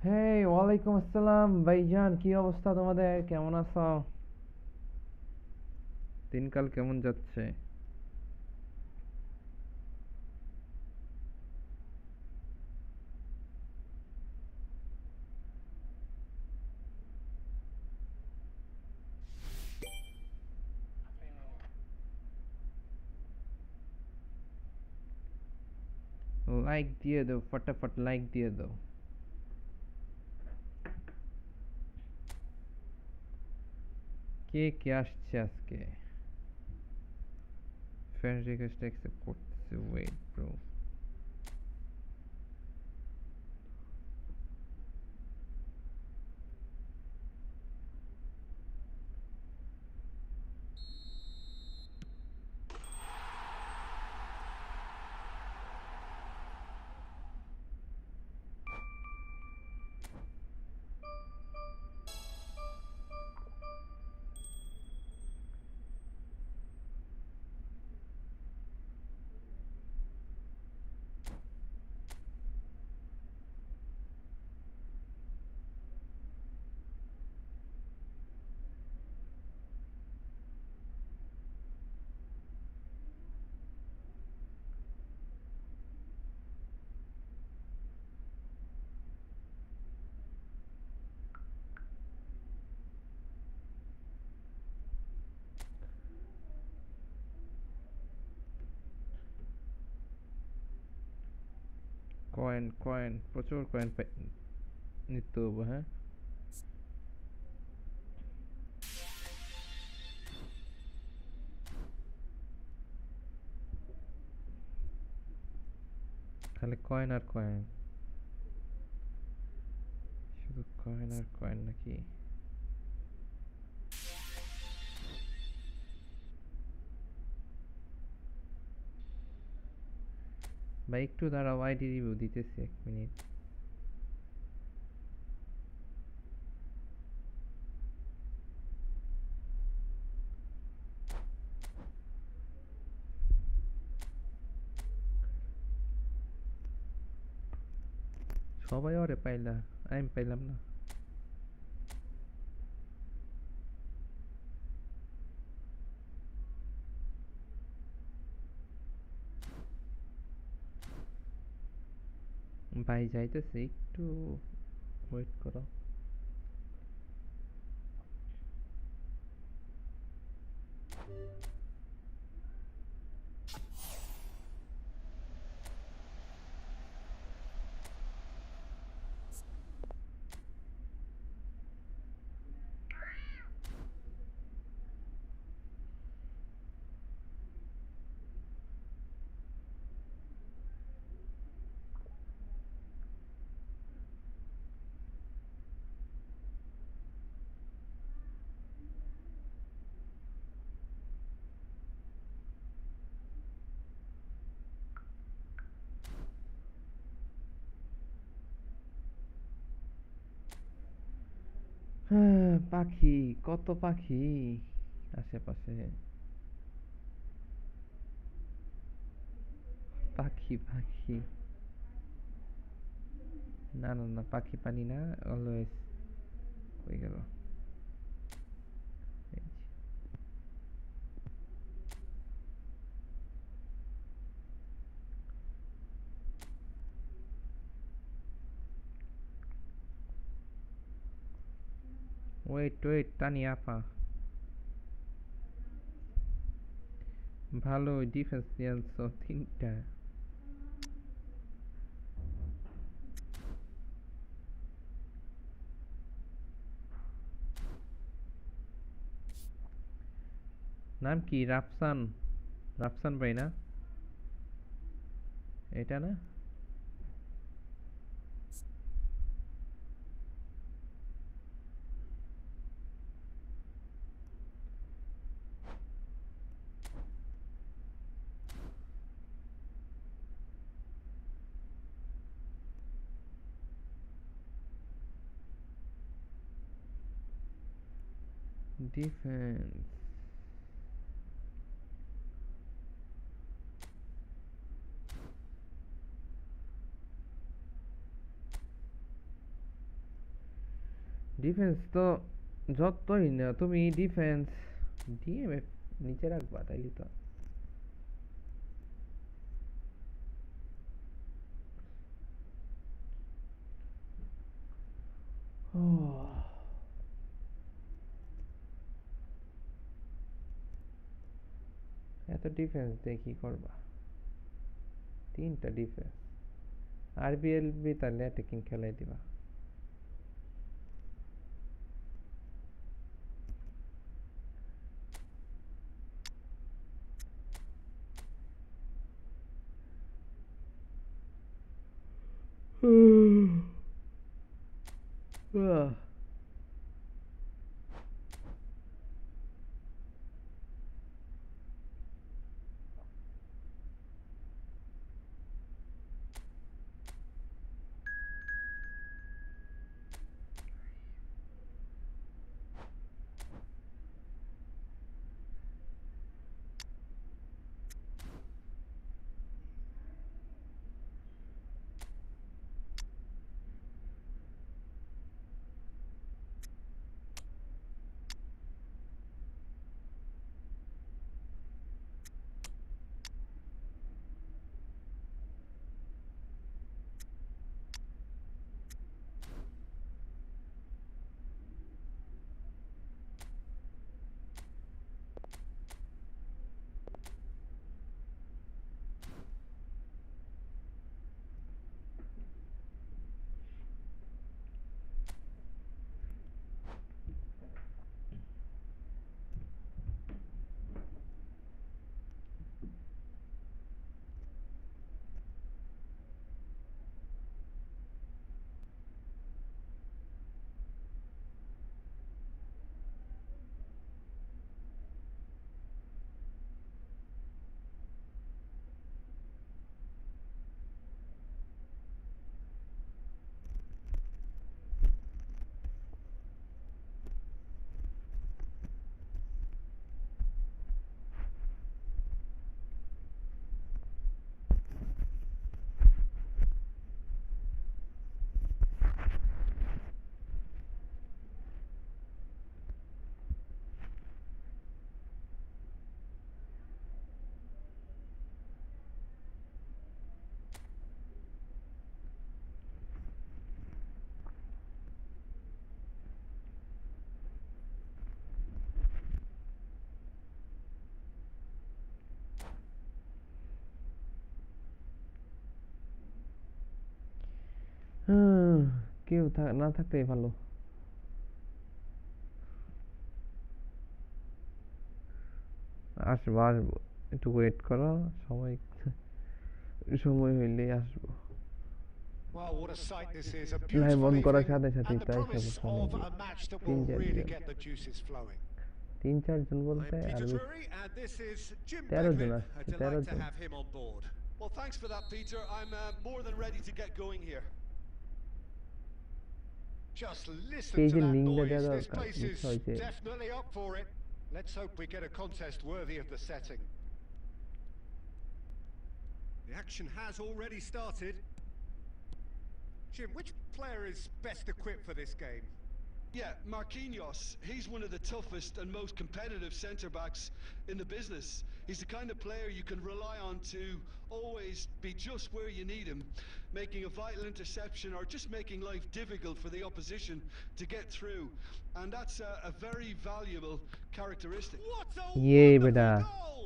হেই, ওয়ালাইকুম আসসালাম ভাইজান, কি অবস্থা তোমাদের? কেমন আছো? দিনকাল কেমন যাচ্ছে? লাইক দিয়ে দাও, ফটাফট লাইক দিয়ে দাও। কে কে আসছে আজকে? ফ্রেন্ড রিকোয়েস্ট অ্যাকসেপ্ট করতেছে, ওয়েট ব্রো। কয়েন কয়েন প্রচুর কয়েন নিতে হবে, হ্যাঁ। খালি কয়েন আর কয়েন, শুধু কয়েন আর কয়েন নাকি? ভাই একটু দাঁড়াও, আইডি রিভিউ দিতেছি, 1 মিনিট। সবাই ওরে পাইলা, আমি পাইলাম না। ভাই যাইতেছে, একটু ওয়েট করো। হ্যাঁ, পাখি, কত পাখি আশেপাশে। পাখি পাখি, না না না, পাখি পানি না, অলওয়েজ। হয়ে গেল। ওয়েট ওয়েট, টানি আপা ভালো ডিফেন্স নিয়ে আনছো 3টা। নাম কি? রাফসান? রাফসান ভাই না? এটা না? ডিফেন্স। ডিফেন্স তো যতই না তুমি ডিফেন্স ডিএমএফ নিচে রাখবা তাইলে তো এত ডিফেন্স দিয়ে কি করবা 3টা ডিফেন্স আরবিএলবি তাহলে অ্যাটাকিং খেলাই দিবা কেউ না থাকতেই ভালো আসবো আসবো একটু ওয়েট করো সময় সময় হইলেই আসবো Well, what a sight this is. A live beautiful on করার evening সাথে সাথে and the তাই promise সামনে of দিয়ে a match that তিন will really চারজন get the juices flowing. 3-4 জন বলতে I'm R Peter Drury and this is Jim 13 John Beglin. A আসছে delight 13 to John have him on board. Well, thanks for that, Peter. I'm more than ready to get going here. Just listen to পেজের that লিংকটা দেওয়া noise. This দরকার place is বুঝছো ওই যে definitely up for it. Let's hope we get a contest worthy of the setting. The action has already started. Jim, which player is best equipped for this game? Yeah, Marquinhos. He's one of the toughest and most competitive centre-backs in the business. He's the kind of player you can rely on to always be just where you need him, making a vital interception or just making life difficult for the opposition to get through. And that's a very valuable characteristic. What a ये wonderful बेटा goal!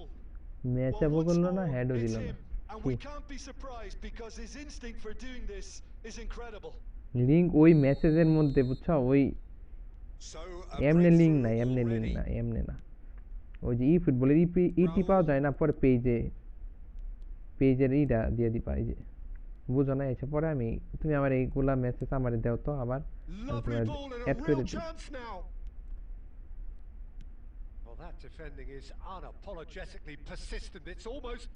Match Well, अब once করলো না more, হেডও it's দিল না him. And we can't be surprised because his instinct for doing this is incredible. Link ওই মেসেজের মধ্যে বুঝছো ওই So এমনে লিংক না এমনে লিংক না এমনে না ওই যে ই ফুটবলের ইটি পাওয়া যায় না পরে পেজের ইটা দিয়ে দিবা এই যে বুঝো না এসে পরে আমি তুমি আমার এইগুলা মেসেজ আমারে দাও তো আবার lovely ball and a add করে real দিই chance now. Well, that defending is unapologetically persistent. It's almost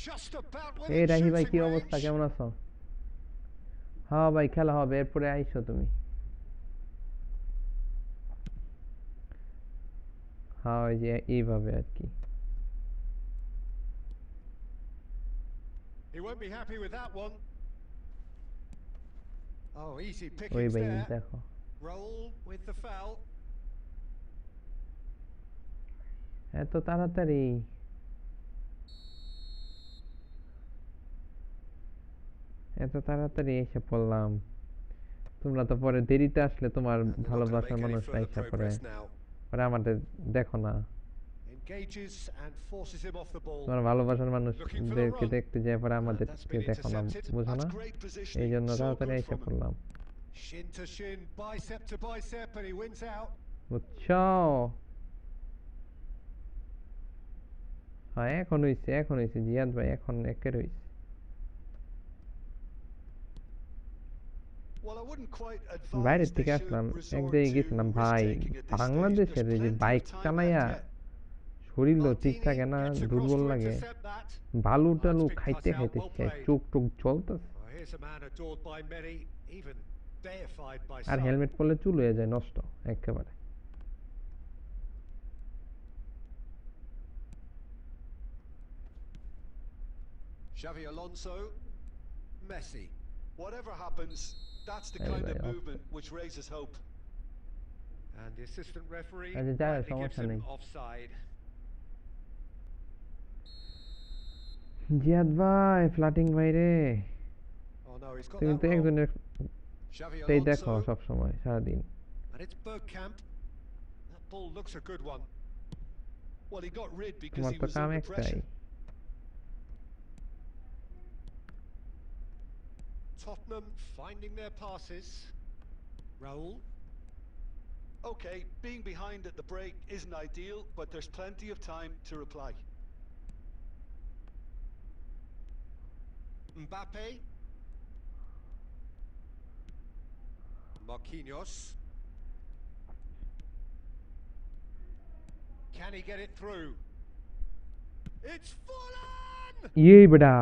just about এই within রাহি ভাই কি shooting অবস্থা range. কেমন আছো হ্যাঁ ভাই খেলা হবে এরপরে আইসো তুমি হ্যাঁ ওই যে এইভাবে আর কি He won't be happy with that one. Oh, easy ওই pickings ভাই there. দেখো Roll with the foul. এত তাড়াতাড়ি এসে পড়লাম। তোমরা তো পরে দেরিতে আসলে তোমার And they're not gonna ভালোবাসার make any মানুষরা further এসে পড়ে, progress now. পরে আমাদের দেখো না। Engages and forces him off the ball. তোমার ভালোবাসার Looking for the মানুষদেরকে run. দেখতে যায়, পরে That's আমাদেরকে been দেখো না, intercepted. বুঝো না? That's great এই positioning. জন্য So তাড়াতাড়ি good এসে from him. পড়লাম, Shin to shin, bicep to bicep, and he wins out. বুঝছো? হ্যাঁ, এখন হইছে জিয়াদ ভাই, এখন একের হইছে। Well, I wouldn't quite বাইরের advise থেকে they আসলাম, should এক resort জায়গায় to গেছিলাম ভাই, risk-taking at this stage. বাংলাদেশের There's এই যে plenty বাইক of time চালাইয়া left yet. শরীরও ঠিক Martini থাকে না, gets across দুর্বল to লাগে, intercept that. বালু Oh, টালু it's been খাইতে cut out, খাইতে well শেষ, played. চোখ টোক জ্বলতেছে। Oh, here's a man adored by many, even deified by আর some. হেলমেট পরলে চুল হয়ে যায় নষ্ট একেবারে। Xavi Alonso, Messi. Whatever happens, that's the kind of Anyway, movement which raises hope. And the assistant referee আচ্ছা, যাই হোক, rightly gives সমস্যা him নেই। offside. জিয়াদ ভাই, ফ্লাটিং ভাই রে, Oh no, he's got তুমি that তো wrong. একজনের Xavi তাই দেখো Alonso, সব সময় সারাদিন। and it's Bergkamp. That ball looks a good one. Well, he got rid because তোমার he তো was কাম under একটাই। pressure. Tottenham finding their passes. Raul. Okay, being behind at the break isn't ideal, but there's plenty of time to reply. Mbappe. Marquinhos. Can he get it through? It's fallen! ইয়ে বেটা,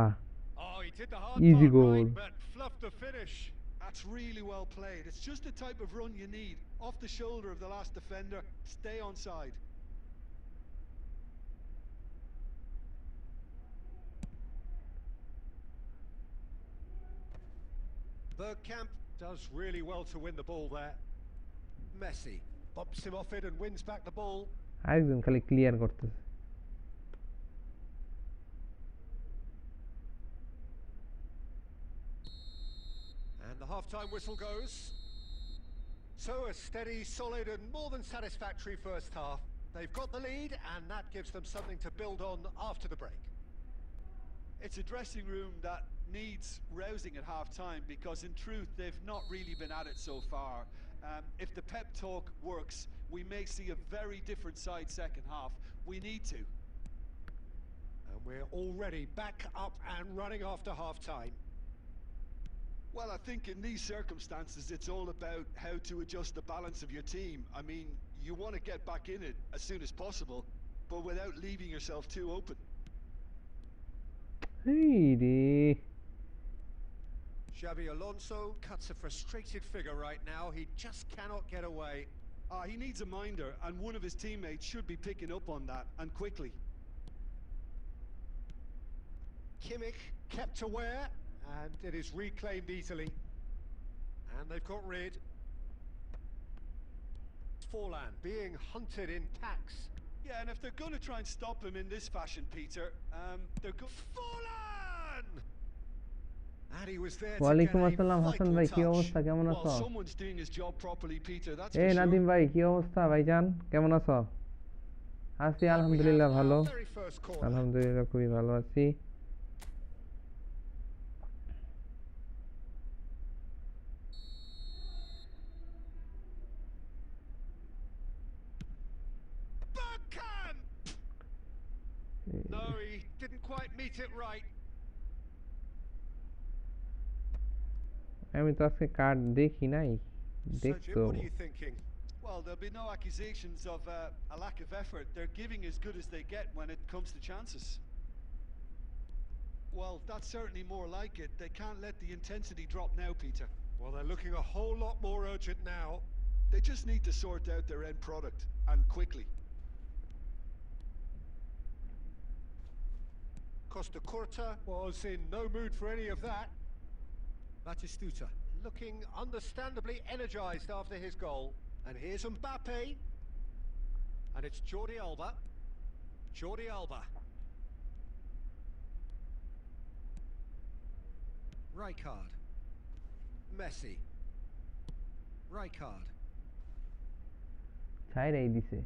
Oh, he did the hard Easy part goal. right, but fluffed the finish. That's really well played. It's just the type of run you need. Off the shoulder of the last defender, stay onside. Bergkamp does really well to win the ball there. Messi bumps him off it and wins back the ball. আরেকজন খালি clear করতেছে। And the half-time whistle goes. So a steady, solid and more than satisfactory first half. They've got the lead and that gives them something to build on after the break. It's a dressing room that needs rousing at half-time because in truth they've not really been at it so far. If the pep talk works, we may see a very different side second half. We need to. And we're already back up and running after half-time. Well, I think in these circumstances it's all about how to adjust the balance of your team. I mean, you want to get back in it as soon as possible, but without leaving yourself too open. এই রে, Xavi Alonso cuts a frustrated figure right now. He just cannot get away. He needs a minder, and one of his teammates should be picking up on that, and quickly. Kimmich kept aware, and it is reclaimed easily. And they've got rid. Forlan being hunted in packs. Yeah, and if they're going to try and stop him in this fashion, Peter, they're good. Forlan! And he was there to ওয়ালাইকুম get a আসসালাম হাসান ভাই, কি vital touch. অবস্থা, কেমন Well, আছো? someone's doing his job properly, Peter, that's এই for sure. Nadim ভাই, কি অবস্থা ভাইজান, কেমন আছো? আছি And we আলহামদুলিল্লাহ have ভালো, our very first corner. আলহামদুলিল্লাহ খুবই ভালো আছি। Bergkamp! No, he didn't quite meet it right. আমি তো আজকে কার্ড দেখি নাই, So, দেখতে Jim, what হবে। are you thinking? Well, there'll be no accusations of a lack of effort. They're giving as good as they get when it comes to chances. Well, that's certainly more like it. They can't let the intensity drop now, Peter. Well, they're looking a whole lot more urgent now. They just need to sort out their end product, and quickly. Costa Curta was in no mood for any of that. Batistuta looking understandably energised after his goal. And here's Mbappe. And it's Jordi Alba. Jordi Alba. Rijkaard. Messi. Rijkaard. ছাইরাই দিছে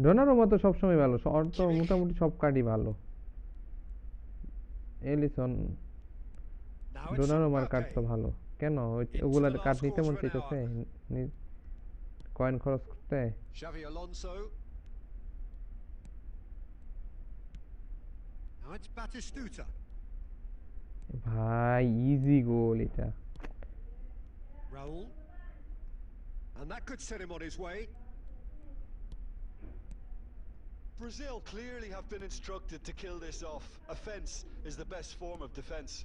Donnarumma তো সবসময় ভালো ওর তো মোটামুটি সব কার্ডই ভালো Ellison ডোনারুমার card তো ভালো কেন ওগুলা কার্ড নিতে মন চাইতেছে কয়েন খরচ করতে Xavi Alonso. Now it's Batistuta. ভাই ইজি গোল এটা Raul. And that could set him on his way. Brazil clearly have been instructed to kill this off. Offence is the best form of defence.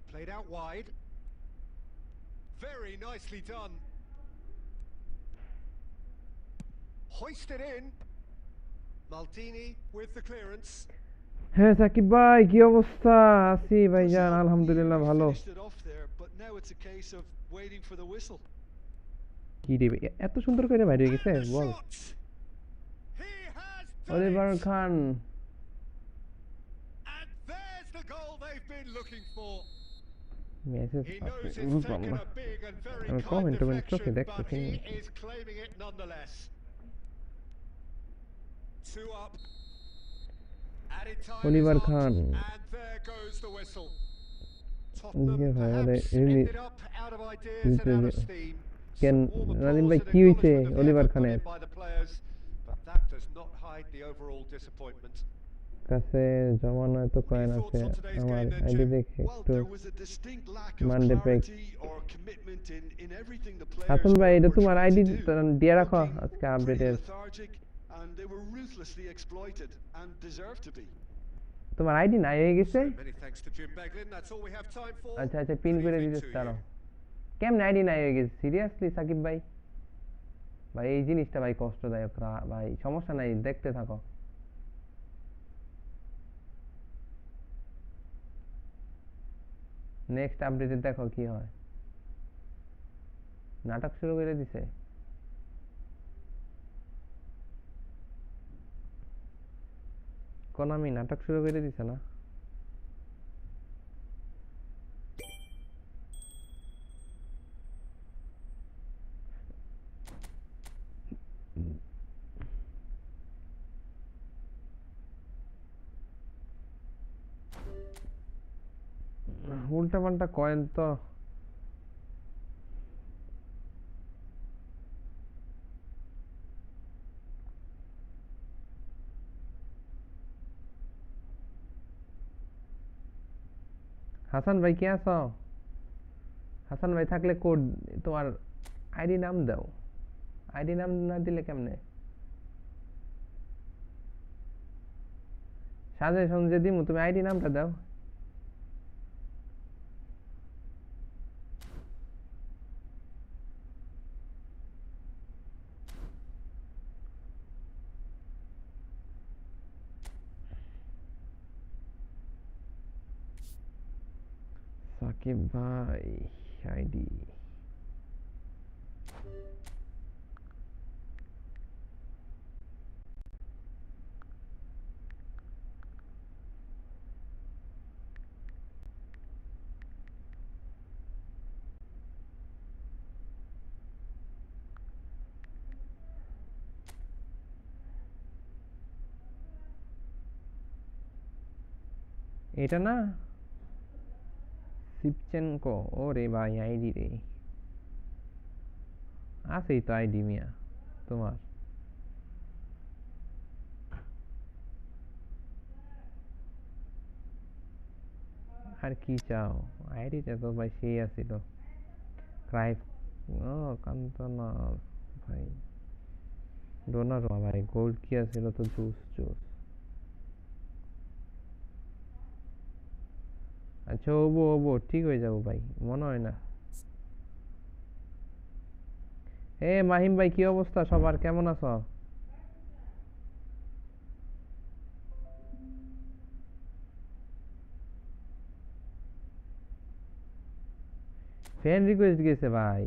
Played out wide. Very nicely done. Hoisted in. Maldini with the clearance. হ্যাঁ সাকিব ভাই কি অবস্থা আছি ভাইজান আলহামদুলিল্লাহ ভালো কি রে এত সুন্দর করে বাইরে গেছে বল অলিভার খান মেসেজ বুঝলাম না আমি কমেন্ট চোখে দেখতেছি Oliver Khan. Can Nadim bhai ki hoyse Oliver Khaner কাছে জমানো তো কয়েন আছে আমার আইডি দেখে একটু মানডে পেক হাসান ভাই এটা তোমার আইডি দিয়ে রাখো আজকে আপডেটের and they were ruthlessly exploited and deserve to be. তোমার আইডি নাই হয়ে গেছে আচ্ছা আচ্ছা পিন করে দিতেছ তারও কেমন আইডি নাই হয়ে গেছে সিরিয়াসলি সাকিব ভাই ভাই এই জিনিসটা ভাই কষ্টদায়ক ভাই সমস্যা নাই দেখতে থাকো নেক্সট আপডেটে দেখো কি হয় নাটক শুরু করে দিছে কোনামি নাটক শুরু করে দিছে না উল্টা পাল্টা কয়েন তো হাসান ভাই কে আছো হাসান ভাই থাকলে কোড তোমার আইডি নাম দাও আইডি নাম না দিলে কেমনে সাজেশন যে দিমু তুমি আইডি নামটা দাও সাকিব ভাই আইডি এটা না শিবচেনকো ওরে ভাই আইডি রে আছেই তো আইডি মিয়া তোমার আর কি চাও আইডিটা তো ভাই সেই আছিল ক্রাইভ ও কান্তনা ভাই ডোনার ভাই গোল্ড কি আছিল তো জুস জুস আচ্ছা ওবো ঠিক হয়ে যাবো ভাই মনে হয় না মাহিম ভাই কি অবস্থা সবার কেমন আছো ফ্রেন্ড রিকোয়েস্ট গেছে ভাই,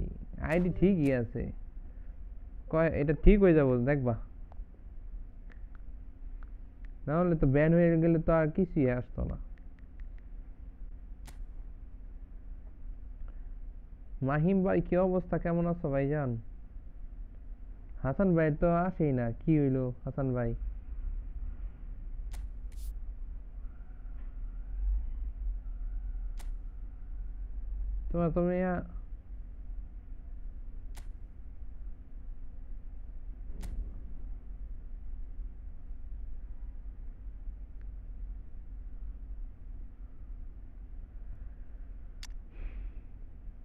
আইডি ঠিকই আছে, কয় এটা ঠিক হয়ে যাবো দেখবা, নাহলে তো ব্যান হয়ে গেলে তো আর কিছুই আসতো না। মাহিম ভাই কি অবস্থা, কেমন আছো ভাইজান? হাসান ভাই তো আসেই না, কি হইলো হাসান ভাই? তুমি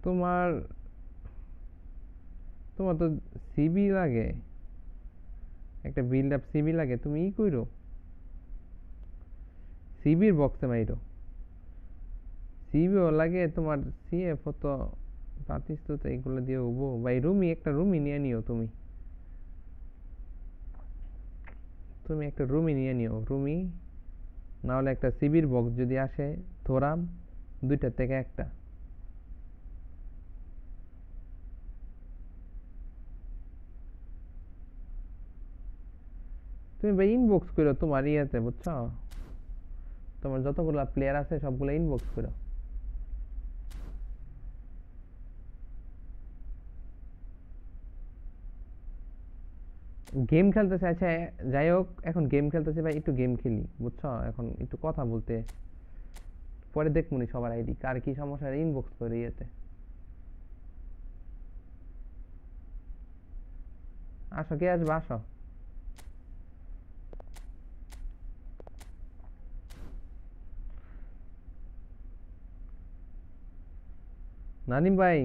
তোমার তোমার তো সিবি লাগে, একটা বিল্ড আপ সিবি লাগে, তুমি ই কইরো সিবির বক্সে মাইরো, সিবিও লাগে তোমার, সিএফ তো পাতিস তো, এইগুলো দিয়ে হবো ভাই। রুমি একটা রুমি নিয়ে নিও, তুমি তুমি একটা রুমি নিয়ে নিও, রুমি না হলে একটা সিবির বক্স যদি আসে, থোরাম, দুইটার থেকে একটা। তুমি ভাই ইনবক্স করো তোমার ইয়েতে, বুঝছো? তোমার যতগুলা প্লেয়ার আছে সবগুলো ইনবক্স করো। গেম খেলতেছে, আচ্ছা যাই হোক, এখন গেম খেলতেছে ভাই, একটু গেম খেলি বুঝছো, এখন একটু কথা বলতে, পরে দেখমুনি সবার আইডি কার কি সমস্যা, ইনবক্স করে ইয়েতে। আসো, কে আসবে আসো। নাদিম ভাই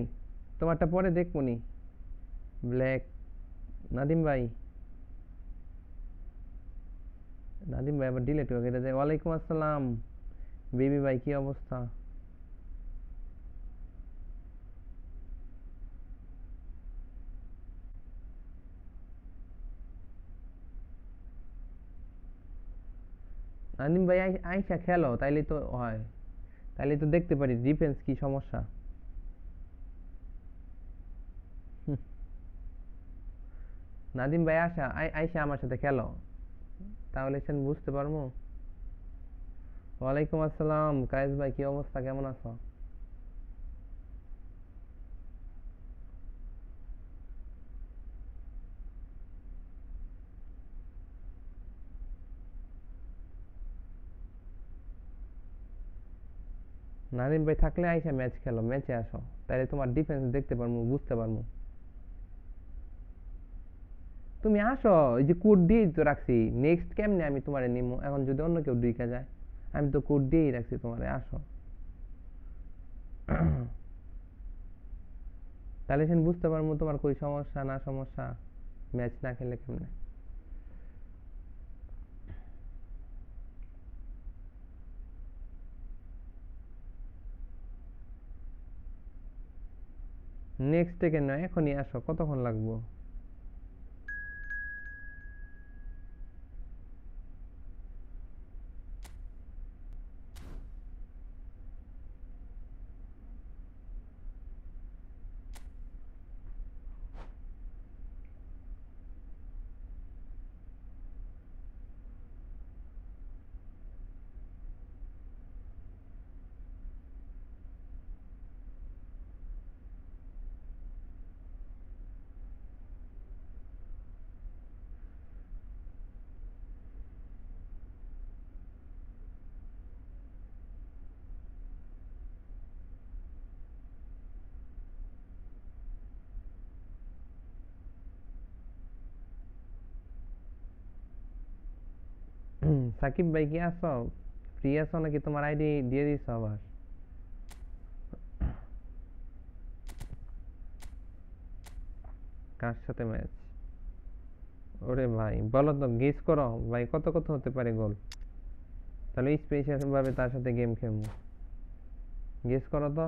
তোমারটা পরে দেখমুনি, ব্ল্যাক। নাদিম ভাই, নাদিম ভাই আবার ডিলেট হয়ে গেছে। ওয়ালাইকুম আসসালাম বেবি ভাই, কি অবস্থা? নাদিম ভাই আইসা খেলো, তাইলে তো হয়, তাইলে তো দেখতে পারি ডিফেন্স কি সমস্যা। নাদিম ভাই আইসা আমার সাথে খেলো, তাহলে সে বুঝতে পারবো। ওয়ালাইকুম আসসালাম কায়েস ভাই, কি অবস্থা, কেমন আছো? নাদিম ভাই থাকলে আইসা ম্যাচ খেলো, ম্যাচে আসো, তাইলে তোমার ডিফেন্স দেখতে পারবো, বুঝতে পারবো। তুমি আসো, এই যে কোড দিয়েই তো রাখছি, নেক্সট কেমনে আমি তোমারে নিমু এখন, যদি অন্য কেউ ঢুকে যায়, আমি তো কোড দিয়েই রাখছি তোমারে, আসো। তাহলে সে বুঝতে পারবো তোমার কই সমস্যা না সমস্যা, ম্যাচ না খেললে কেমনে। নেক্সট কেন, এখনই আসো, কতক্ষণ লাগবো? সাকিব ভাই কি আছো, ফ্রি আছো নাকি? তোমার আইডি দিয়ে দিছো আবার? কার সাথে ম্যাচ? ওরে ভাই বলো তো, গেস করো ভাই, কত কত হতে পারে গোল, তাহলে স্পেশাল ভাবে তার সাথে গেম খেলবো, গেস করো তো।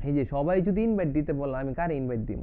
এই যে সবাই যদি ইনভাইট দিতে বলে আমি কারে ইনভাইট দিব?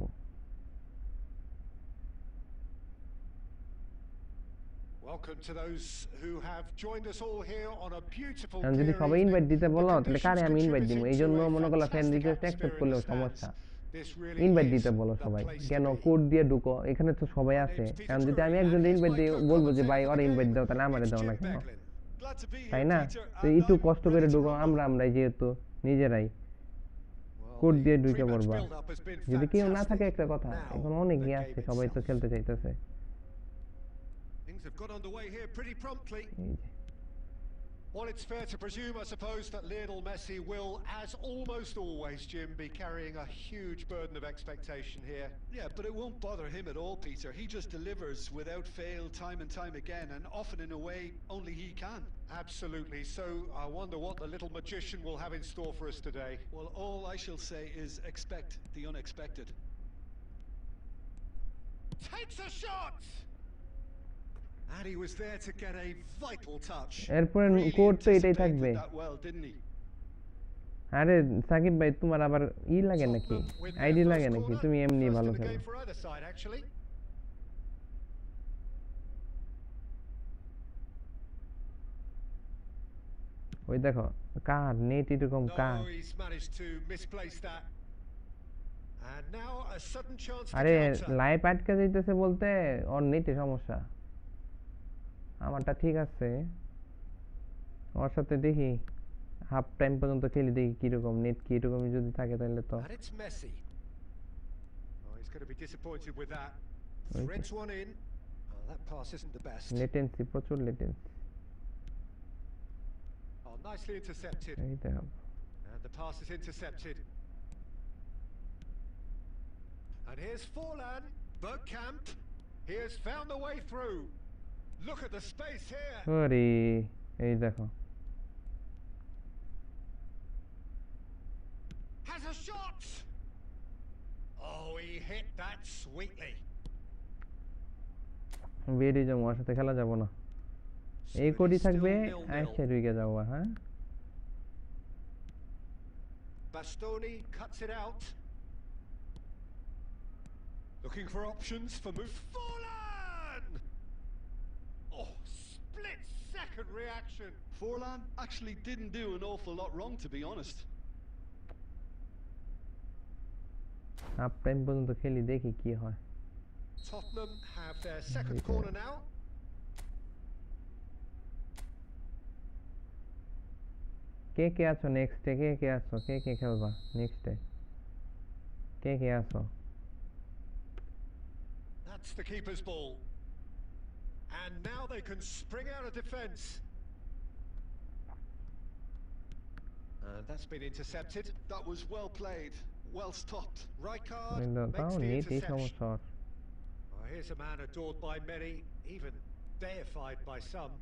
Welcome to those who have joined us all here on a beautiful কারণ যদি সবাই clear ইনভাইট দিতে evening. বলো The তাহলে কারে conditions আমি ইনভাইট দিব? contributing এই to জন্য a মনে করলা friend fantastic request atmosphere accept in the করলেও stands. সমস্যা। This really ইনভাইট is দিতে বলো the সবাই, place to কেন be. কোড দিয়ে ঢুকো, এখানে তো সবাই My আছে। name's Peter কারণ যদি আমি Drury, একজন and here's ইনভাইট my দিয়ে বলবো যে ভাই co-commentator or for the invite game. দাও, তাহলে আমারে It's দাও না Jim কেন? Beglin. Glad to be তাই here, না? Peter, তো and একটু I'm কষ্ট ready করে to ঢুকো, rumble. আমরাই যেহেতু নিজেরাই Well, কোড the দিয়ে ঢুকে pre-match পড়বা। build-up has been যদি কেউ না থাকে fantastic. একটা কথা, Now, এখন the অনেকেই game আসছে, সবাই তো itself. খেলতে চাইতেছে। Things have got underway here pretty promptly. এই যে Well, it's fair to presume, I suppose, that Lionel Messi will, as almost always, Jim, be carrying a huge burden of expectation here. Yeah, but it won't bother him at all, Peter. He just delivers without fail time and time again, and often in a way only he can. Absolutely. So I wonder what the little magician will have in store for us today. Well, all I shall say is expect the unexpected. Takes a shot! And he was there to get a vital touch. এরপরে Really code তো এটাই anticipated থাকবে। that well, didn't he? আরে সাকিব ভাই, তোমার আবার লাগে নাকি, Tottenham win their ID first লাগে নাকি? corner. তুমি এমনি First ভালো in the খেলো। game for either side, actually. ওই দেখো কার নেট এরকম কার। No, he's managed to misplace that. And now a sudden chance for আরে counter. লাইভ আটকে যাইতেছে বলতে ওর নেটে সমস্যা, আমারটা ঠিক আছে। ওর সাথে দেখি হাফ টাইম পর্যন্ত খেলি, দেখি কিরকম নেট, কি এরকমই যদি থাকে তাহলে তো। And it's Messi. Oh, he's going to be disappointed with that. Okay. Threads one in. Oh, that pass isn't the best. Latency, প্রচুর লেটেন্সি। Oh, nicely intercepted. এই দেখো And the pass is intercepted. And here's Forlan. Bergkamp. He has found the way through. Look at the space here. ওরে, এই দেখো Has a shot. Oh, he hit that sweetly. বেরিয়ে যাবো, ওর সাথে খেলা যাবো না। So এই it কোডই is থাকবে, still 0-0. আইসা ঢুকে যাবো। হ্যাঁ, Bastoni cuts it out. Looking for options for move. Forlan! Oh, split second reaction. Forlan actually didn't do an awful lot wrong, to be honest. Half time পর্যন্ত খেলি, দেখি কি হয়। Tottenham have their second Okay. corner now. কে কে আছো নেক্সটে? কে কে আছো? কে কে খেলবা নেক্সটে? কে কে আছো? That's the keeper's ball. And now they can spring out of defence. And that's been intercepted. That was well played, well stopped. Rijkaard তাও makes the নেট এই interception. সমস্যা ওর। Oh, here's a man adored by many, even deified by some.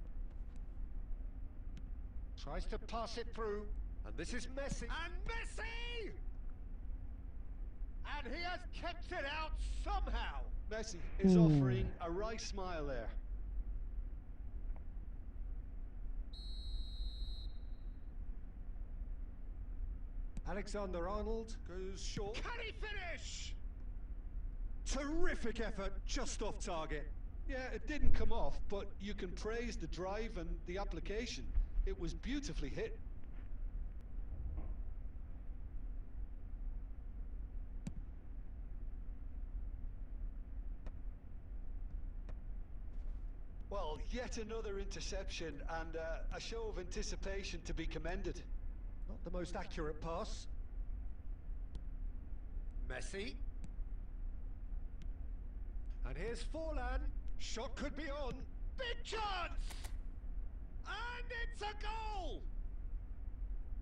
Tries to pass it through, and this is Messi. And Messi! And he has kept it out somehow. Messi is offering a wry smile there. Alexander-Arnold goes short. Can he finish? Terrific effort, just off target. Yeah, it didn't come off, but you can praise the drive and the application. It was beautifully hit. Well, yet another interception and a show of anticipation to be commended. Not the most accurate pass. Messi. And here's Forlan. Shot could be on. Big chance! And it's a goal!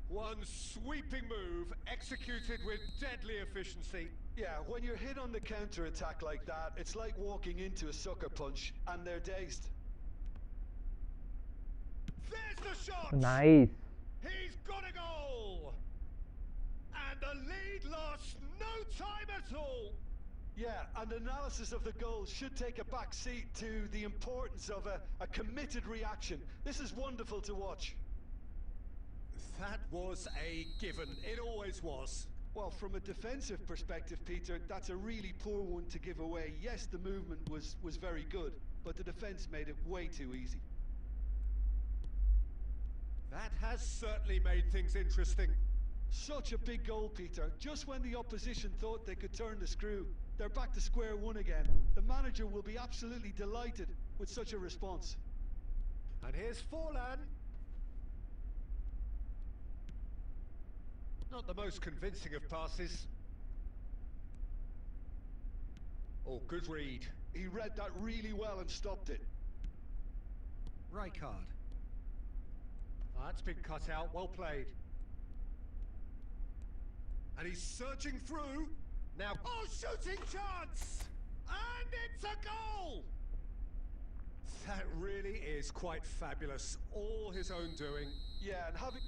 One sweeping move, executed with deadly efficiency. Yeah, when you're hit on the counter-attack like that, it's like walking into a sucker punch, and they're dazed. There's the shot! Nice. He's got a goal! And the lead lasts no time at all! Yeah, and analysis of the goal should take a back seat to the importance of a committed reaction. This is wonderful to watch. That was a given. It always was. Well, from a defensive perspective, Peter, that's a really poor one to give away. Yes, the movement was very good, but the defence made it way too easy. That has certainly made things interesting. Such a big goal, Peter. Just when the opposition thought they could turn the screw, they're back to square one again. The manager will be absolutely delighted with such a response. And here's Forlan. Not the most convincing of passes. Oh, good read. He read that really well and stopped it. Rijkaard. That's been cut out, well played. And he's surging through. Now, oh, shooting chance! And it's a goal! That really is quite fabulous. All his own doing. Yeah, and having...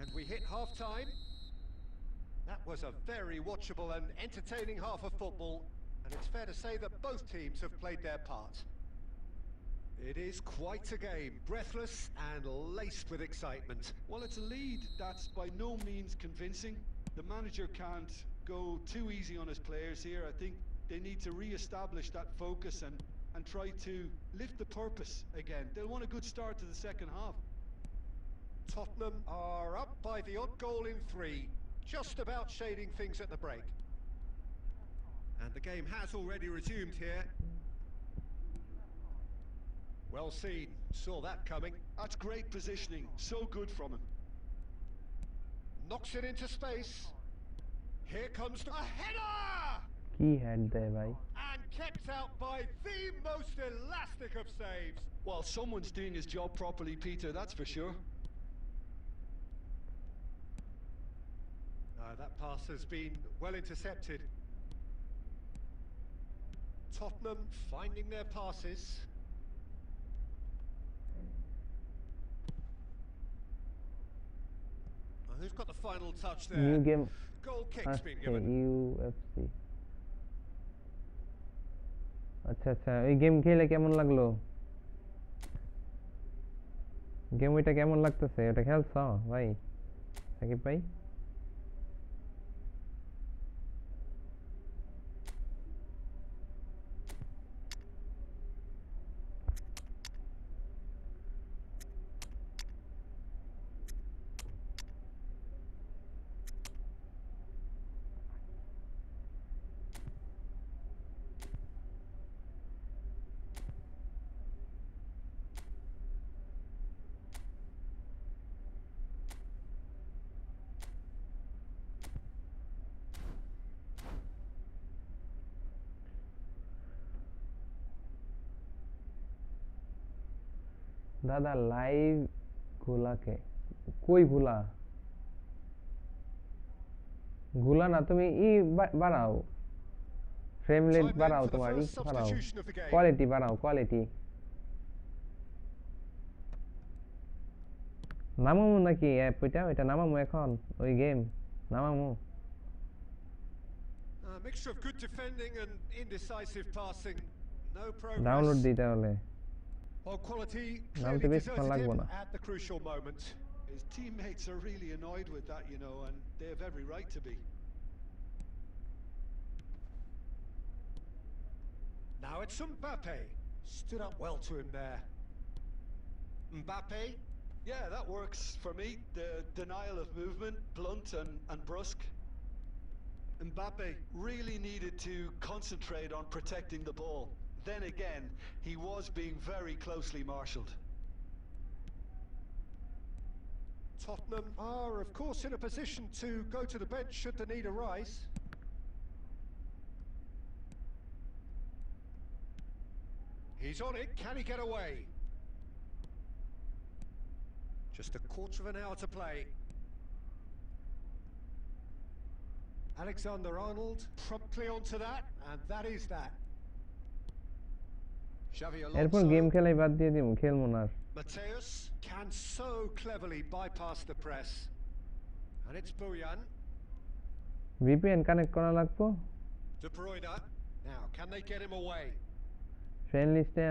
And we hit half-time. That was a very watchable and entertaining half of football. And it's fair to say that both teams have played their part. It is quite a game, breathless and laced with excitement. Well, it's a lead that's by no means convincing. The manager can't go too easy on his players here. I think they need to re-establish that focus and try to lift the purpose again. They'll want a good start to the second half. Tottenham are up by the odd goal in 3, just about shading things at the break. And the game has already resumed here. Well seen, saw that coming. That's great positioning, so good from him. Knocks it into space. Here comes a header! Key head there, bhai. And kept out by the most elastic of saves. Well, someone's doing his job properly, Peter, that's for sure. That pass has been well intercepted. Tottenham finding their passes. Who's got the final touch there? New game. Goal kicks being Okay, given. UFC. আচ্ছা আচ্ছা এই game খেলে কেমন লাগলো? Game ওইটা কেমন লাগতেছে? এটা খেলছো ভাই? সাকিব ভাই? দাদা লাইভ গোলাকে কই গোলা গোলা না তুমি ই বাড়াও ফ্রেম রেট বাড়াও তোমার ই বাড়াও কোয়ালিটি বাড়াও কোয়ালিটি নামামু নাকি অ্যাপ ওইটা নামামু এখন ওই game নামামু A mixture of good defending and indecisive passing. No progress. Download দিই তাহলে Well, quality নামতে clearly বেশ ভালো deserted লাগবো him না at the crucial moment. His teammates are really annoyed with that, you know, and they have every right to be. Now it's Mbappe. Stood up well to him there. Mbappe. Yeah, that works for me. The denial of movement, blunt and brusque. Mbappe really needed to concentrate on protecting the ball. Then again, he was being very closely marshalled. Tottenham are, of course, in a position to go to the bench should the need arise. He's on it. Can he get away? Just a quarter of an hour to play. Alexander-Arnold promptly onto that, and that is that. Xavi এরপর Alonso. Game খেলাই বাদ দিয়ে দিমু খেলমু না Mateus can so cleverly bypass the press. And it's Bojan. VPN connect করা লাগবো De Bruyne. Now, can they get him away? Friend লিস্টে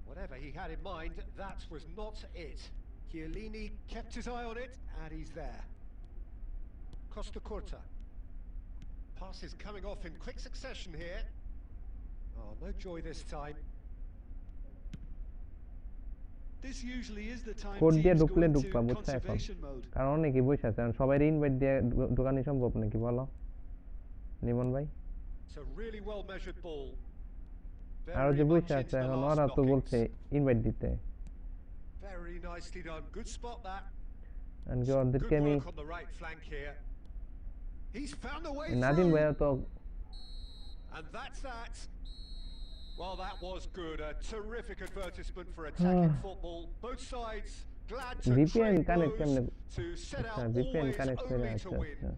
Whatever he had in mind, that was not it. Chiellini kept his eye on it, and he's there. Costa Curta. Passes coming off in quick succession here. Oh, no joy this time. This usually is the time code দিয়ে teams go ঢুকলে into ঢুকবা বুঝছো এখন, conservation mode. কারণ অনেকেই বসে আছে, সবাই invite দিয়ে ঢোকানো সম্ভব নাকি বলো লিমন ভাই? It's a really well measured ball. আর যে Very much বসে আছে into the এখন last ওরা তো বলছে knockings. ইনভাইট দিতে, Very nicely done. Good spot that. কারণ কি Some ওদেরকে good আমি work on the right flank here. He's found a way Nadim through. ভাইয়া তো And that's that. Well, that was good. A terrific advertisement for attacking football. Both sides glad to VPN trade connect blows কেমনে, to set আচ্ছা out VPN always connect করে, only to আচ্ছা win. আচ্ছা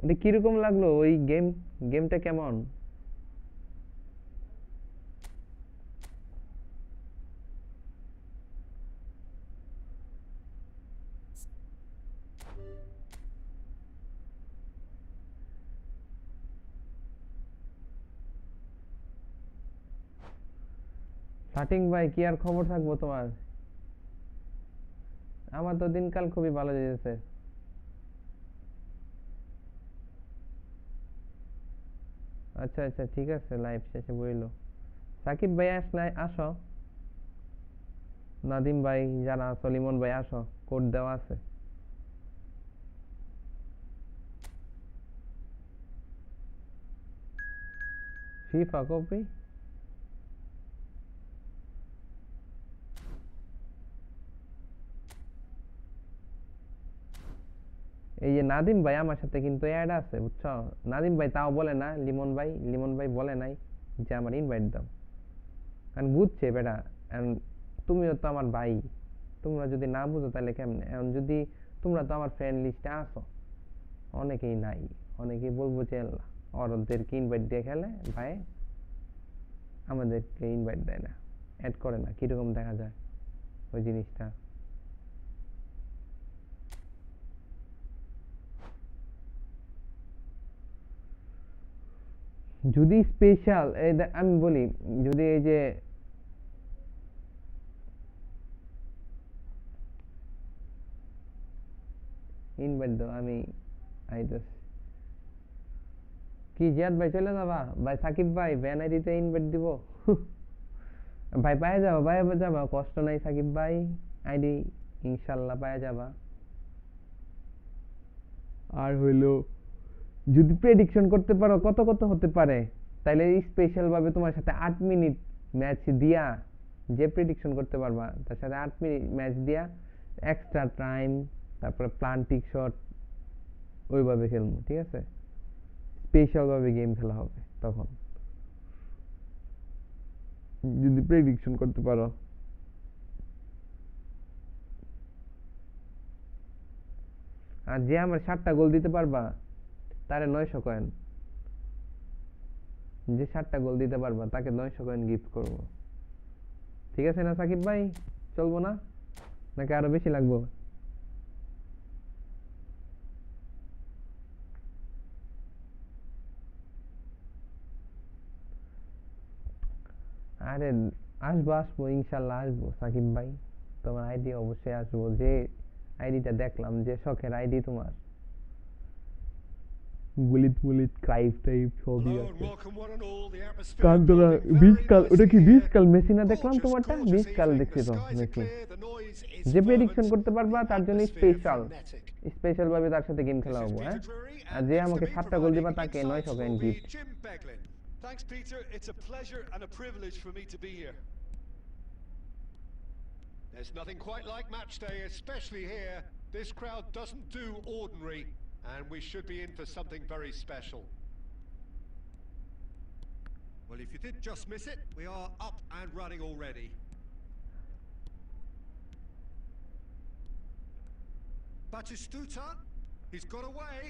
এটা কিরকম লাগলো ওই গেমটা কেমন? স্টার্টিং ভাই কি আর খবর থাকবো তোমার? আমার তো দিনকাল খুবই ভালো যেতেছে। আচ্ছা আচ্ছা ঠিক আছে, লাইভ শেষে বইলো। সাকিব ভাই আসলে আসো, নাদিম ভাই যারা আছো, লিমন ভাই আসো, কোড দেওয়া আছে। ফিফা কপি এই যে নাদিম ভাই আমার সাথে কিন্তু অ্যাড আছে বুঝছো, নাদিম ভাই তাও বলে না, লিমন ভাই বলে নাই যে আমার ইনভাইট দাও, কারণ বুঝছে বেটা, তুমিও তো আমার ভাই, তোমরা যদি না বুঝো তাহলে কেমনে? এখন যদি তোমরা তো আমার ফ্রেন্ড লিস্টে আসো, অনেকেই নাই, অনেকেই বলবো যে ওদেরকে ইনভাইট দিয়ে খেলে ভাই, আমাদেরকে ইনভাইট দেয় না, অ্যাড করে না, কিরকম দেখা যায় ওই জিনিসটা। যদি স্পেশাল আমি বলি, যদি এই যে ইনভাইট দাও, আমি আইতেছি। কি জিয়াদ ভাই চলে যাবা? ভাই সাকিব ভাই ভ্যান আইডিতে ইনভাইট দিব। ভাই পায়ে যাবা, ভাই যাবা, কষ্ট নাই সাকিব ভাই, আইডি ইনশাল্লাহ পায়ে যাবা। আর হইলো যদি প্রেডিকশন করতে পারো কত কত হতে পারে, তাইলে স্পেশাল ভাবে তোমার সাথে 8 মিনিট ম্যাচ দিয়া, যে প্রেডিকশন করতে পারবা তার সাথে 8 মিনিট ম্যাচ দিয়া এক্সট্রা টাইম, তারপরে প্লান্টিক শট, ওইভাবে খেলবো, ঠিক আছে? স্পেশাল ভাবে গেম খেলা হবে তখন, যদি প্রেডিকশন করতে পারো। আর যে আমার 7টা গোল দিতে পারবা তারে 900 কয়েন, যে 7টা গোল দিতে পারবা তাকে 900 কয়েন গিফট করব, ঠিক আছে না সাকিব ভাই? চলবো না নাকি আরো বেশি লাগবো? আরে আসবো ইনশাল্লাহ আসবো সাকিব ভাই, তোমার আইডি অবশ্যই আসবো, যে আইডিটা দেখলাম, যে শখের আইডি তোমার, গুলিত ক্রাইভ টাইপ সবই আছে। কান্তরা 20 কাল, ওটা কি 20 কাল মেসি না দেখলাম তোমারটা? 20 কাল দেখছি তো মেসি। যে প্রেডিকশন করতে পারবা তার জন্য স্পেশাল ভাবে তার সাথে গেম খেলা হবো, হ্যাঁ? আর যে আমাকে 7টা গোল দিবা তাকে 900 coin gift. Thanks, Peter. It's a pleasure and a privilege for me to be here. There's nothing quite like match day, especially here. This crowd doesn't do ordinary, and we should be in for something very special. Well, if you did just miss it, we are up and running already. Batistuta, he's got away.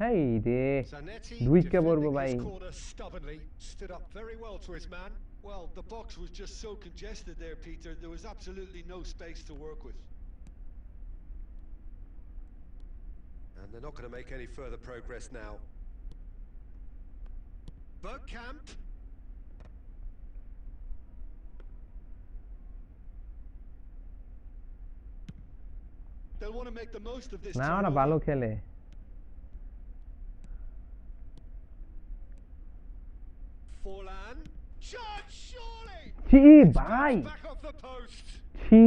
Hey রে, Zanetti দুইটা পড়বো defending ভাই। his corner stubbornly, stood up very well to his man. Well, the box was just so congested there, Peter. There was absolutely no space to work with. And they're not going to make any further progress now. Bergkamp. They'll want to make the most of this. না ওরা ভালো খেলে। Forlan. Chance surely. ছি ভাই, Back off the post. ছি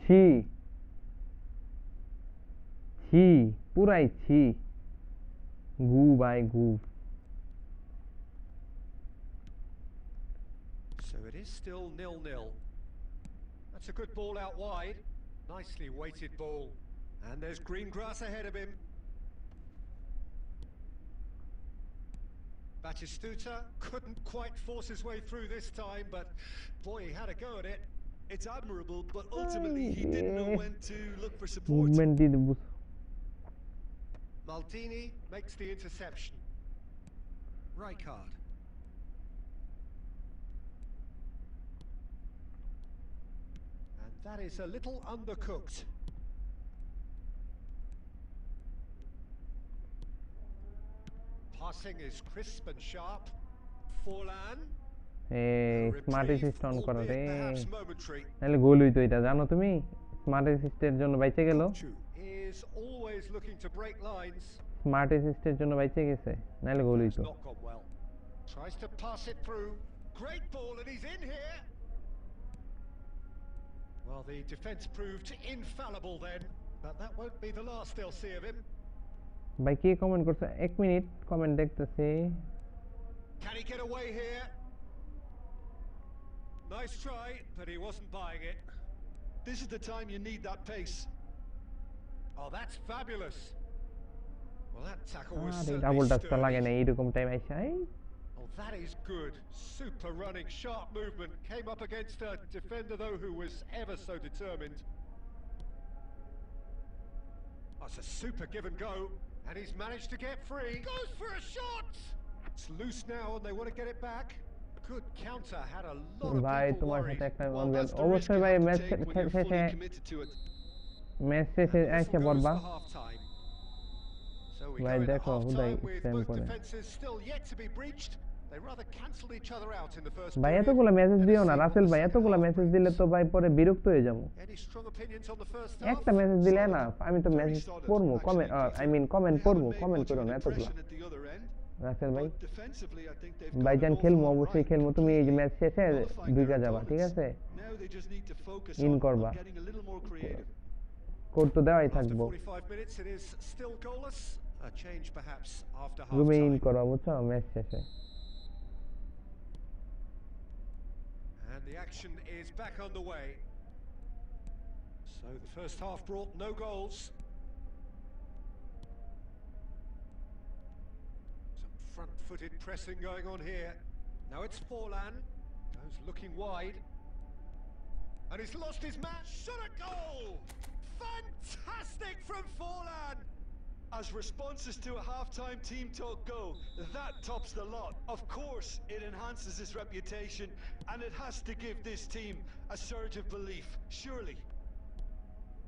ছি ছি, পুরাই ছি, গু ভাই গু। So it is still 0-0. That's a good ball out wide. Nicely weighted ball. And there's green grass ahead of him. Batistuta couldn't quite force his way through this time, but boy, he had a go at it. It's admirable, but ultimately he didn't know when to look for support. Movement did Maldini makes the interception. Rijkaard. And that is a little undercooked. Passing is crisp and sharp. Forlan. Smart assist on করো রে, Perhaps momentary. নাহলে গোল হইতো। এটা জানো তুমি? Smart অ্যাসিস্টের জন্য বাইচে গেল, Is always looking to break lines. Smart অ্যাসিস্টের জন্য বাইচে গেছে, নাহলে গোল হইতো। Not gone well. Tries to pass it through. Great ball, and he's in here. Well, the defence proved infallible then, but that won't be the last they'll see of him. ভাই কে comment করছে? এক minute, comment দেখতেছি। Can he get away here? Nice try, but he wasn't buying it. This is the time you need that pace. Oh, that's fabulous. Well, that tackle was আরে certainly double টাচটা লাগে sturdy. না এইরকম time আইসাই। Oh, that is good. Super running, sharp movement. Came up against a defender, though, who was ever so determined. That's a super give and go. And he's managed to get free. Goes for a shot! It's loose now and they want to get it back. Good counter. Had a lot of ভাই people তোমার worried. সাথে একটা Well, অনুরোধ, that's the risk অবশ্যই you ভাই have to match take when you're শেষে, fully committed to it. Match শেষে And the এসে whistle পড়বা। goes for half-time. So we ভাই go into দেখো হুদাই half-time with স্প্যাম both করে। defences still yet to be breached. They rather cancelled each other out in the first ভাই period. এতগুলো message Let us দিও না see what Rasel the ভাই, second এতগুলো half মেসেজ brings. দিলে তো ভাই পরে বিরক্ত হয়ে যাবো। Any strong opinions on the first half? একটা মেসেজ দিলে না, আমি তো Very মেসেজ solid, পড়বো, actually, comment Peter. I mean comment They পড়বো, haven't made কমেন্ট much করো of না an এতগুলো। impression at the other end, Rasel ভাই, but defensively I think they've got ভাইজান an খেলবো, awful অবশ্যই right, খেলবো। তুমি এই যে completely ম্যাচ শেষে nullifying ঢুকে their যাবা, ঠিক opponents. আছে? Now they just need to focus in on করবা, getting a little more creative. Code তো দেওয়াই After থাকবো। 45 minutes, it is still goalless. A change perhaps after রুমে ইন half-time. করো, বুঝছো, ম্যাচ শেষে। And the action is back underway. So the first half brought no goals. Some front-footed pressing going on here. Now it's Forlan. Goes looking wide. And he's lost his match. Shot a goal! Fantastic from Forlan! As responses to a half-time team talk go, that tops the lot. Of course, it enhances his reputation, and it has to give this team a surge of belief, surely.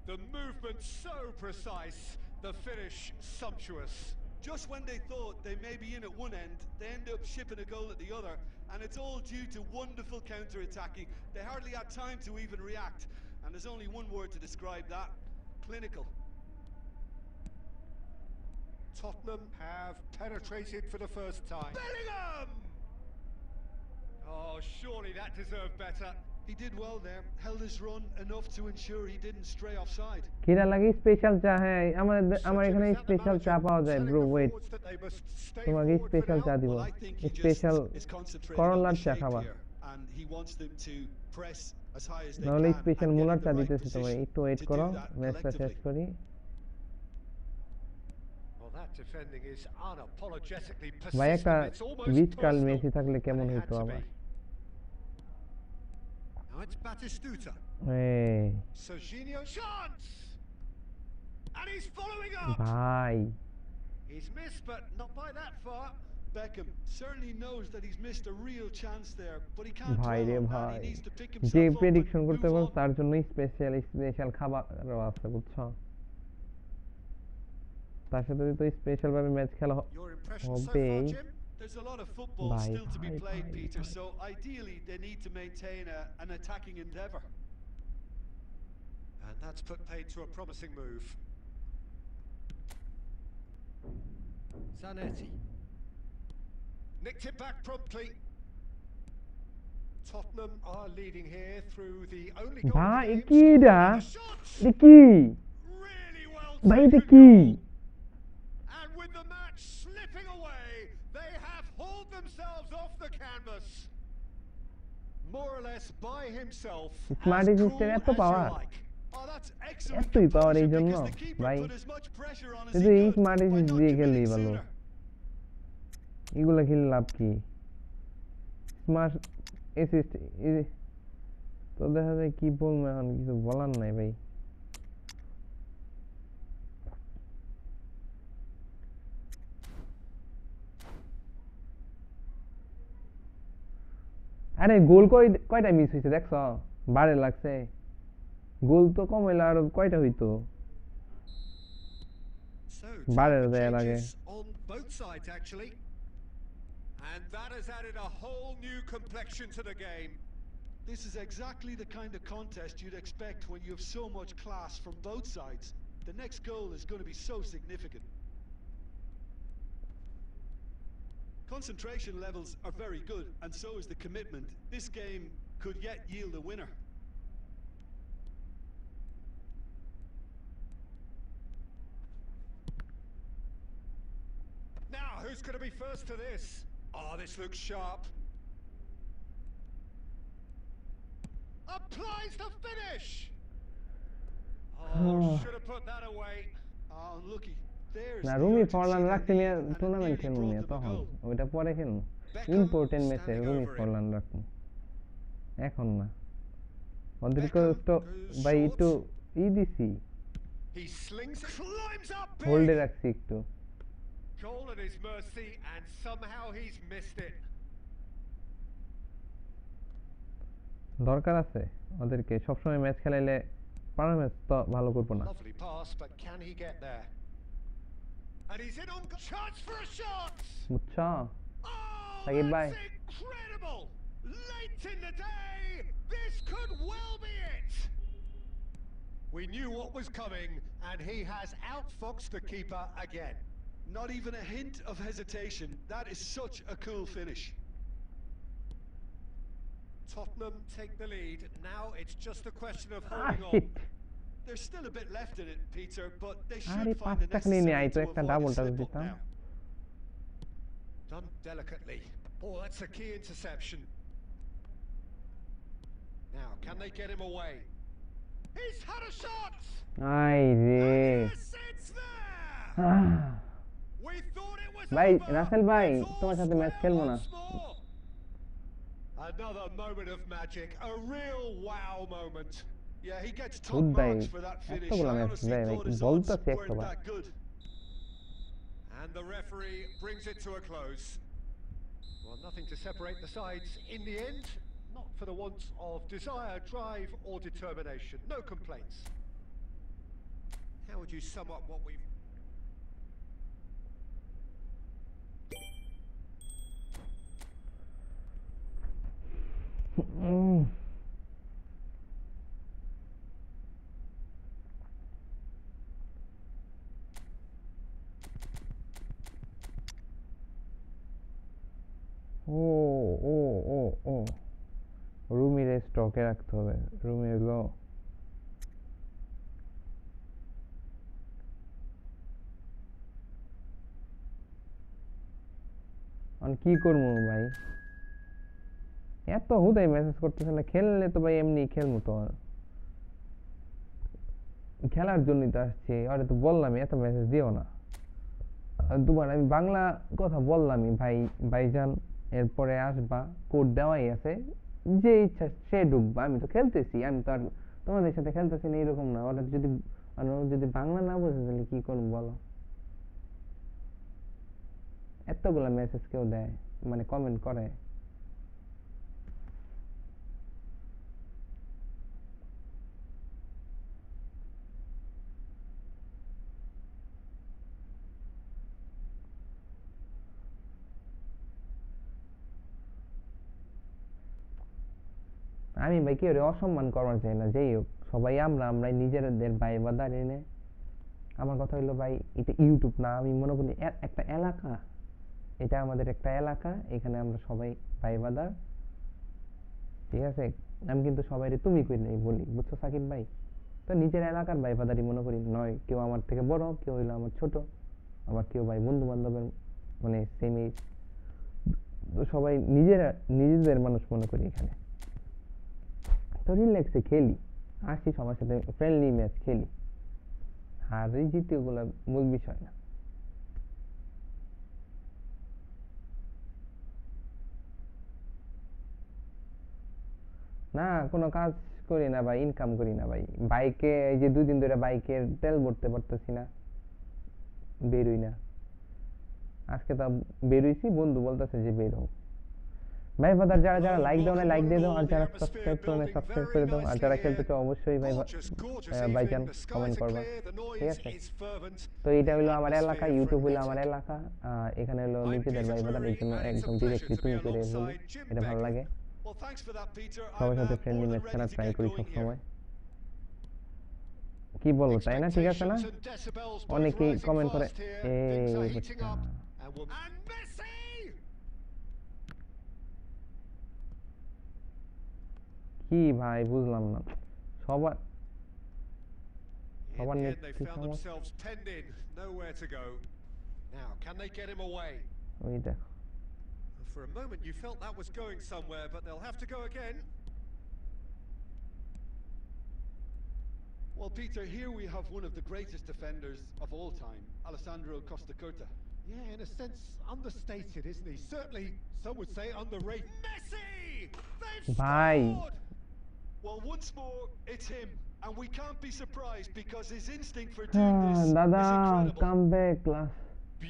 The movement so precise, the finish sumptuous. Just when they thought they may be in at one end, they end up shipping a goal at the other, and it's all due to wonderful counter-attacking. They hardly had time to even react, and there's only one word to describe that: clinical. Tottenham have penetrated for the first time. Bellingham! Oh, surely that deserved better. He did well there, held his run enough to ensure he didn't stray offside. কিরা লাগে special চা? হ্যাঁ, আমার এখানে special চা পাওয়া যায় bro. Wait, তোমাকে স্পেশাল চা দিব, Well, I think he special just is concentrating on করলার the চা shape খাবা, here, and he wants them to press as high as they নাহলে can special and get Muller in চা the right দিতেছি তোমায়। position একটু wait to করো, do that ম্যাচটা শেষ collectively. করি। Well, that defending is unapologetically ভাই একটা persistent. It's almost উইজকাল personal. Messi থাকলে কেমন And it had হইতো to আবার। be. Now it's Batistuta. এই Serginho chance! And he's following up! ভাই, He's missed, but not by that far. Beckham certainly knows that he's missed a real chance there, but he can't ভাই dwell রে on that. ভাই, He needs to pick যে himself up prediction and করতে move পারো on. তার জন্যই special খাবারও আছে, বুঝছো? তার সাথে তো স্পেশাল ভাবে ম্যাচ খেলা Your impression so হবে। far, Jim? There's a lot of football Bye, still to be bye, played, bye, Peter, bye. so ideally they need to maintain an attacking endeavour. And that's put paid to a promising move. Zanetti. Nicked it back promptly. Tottenham are leading here through the only goal of ভাই the game. কি Scored এটা by the shots. এটা কি Really well ভাই এটা taken কি goal. And with the match slipping away, they have hauled themselves off the canvas. More or less by himself. Smart As is cool এত as power you like. Oh, that's excellent এতই পাওয়ার এই composure জন্য because the keeper ভাই put as much pressure on as শুধু he এই could smart by not দিয়ে খেললেই committing ভালো sooner. এগুলা খেলে লাভ কি স্মার্ট অ্যাসিস্ট তো দেখা যায় কি বলবো এখন কিছু বলার নাই ভাই আরে গোল কয়টা মিস হয়েছে দেখছো বারে লাগছে গোল তো কম হইলে আর কয়টা হইতো So বারে time for দেয়া লাগে changes on both sides actually. And that has added a whole new complexion to the game. This is exactly the kind of contest you'd expect when you have so much class from both sides. The next goal is going to be so significant. Concentration levels are very good, and so is the commitment. This game could yet yield a winner. Now, who's going to be first to this? Oh, this looks sharp. Applies the finish! Oh, should have put that away. Oh, unlucky. There's না the Rumi urgency Forlan they রাখতে নিয়ে need, and it tournament nearly খেলবো brought নিয়ে them a তখন goal. ওইটা পরে খেলবো Beckham important ম্যাচে standing Rumi over him. Forlan রাখবো এখন না ওদেরকে Beckham একটু goes ভাই short. একটু দিছি He slings it, climbs up হোল্ডে big. রাখছি একটু Goal at his mercy, and somehow he's missed it. দরকার আছে ওদেরকে সবসময় ম্যাচ খেলাইলে পারা ম্যাচ তো ভালো করবো না Lovely pass, but can he get there? And he's in on chance for a shot. বুঝছো Oh, Sagib bhai. that's incredible! Late in the day, this could well be it. We knew what was coming, and he has outfoxed the keeper again. Not even a hint of hesitation. That is such a cool finish. Tottenham take the lead. Now it's just a question of Ah, holding shit. on. There's still a bit left in it, Peter, but they আরে should find the পাঁচটা খেলে নিয়ে necessary আইতো to একটা avoid double a touch slip up দিতাম now. Done delicately. Oh, that's a key interception. Now, can they get him away? He's had a shot! আই রে And yes, it's there! আহ, We thought it was ভাই over. Rasel ভাই It's all তোমার সাথে match square খেলবো না once more. Another moment of magic, a real wow moment. Yeah, he gets top Good day. marks for that finish. এতগুলো I match honestly দেয় thought his বলতো odds সে weren't একবার that good. And the referee brings it to a close. Well, nothing to separate the sides in the end. Not for the want of desire, drive or determination. No complaints. How would you sum up what we've... উম, ও ও ও ও রুমিরে স্টকে রাখতে হবে রুমি এগুলো কি করবো ভাই এত হুদাই message করতেছে না খেললে তো ভাই এমনি খেলবো তো খেলার জন্যই তো আসছে আরে তো বললামই এত মেসেজ দিও না দুবার আমি বাংলা কথা বললামই ভাই ভাইজান এরপরে আসবা কোড দেওয়াই আছে যে ইচ্ছা সে ঢুকবা আমি তো খেলতেছি আমি তো আর তোমাদের সাথে খেলতেছি না এরকম না ওরা যদি বাংলা না বোঝে তাহলে কি করবো বলো এতগুলা মেসেজ কেউ দেয় মানে কমেন্ট করে আমি ভাই কি ওরে অসম্মান করবার চাই না, যাই হোক সবাই আমরাই নিজেদের ভাই বাদার এনে। আমার কথা হইলো ভাই, এটা ইউটিউব না, আমি মনে করি একটা এলাকা, এটা আমাদের একটা এলাকা, এখানে আমরা সবাই ভাই বাদার, ঠিক আছে? আমি কিন্তু সবাই তুমি কই নাই বলি, বুঝছো সাকিব ভাই? তো নিজের এলাকার ভাই বাদারই মনে করি, নয় কেউ আমার থেকে বড়, কেউ হইলো আমার ছোট, আবার কেউ ভাই বন্ধু বান্ধবের মানে সেম এজ, তো সবাই নিজেদের মানুষ মনে করি এখানে। তো রিল্যাক্সে খেলি, আসি সবার সাথে ফ্রেন্ডলি ম্যাচ খেলি, আর এই জিতে ওগুলো মূল বিষয় না। না কোনো কাজ করি না ভাই, ইনকাম করি না ভাই। বাইকে এই যে 2 দিন ধরে বাইকের তেল ভরতে পারতেছি না, বেরোই না। আজকে তো বেরোইছি, বন্ধু বলতেছে যে বের হও। ভাই বাদার যারা লাইক দাও না লাইক দিয়ে দাও, আর যারা সাবস্ক্রাইব করো না সাবস্ক্রাইব করে দাও, আর যারা খেলতে চাও অবশ্যই ভাইজান কমেন্ট করবা, ঠিক আছে? তো এটা হলো আমার এলাকা, ইউটিউব হলো আমার এলাকা, এখানে হলো নিজেদের ভাই বাদার, এই জন্য একদম ডিরেক্টলি তুমি করে বলি, এটা ভালো লাগে। সবার সাথে ফ্রেন্ডলি ম্যাচ খেলা ট্রাই করি সব সময়। কি বলবো তাই না? ঠিক আছে না? অনেকেই কমেন্ট করে এই বাচ্চা কি ভাই, বুঝলাম না। সবার নেট কি সমস্যা? ওই দেখো, For a moment you felt that was going somewhere, but they'll have to go again. Well, Peter, here we have one of the greatest defenders of all time, Alessandro Costacurta. Yeah, in a sense, understated, isn't he? Certainly, some would say underrated. Messi! They've scored! Well, once more, it's him. And we can't be surprised because his instinct for doing this is incredible. Comeback class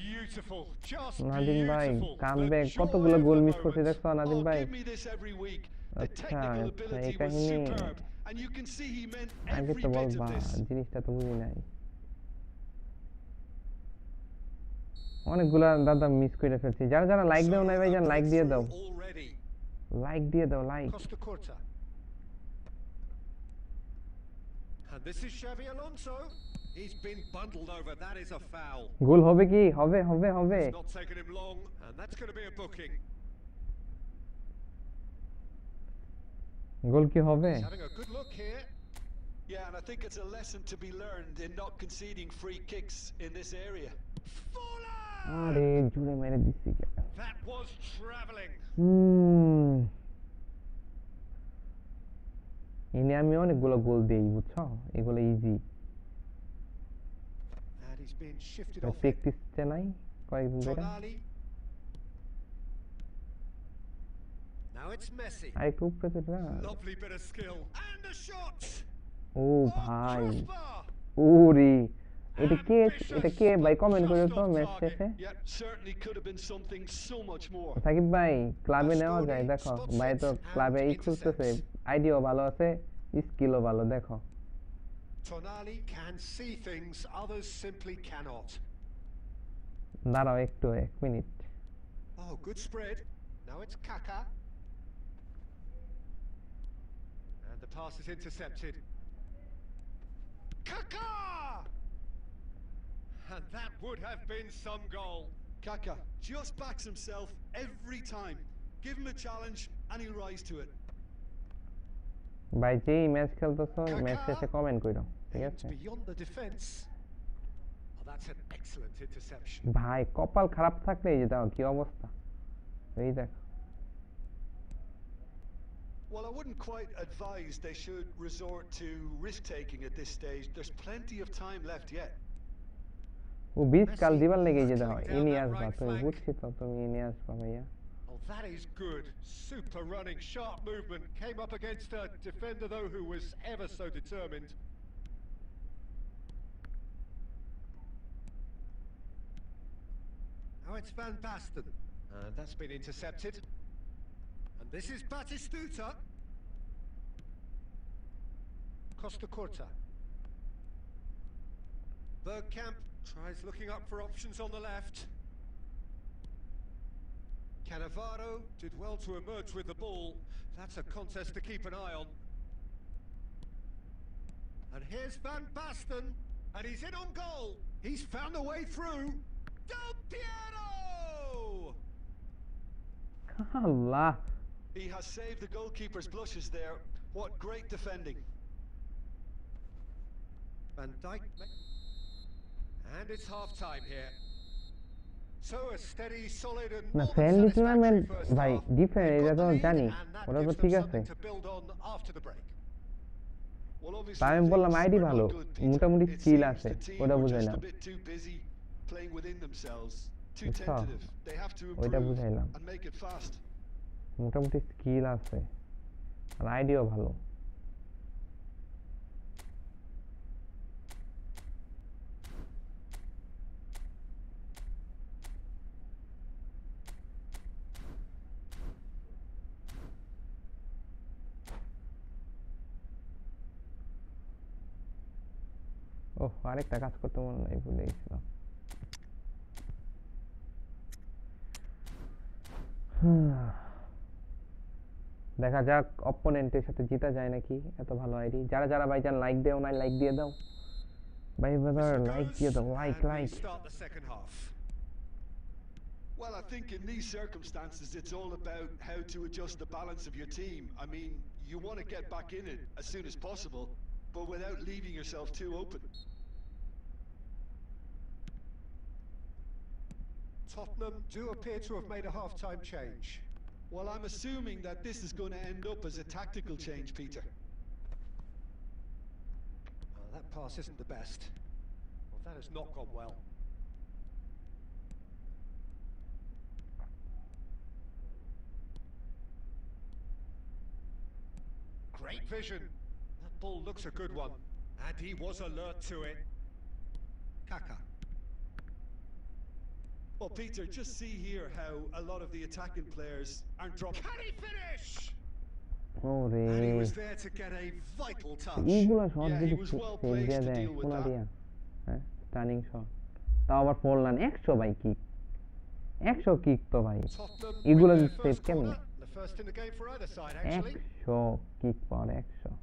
Beautiful, just Nadim ভাই, beautiful. Comeback কতগুলো goal miss করতে দেখছো নাদিম ভাই? Give me this every week. The technical ability was superb, and you can see he meant every bit of this. জিনিসটা তো বুঝি নাই, অনেকগুলা দাদা মিস করে ফেলছি। যারা লাইক দাও নাই ভাই, জান লাইক দিয়ে দাও, লাইক দিয়ে দাও, like. And this is Xavi Alonso. He's been bundled over. That is a foul. গোল হবে কি? হবে। It's not taken him long, and that's going to be a booking. গোল কি হবে? He's having a good look here. Yeah, and I think it's a lesson to be learned in not conceding free kicks in this area. আরে জুড়ে মেরে দিচ্ছি। That was traveling. ইনি আমি অনেকগুলো গোল দেই, বুঝছো? এগুলো easy, And he's been shifted off. Practice নাই কয়েকদিন ধরে। Now it's Messi. আরেকটু উপরে তো না। Lovely bit of skill and a shot. ও ভাই, ওরে এটা কে ভাই? কমেন্ট করে তো ম্যাচ শেষে। সাকিব ভাই, ক্লাবে নেওয়া যায়, দেখো ভাই তো ক্লাবে খুলতেছে, আইডিয়াও ভালো আছে, স্কিলও ভালো, দেখো। Tonali can see things others simply cannot. দাঁড়াও একটু, 1 minute. Oh, good spread. Now it's Kaka. And the pass is intercepted. Kaka! And that would have been some goal. Kaka just backs himself every time. Give him a challenge and he'll rise to it. ভাই যেই match খেলতেছো, match শেষে comment কইরো, ঠিক আছে? Beyond the defense. Oh, that's an excellent interception. ভাই কপাল খারাপ থাকলে এই যে দাও কি অবস্থা, এই দেখো। Well, I wouldn't quite advise they should resort to risk-taking at this stage. There's plenty of time left yet. ও 20 কাল দিবার লেগে যে দাও, ইনি আসবা, তুমি বুঝছি তো, তুমি ইনি আসবা ভাইয়া। Oh, that is good. Super running, sharp movement. Came up against a defender, though, who was ever so determined. Now it's Van Basten. And that's been intercepted. And this is Batistuta. Costa Corta. Bergkamp tries looking up for options on the left. Cannavaro did well to emerge with the ball. That's a contest to keep an eye on. And here's Van Basten, and he's in on goal. He's found a way through. Del Piero! Allah. He has saved the goalkeeper's blushes there. What great defending. Van Dijk. And it's half-time here. So a steady, solid and না more than friendly satisfactory tournament first ভাই half. Different They've এটা got তো the lead, জানি and that ওটা তো gives them ঠিক আছে something to build on after the break. Well, obviously, তাই আমি বললাম things আইডি are ভালো not good, Peter. মোটামুটি It স্কিল seems আছে the team ওটা are just বুঝাইলাম a bit too busy playing within themselves, too বুঝছো tentative. They have to ওইটা improve বুঝাইলাম and make it fast. মোটামুটি স্কিল আছে আর আইডিও ভালো ওহ আরেকটা কাজ করতে মনে নাই ভুলে গেছিলাম দেখা যাক অপোনেন্টের সাথে জিতা যায় নাকি এত ভালো আইডি যারা যারা ভাইজান লাইক দেও না লাইক দিয়ে দাও ভাই ব্রাদার লাইক দিয়ে দাও like And we like start the second half. Well, I think in these circumstances, it's all about how to adjust the balance of your team. I mean, you want to get back in it as soon as possible, but without leaving yourself too open. Tottenham do appear to have made a half-time change. Well, I'm assuming that this is going to end up as a tactical change, Peter. Well, that pass isn't the best. Well, that has not gone well. Great vision. That ball looks a good one. And he was alert to it. Kaka. Well, Peter, just see here how a lot of the attacking players aren't dropping. Can he finish? ওরে And he was there to get a vital touch. এইগুলো shot Yeah, যদি he was well save placed দিয়ে to দেয় deal with কোনা that. দিয়া হ্যাঁ stunning shot তাও আবার ফোরলান 100 ভাই কিক 100 কিক তো ভাই Tottenham এগুলো win যদি their সেভ first কেমনে corner. The first in the game for either side, actually. 100 kick power 100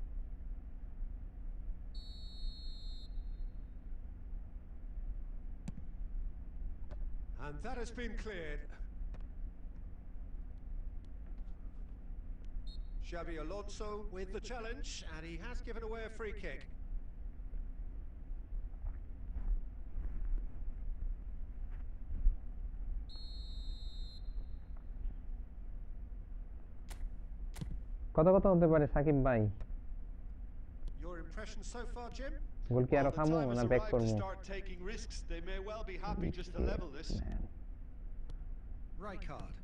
And that has been cleared. Xabi Alonso with the challenge, and he has given away a free kick. কত কত হতে পারে সাকিব ভাই Your impression so far, Jim? গোল কি Well, আরো the খামু time has না back arrived to করমু start taking risks. They may well be happy just to level this. Man. Rijkaard.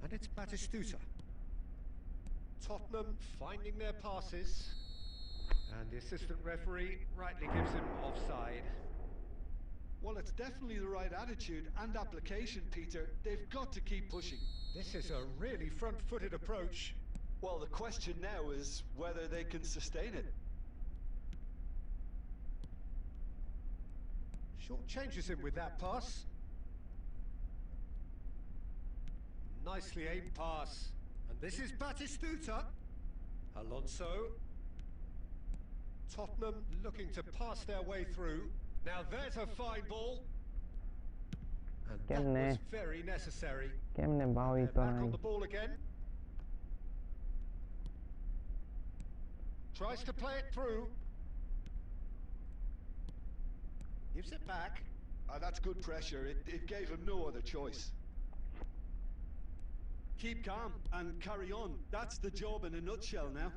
And it's Batistuta. Tottenham finding their passes. And the assistant referee rightly gives him offside. Well, it's definitely the right attitude and application, Peter. They've got to keep pushing. This is a really front-footed approach. Well, the question now is whether they can sustain it. Short changes him with that pass. Nicely aimed pass. And this is Batistuta. Alonso. Tottenham looking to pass their way through. Now there's a fine ball. And that was very necessary. কেমনে বাউই They're তো back নাই on the ball again. Tries to play it through. Gives it back. That's good pressure. It gave him no other choice. Keep calm and carry on. That's the job in a nutshell now.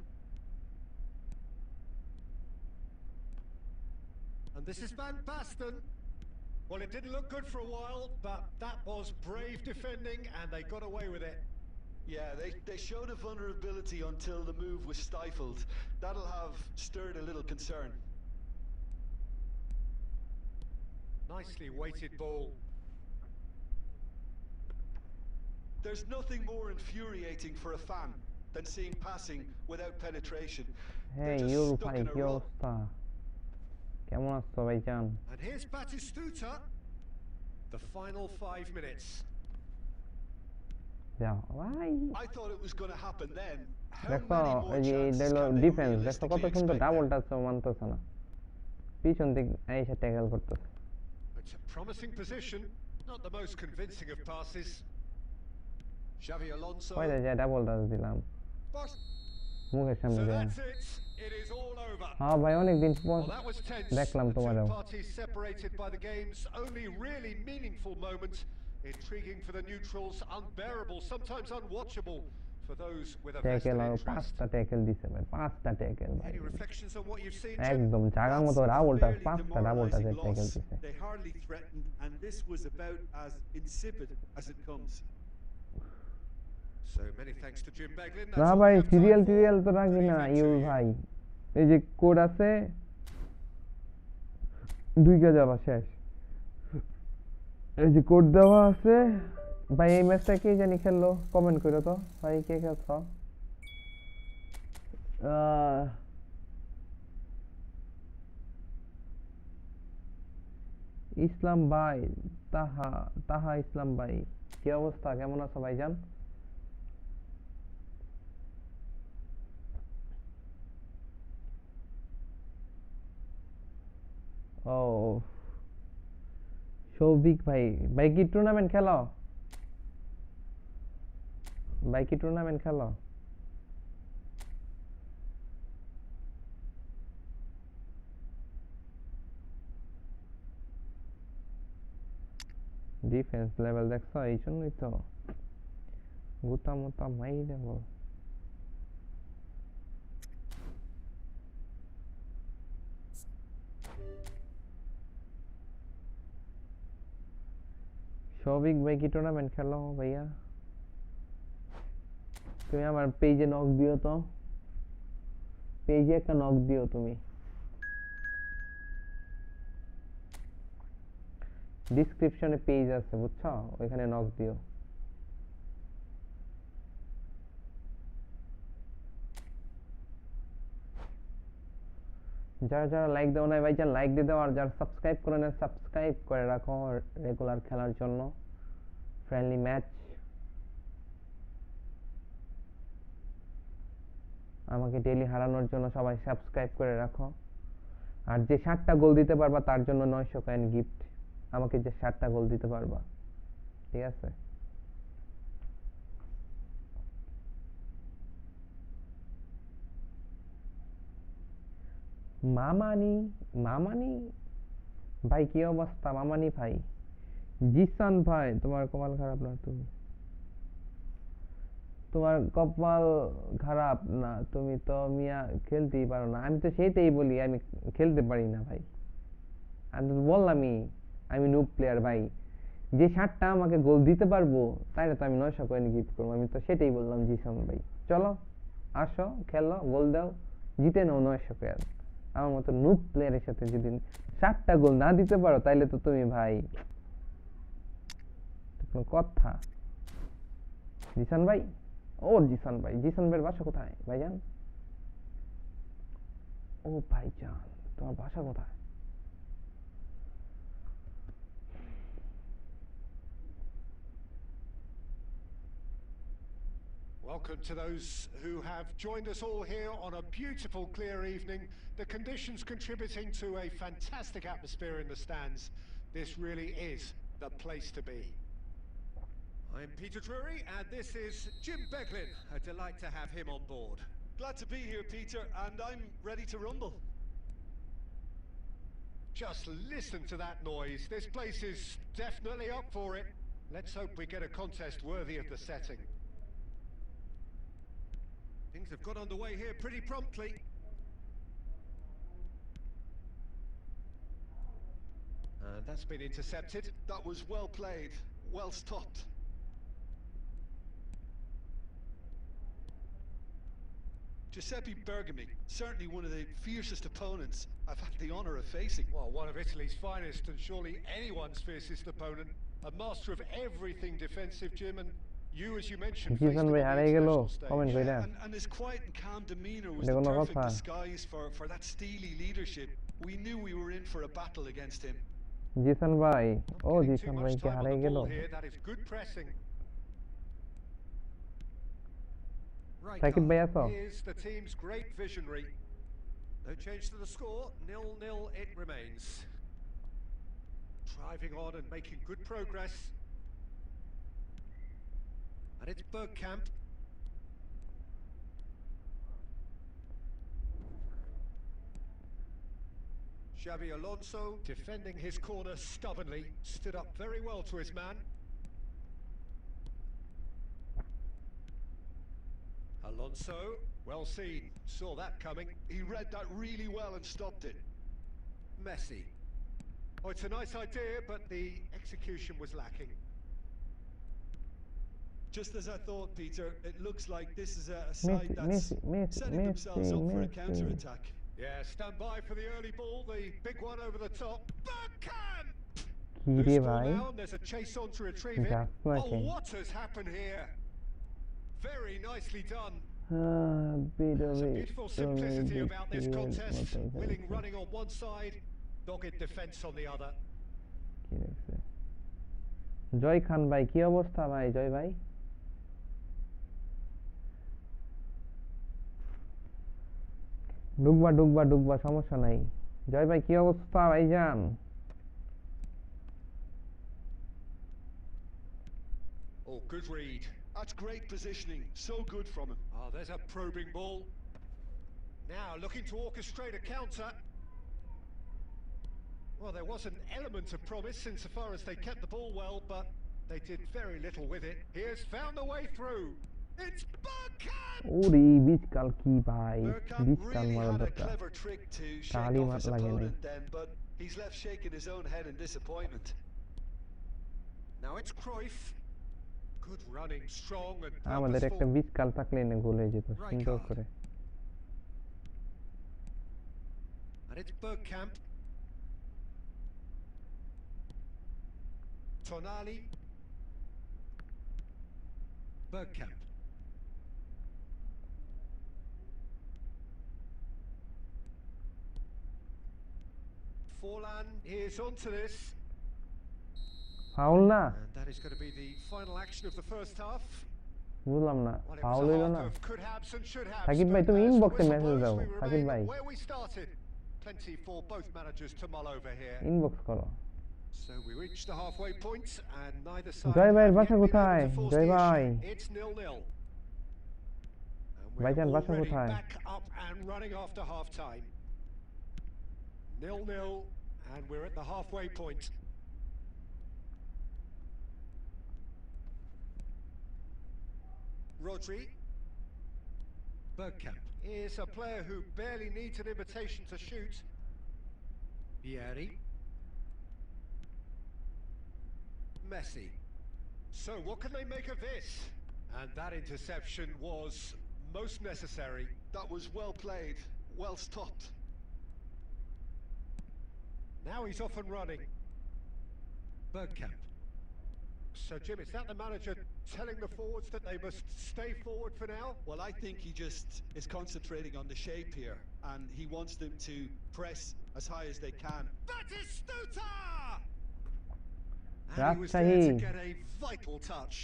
And this is Van Basten. Well, it didn't look good for a while, but that was brave defending, and they got away with it. Yeah, they showed a vulnerability until the move was stifled. That'll have stirred a little concern. Nicely weighted ball. There's nothing more infuriating for a fan than seeing passing without penetration. Hey They're just your stuck ভাই in a কি rut. অবস্থা কেমন আছো ভাইজান And here's Batistuta. The final 5 minutes. যাও ভাই I thought it was going to happen then. How দেখো many more এই যে chances হলো can they ডিফেন্স দেখো কত realistically সুন্দর expect ডাবল now? টাচ মানতেছে না পিছন দিক এসে ট্যাকল করতেছে It's a promising position, not the most convincing of passes. Xavi Alonso. কয়টা যায় ডাবল টাচ দিলাম মুখের সামনে So দেয়া that's it. It is all over. হ্যাঁ ভাই অনেক দিন পর Well, that was tense. দেখলাম The তোমারও two parties separated by the game's only really meaningful moment. Intriguing for the neutrals, unbearable, sometimes unwatchable for those with a vested tackle আর interest. পাঁচটা tackle দিছে ভাই পাঁচটা ট্যাকল ভাই Any reflections on what you've seen, Jim? একদম জায়গার মতো That's double touch clearly পাঁচটা ডাবল টাচের demoralising ট্যাকল loss. দিছে They hardly threatened, and this was about as insipid as it comes. So many thanks to Jim Beglin. না ভাই serial তো রাখি না ইউ ভাই এই যে কোড আছে 2 কে যাবা শেষ এই যে কোড দেওয়া আছে ভাই এই ম্যাচটা কে জানি খেললো কমেন্ট করো তো ভাই কে খেলছো ইসলাম ভাই তাহা ইসলাম ভাই কি অবস্থা কেমন আছো ভাইজান ও সৌভিক ভাই ভাই কি টুর্নামেন্ট খেলো ডিফেন্স লেভেল দেখছো এই জন্যই তো গুতা মুতা মাই দেবো সৌভিক ভাই কি টুর্নামেন্ট খেলো ভাইয়া তুমি আমার পেজে নক দিও তো পেজে একটা নক দিও তুমি ডেসক্রিপশনে পেজ আছে বুঝছো ওখানে নক দিও যারা লাইক দাও না ভাইজান লাইক দিয়ে দাও আর যারা সাবস্ক্রাইব করে না সাবস্ক্রাইব করে রাখো রেগুলার খেলার জন্য ফ্রেন্ডলি ম্যাচ আমাকে ডেইলি হারানোর জন্য সবাই সাবস্ক্রাইব করে রাখো আর যে 7টা গোল দিতে পারবা তার জন্য 900 কয়েন গিফট আমাকে যে 7টা গোল দিতে পারবা ঠিক আছে মামানি ভাই কি অবস্থা মামানি ভাই জিসান ভাই তোমার কপাল খারাপ না তোমার কপাল খারাপ না তুমি তো মিয়া খেলতেই পারো না আমি তো সেইটাই বলি আমি খেলতে পারি না ভাই আমি তো বললামই আমি নুব প্লেয়ার ভাই যে 7টা আমাকে গোল দিতে পারবো তাইলে তো আমি 900 কয়েন গিফট করবো আমি তো সেটাই বললাম জিসান ভাই চলো আসো খেলো গোল দাও জিতে নাও 900 কয়েন আমার মতো নুব প্লেয়ারের সাথে যদি 7টা গোল না দিতে পারো তাইলে তো তুমি ভাই কোনো কথা জিসান ভাই জিসান ভাইয়ের বাসা কোথায় ভাইজান ও ভাইজান তোমার বাসা কোথায় Welcome to those who have joined us all here on a beautiful, clear evening. The conditions contributing to a fantastic atmosphere in the stands. This really is the place to be. I'm Peter Drury, and this is Jim Beglin. A delight to have him on board. Glad to be here, Peter, and I'm ready to rumble. Just listen to that noise. This place is definitely up for it. Let's hope we get a contest worthy of the setting. Things have got underway here pretty promptly. And that's been intercepted. That was well played, well stopped. Giuseppe Bergami, certainly one of the fiercest opponents I've had the honour of facing. Well, one of Italy's finest and surely anyone's fiercest opponent. A master of everything defensive, Jim, and you, as you mentioned, faced him on the international stage. And his quiet and calm demeanour was the perfect disguise for that steely leadership. We knew we were in for a battle against him. Jisan ভাই, ও Getting too Jisan ভাই much কি time on হারিয়ে the গেল? ball here. That is good pressing. Right Shakib ভাই আছো? is the team's great visionary. No change to the score. 0-0 it remains. Driving on and making good progress. And it's Bergkamp. Xabi Alonso defending his corner stubbornly. Stood up very well to his man. Alonso, well seen, saw that coming. He read that really well and stopped it. Messi. Oh, it's a nice idea, but the execution was lacking. Just as I thought, Peter, it looks like this is a side that's setting themselves up for a counter-attack. Yeah, stand by for the early ball, the big one over the top. Bergkamp! কি রে Loose ball ভাই, now, and there's a chase on to retrieve it. যাস নাকি? Oh, what has happened here? Very nicely done. There's There's a beautiful simplicity about this contest. Willing running on one side, dogged defence on the other. জয় খান ভাই, কি অবস্থা ভাই? জয় ভাই, ডুববা ডুববা ডুববা, সমস্যা নাই। জয় ভাই কি অবস্থা ভাইজান? Oh, good read. That's great positioning. So good from him. Oh, there's a probing ball. Now looking to orchestrate a counter. Well, there was an element of promise insofar as they kept the ball well, but they did very little with it. Here's found the way through. It's Bergkamp! ওরে বিচকাল কি ভাই, Bergkamp বিচকাল really মারা had a দরকার। clever trick to shake তালি off his লাগে নাই। opponent then, but he's left shaking his own head in disappointment. Now it's Cruyff. Good running, strong and আমাদের একটা purposeful. বিচকাল থাকলে না গোল হয়ে যেত সুন্দর করে। And it's Bergkamp. Tonali. Bergkamp. Forlan is onto this. Foul না? And that is going to be the final action of the first half. বুঝলাম না, Well, it foul was a হইলো half না? of could haves and should haves. Shakib ভাই but তুমি as the ইনবক্সে whistle message blows, দাও, we Shakib remain ভাই where we started. Plenty for both managers to mull over here. Inbox করো। So we reach the halfway point and neither side জয় ভাইয়ের have বাসা yet been কোথায়? able to force Joy the ভাই, issue. It's 0-0. And ভাইজান we're বাসা already কোথায়? back up and running after half time. 0-0 and we're at the halfway point. Rodri. Bergkamp is a player who barely needs an invitation to shoot. Vieri. Messi. So what can they make of this? And that interception was most necessary. That was well played, well stopped. Now he's off and running. Bergkamp. So Jim, is that the manager telling the forwards that they must stay forward for now? Well, I think he just is concentrating on the shape here, and he wants them to press as high as they can. Batistuta! And he was there to get a vital touch.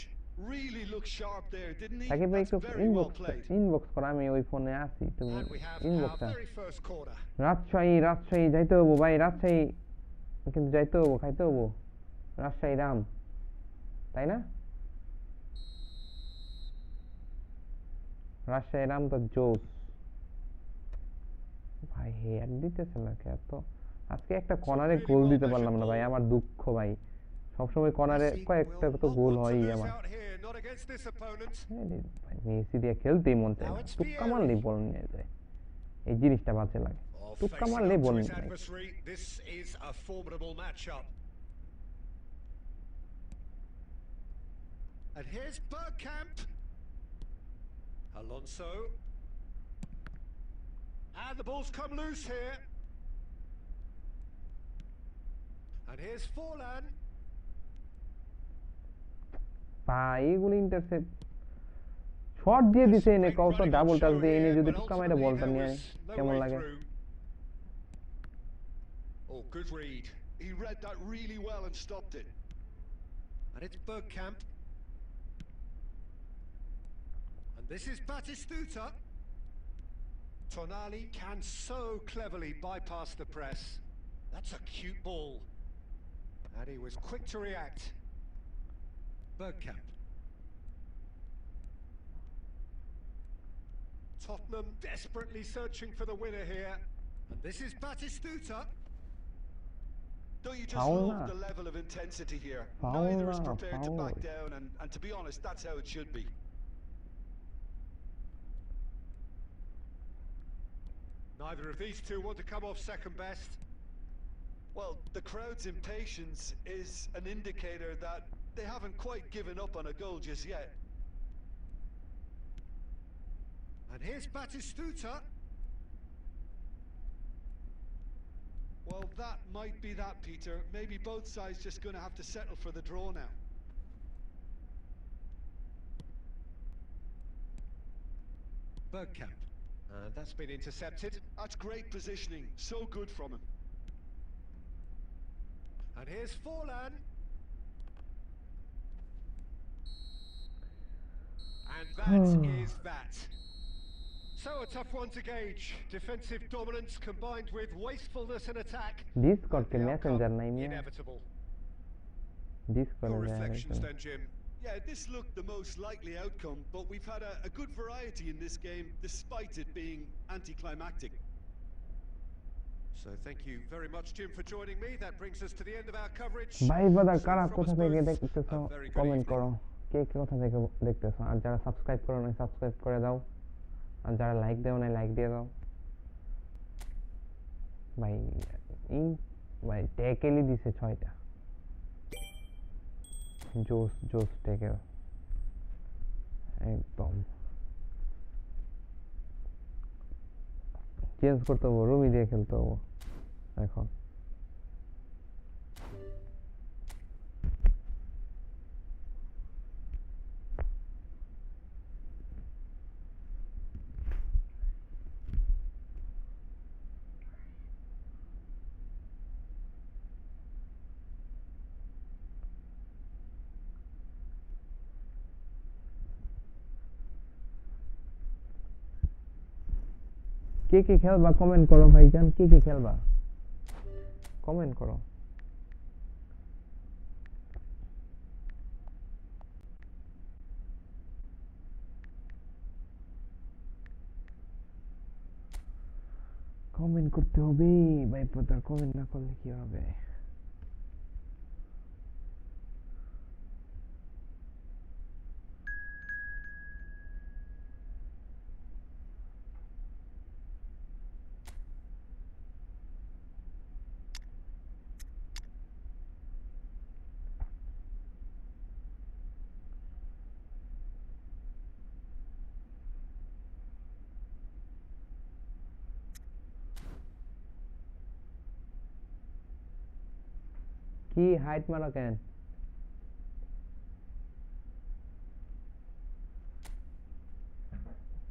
Really looked sharp there, didn't he? Shakib ভাই That's একটু very well played. Inbox করো, আমি ওই ফোনে আছি, তুমি And we have our ইনবক্সটা। very first corner. Rajshahi Rajshahi যাইতে হবো ভাই, রাজশাহী কিন্তু যাইতে হবো, খাইতে হবো। রাজশাহী রাম, তাই না? রাজশাহী রাম তো জোস ভাই, হেয়ার দিতেছে না কে এত? আজকে একটা কর্নারে গোল দিতে পারলাম না ভাই, আমার দুঃখ ভাই। সবসময় কর্নারে কয়েকটা তো গোল হয়ই আমার। মেসি দিয়ে খেলতেই মন চায় না, টুক্কা মারলেই বল নিয়ে যায়, এই জিনিসটা বাজে লাগে। টুক্কা মারলেই বল নিয়ে যায়। This is a formidable matchup. And here's Bergkamp. Alonso. And the ball's come loose here. And here's Forlan. ভাই এগুলো ইন্টারসেপ্ট শট দিয়ে দিছে, এনে কত ডাবল টাচ দিয়ে এনে যদি টুক্কা মাইরা বলটা নিয়ে কেমন লাগে? Oh, good read. He read that really well and stopped it. And it's Bergkamp. And this is Batistuta. Tonali can so cleverly bypass the press. That's a cute ball. And he was quick to react. Bergkamp. Tottenham desperately searching for the winner here. And this is Batistuta. Don't you just love the level of intensity here? Neither is prepared to back down, and to be honest, that's how it should be. Neither of these two want to come off second best. Well, the crowd's impatience is an indicator that they haven't quite given up on a goal just yet. And here's Batistuta. Well, that might be that, Peter. Maybe both sides just going to have to settle for the draw now. Bergkamp. That's been intercepted. That's great positioning. So good from him. And here's Forlan. And that is that. So a tough one to gauge. Defensive dominance combined with wastefulness in attack. Discord के messenger नहीं है. Inevitable. Discord Your reflections then, Jim. Yeah, this looked the most likely outcome, but we've had a good variety in this game, despite it being anticlimactic. So thank you very much, Jim, for joining me. That brings us to the end of our coverage. भाई बता करा कोथा থেকে দেখতেছো comment করো কে কে কোথা থেকে দেখতেছো আর যারা সাবস্ক্রাইব করো না সাবস্ক্রাইব করে দাও আর যারা লাইক দাও না লাইক দিয়ে দাও ভাই ভাই ট্যাকেলই দিছে 6টা জোস জোস ট্যাকেল একদম চেঞ্জ করতে হবে রুমি দিয়ে খেলতে হবে এখন কে খেলবা কমেন্ট করো ভাইজান কে খেলবা কমেন্ট করো কমেন্ট করতে হবে ভাই পদার কমেন্ট না করলে কি হবে কি হাইট মারো কেন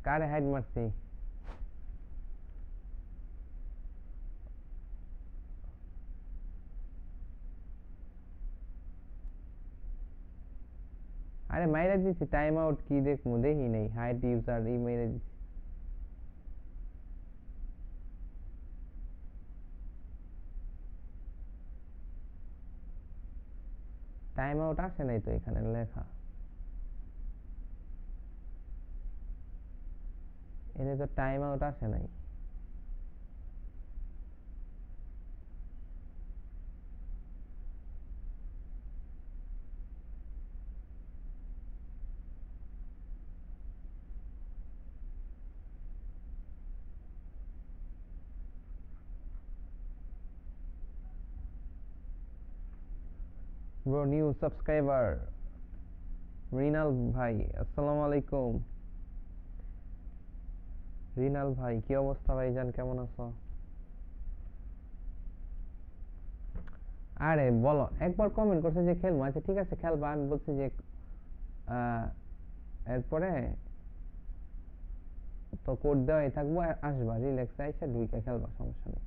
কারে হাইট মারছি আরে মাইরা দিছি টাইম আউট কি দেখমু দেখি নাই হাইট ইউজার ই মাইরা দিছি টাইম আউট আসে নাই তো এখানে লেখা এনে তো টাইম আউট আসে নাই Bro, new subscriber রিনাল ভাই আসসালামু আলাইকুম রিনাল ভাই কি অবস্থা ভাইজান কেমন আছো আরে বলো একবার কমেন্ট করছে যে খেলবো আচ্ছা ঠিক আছে খেলবা আমি বলছি যে এরপরে তো কোড দেওয়াই থাকবো আসবা রিল্যাক্স আইসা ঢুইকা খেলবা সমস্যা নেই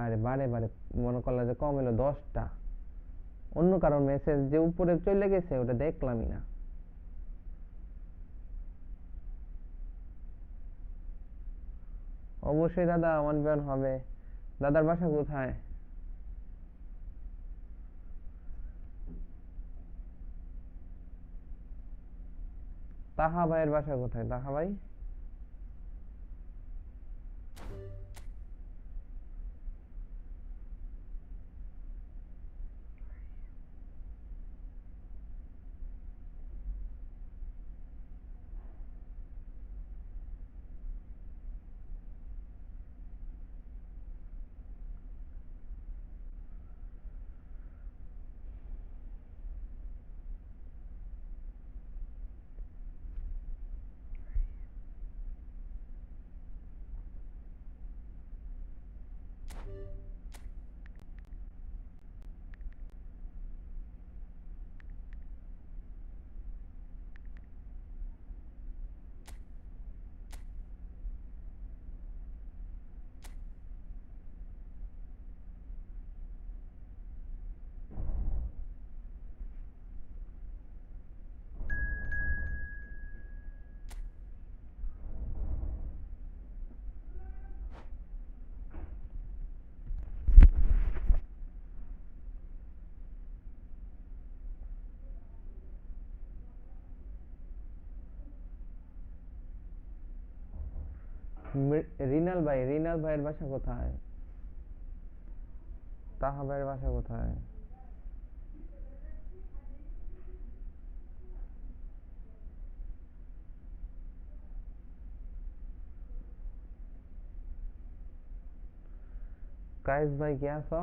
আরে বারে বারে মনে করলা যে কম এলো 10টা, অন্য কারোর মেসেজ যে উপরে চলে গেছে ওটা দেখলামই না। অবশ্যই দাদা 1v1 হবে। দাদার বাসা কোথায়? তাহা ভাইয়ের বাসা কোথায়? তাহা ভাই রিনাল ভাই, রিনাল ভাইয়ের বাসা কোথায়? তাহা ভাইয়ের বাসা কোথায়? কায়েস ভাই কি আছো?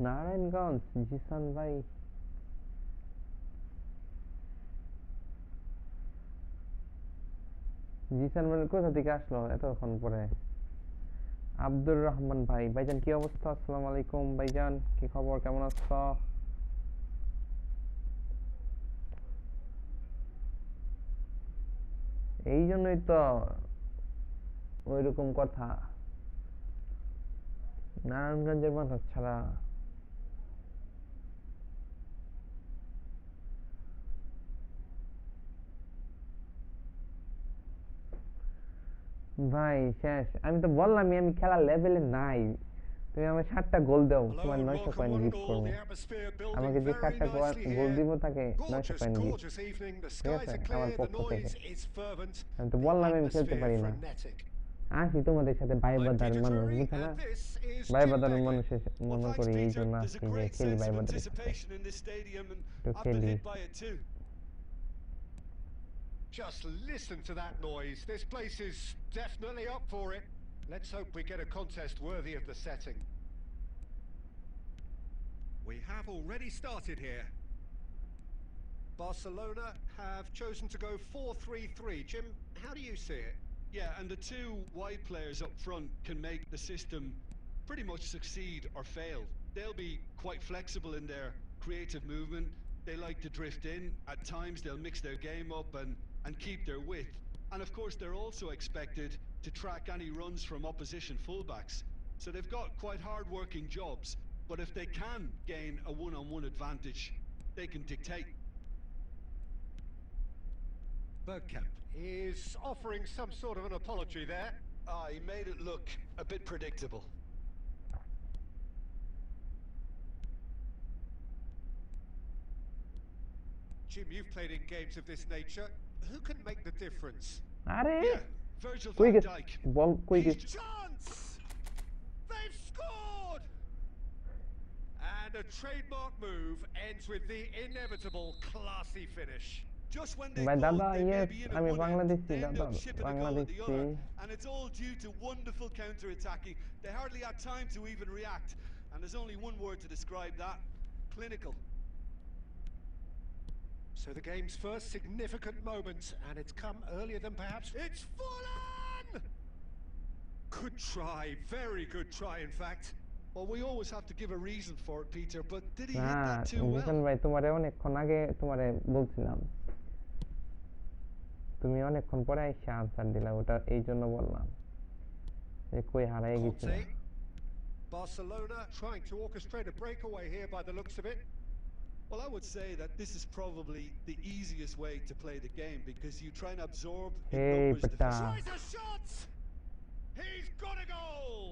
নারায়ণগঞ্জ, জিসান ভাই। জিসান ভাই কোথা থেকে আসলো এতক্ষণ পরে? আব্দুর রহমান ভাই, ভাইজান কি অবস্থা? আসসালামু আলাইকুম ভাইজান, কি খবর, কেমন আছো? এই জন্যই তো ওইরকম কথা, নারায়ণগঞ্জের মানুষ ছাড়া। ভাই শেষ, আমি তো বললামই আমি খেলার লেভেলে নাই। তুমি আমার 7টা গোল দাও, তোমার 900 কয়েন গিফট করবো। আমাকে যে 7টা গোল দিব তাকে 900 কয়েন গিফট, ঠিক আছে, আমার পক্ষ থেকে। আমি তো বললাম আমি খেলতে পারি না। আসি তোমাদের সাথে ভাইবাদার মানুষ, বুঝছো না? ভাইবাদার মানুষের মনে করি, এই জন্য আসি যে খেলি ভাইবাদারের সাথে, একটু খেলি। Just listen to that noise. This place is definitely up for it. Let's hope we get a contest worthy of the setting. We have already started here. Barcelona have chosen to go 4-3-3. Jim, how do you see it? Yeah, and the two wide players up front can make the system pretty much succeed or fail. They'll be quite flexible in their creative movement. They like to drift in. At times they'll mix their game up and keep their width. And of course they're also expected to track any runs from opposition fullbacks. So they've got quite hard-working jobs, but if they can gain a one-on-one advantage, they can dictate. Bergkamp is offering some sort of an apology there. He made it look a bit predictable. Jim, you've played in games of this nature. Who can make the difference? আরে Yeah, Virgil কই van গেছে Dijk. বল, কই গেছে? Chance! They've scored! And a trademark move ends with the inevitable classy finish. Just when they ভাই thought দাদা they may yes be in at আমি one end, Bangladeshi they end দাদা up shipping a goal at the Bangladeshi other. And it's all due to wonderful counter-attacking. They hardly had time to even react. And there's only one word to describe that: clinical. So the game's first significant moment, and it's come earlier than perhaps. It's fallen! Good try, very good try, in fact. Well, we always have to give a reason for it, Peter, but did he না hit that too Jisan well? ভাই তোমারে অনেকক্ষণ আগে তোমারে বলছিলাম, তুমি অনেকক্ষণ পরে এসে আনসার দিলা, ওটা এই জন্য বললাম যে কই হারাই গেছিল। Conte. Barcelona trying to orchestrate a breakaway here by the looks of it. Well, I would say that this is probably the easiest way to play the game because you try and absorb in Hey, numbers Pata. defense. Tries a shot! He's got a goal!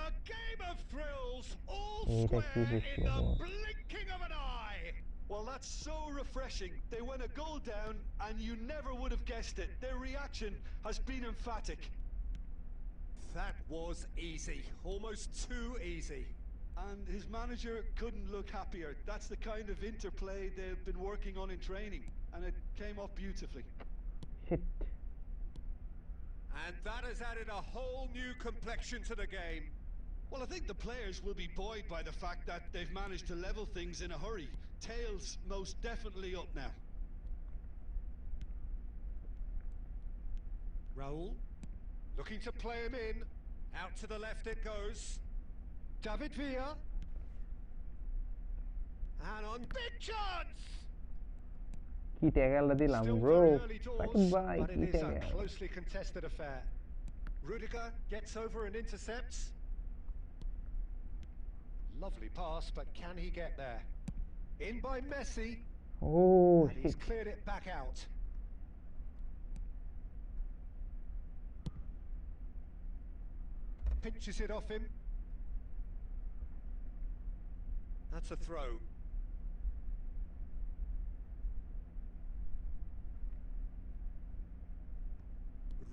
A game of thrills, all এটা কি square in the হলো? blinking of an eye. Well, that's so refreshing. They went a goal down and you never would have guessed it. Their reaction has been emphatic. That was easy, almost too easy. And his manager couldn't look happier. That's the kind of interplay they've been working on in training, and it came off beautifully. Shit. And that has added a whole new complexion to the game. Well, I think the players will be buoyed by the fact that they've managed to level things in a hurry. Tails most definitely up now. Raul, looking to play him in. Out to the left it goes. David Villa. And on big chance! কি ট্যাগেলটা দিলাম Still bro, very early Shakib doors, ভাই but কি it is a tackle. closely contested affair. Rudiger gets over and intercepts. Lovely pass, but can he get there? In by Messi, Oh and he's shit. cleared it back out. Pinches it off him. That's a throw.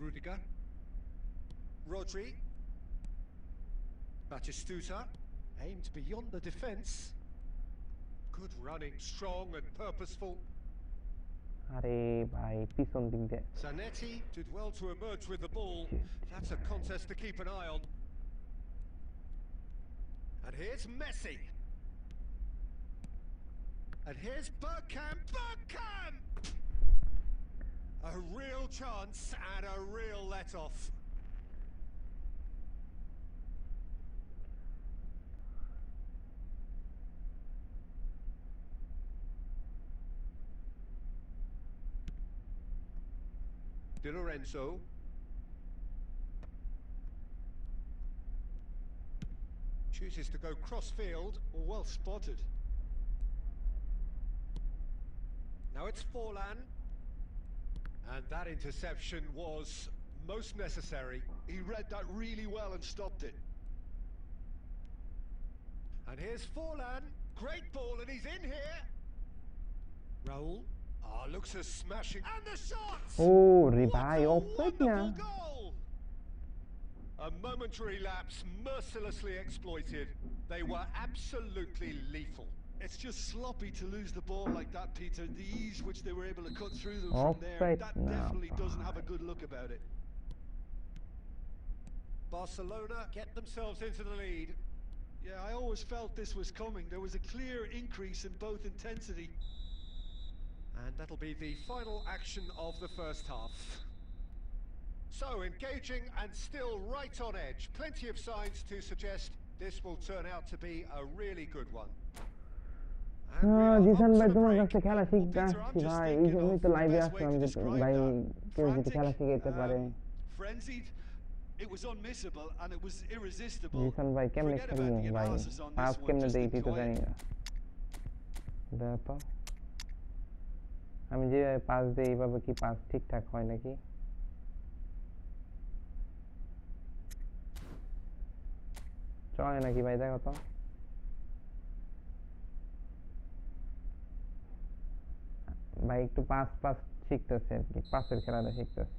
Rudiger. Rodri. Batistuta. Aimed beyond the defence. Good running, strong and purposeful. আরে ভাই পিছন দিক দিয়ে। Zanetti did well to emerge with the ball. That's a contest to keep an eye on. And here's Messi. And here's Bergkamp. Bergkamp! A real chance and a real let-off. Di Lorenzo. Chooses to go cross-field. Well spotted. Now it's Forlan. And that interception was most necessary. He read that really well and stopped it. And here's Forlan. Great ball, and he's in here. Raul. Ah, looks as smashing. And the shot! ও রে What ভাই a offside না। wonderful goal! A momentary lapse mercilessly exploited. They were absolutely lethal. It's just sloppy to lose the ball like that, Peter. The ease which they were able to cut through them from there, Offside that now, definitely doesn't have a bye. good look about it. Barcelona get themselves into the lead. Yeah, I always felt this was coming. There was a clear increase in both intensity. And that'll be the final action of the first half. So engaging and still right on edge. Plenty of signs to suggest this will turn out to be a really good one. And we are Jisan on ভাই to the তোমার break. কাছে খেলা শিখতে Peter, I'm আসছি just ভাই, এই thinking জন্যই of তো the লাইভে best way আসলাম to যে describe ভাই that. কেউ যদি খেলা শিখাইতে পারে। Frenzied. It was unmissable and it was irresistible. Jisan ভাই কেমনে Forget খেলবো about the ভাই, analysis on pass this one, কেমনে just দেই তো enjoy জানি it. না। দেখো তো আমি যেভাবে পাস দিই এইভাবে কি পাস ঠিকঠাক হয় নাকি? চলে নাকি ভাই দেখো তো। ভাই একটু পাস পাস শিখতেছে আর কি, পাসের খেলাটা শিখতেছে,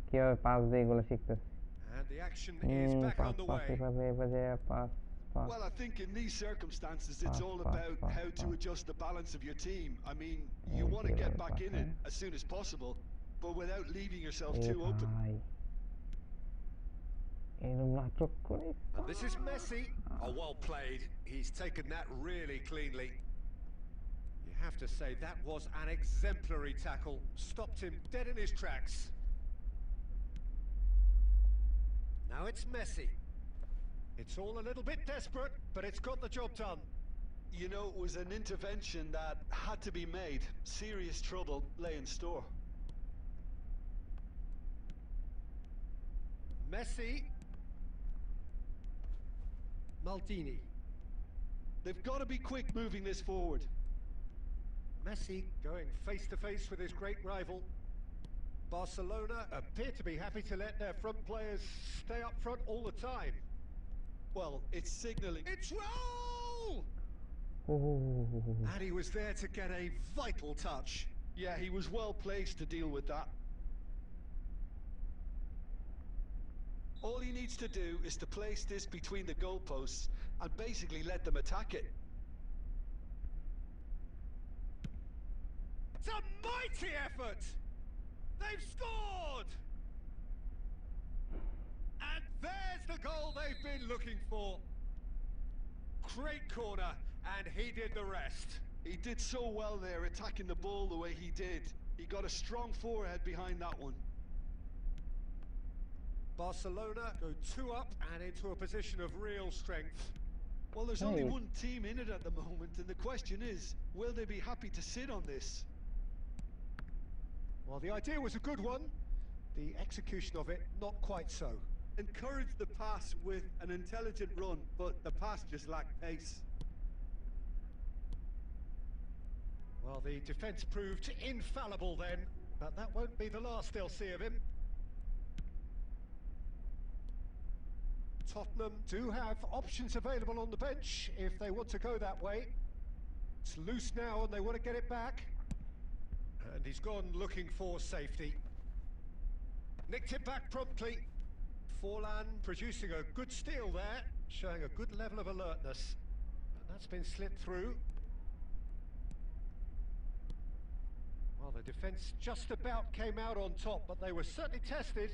কিভাবে পাস দেয় এগুলো শিখতেছে। And the action is back pass on the pass way. এভাবে এভাবে pass Fuck. Well, I think in these circumstances, it's Fuck, all fuck, about fuck, how to fuck. adjust the balance of your team. I mean, you Thank want to you, get back in it Papa. as soon as possible, but without leaving yourself A too open. ভাই এরম নাটক করে And this is Messi. Oh, well played. He's taken that really cleanly. You have to say that was an exemplary tackle. Stopped him dead in his tracks. Now it's Messi. It's all a little bit desperate, but it's got the job done. You know, it was an intervention that had to be made. Serious trouble lay in store. Messi. Maldini. They've got to be quick moving this forward. Messi going face to face with his great rival. Barcelona appear to be happy to let their front players stay up front all the time. Well, it's signalling. It's Raul! Oh. And he was there to get a vital touch. Yeah, he was well placed to deal with that. All he needs to do is to place this between the goalposts and basically let them attack it. It's a mighty effort! They've scored! And there's the goal they've been looking for. Great corner, and he did the rest. He did so well there, attacking the ball the way he did. He got a strong forehead behind that one. Barcelona go 2 up and into a position of real strength. Well, there's only one team in it at the moment, and the question is, will they be happy to sit on this? Well, the idea was a good one. The execution of it, not quite so. Encouraged the pass with an intelligent run, but the pass just lacked pace. Well, the defence proved infallible then, but that won't be the last they'll see of him. Tottenham do have options available on the bench if they want to go that way. It's loose now and they want to get it back. And he's gone looking for safety. Nicked it back promptly. Forlan producing a good steal there, showing a good level of alertness. And that's been slipped through. Well, the defence just about came out on top, but they were certainly tested.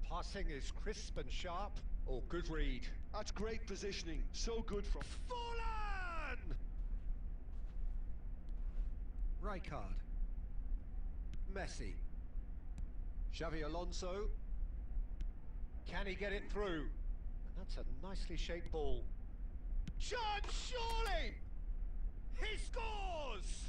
Passing is crisp and sharp. Oh, good read. That's great positioning. So good from Forlan! Rijkaard. Messi. Xavi Alonso. Can he get it through? And that's a nicely shaped ball. Chance, surely! He scores!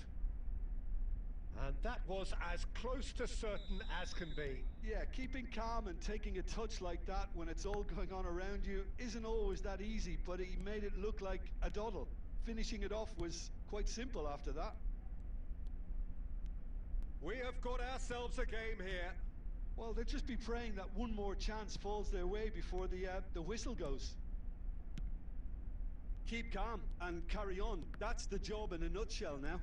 And that was as close to certain as can be. Yeah, keeping calm and taking a touch like that when it's all going on around you isn't always that easy, but he made it look like a doddle. Finishing it off was quite simple after that. We have got ourselves a game here. Well, they'll just be praying that one more chance falls their way before the whistle goes. Keep calm and carry on. That's the job in a nutshell now.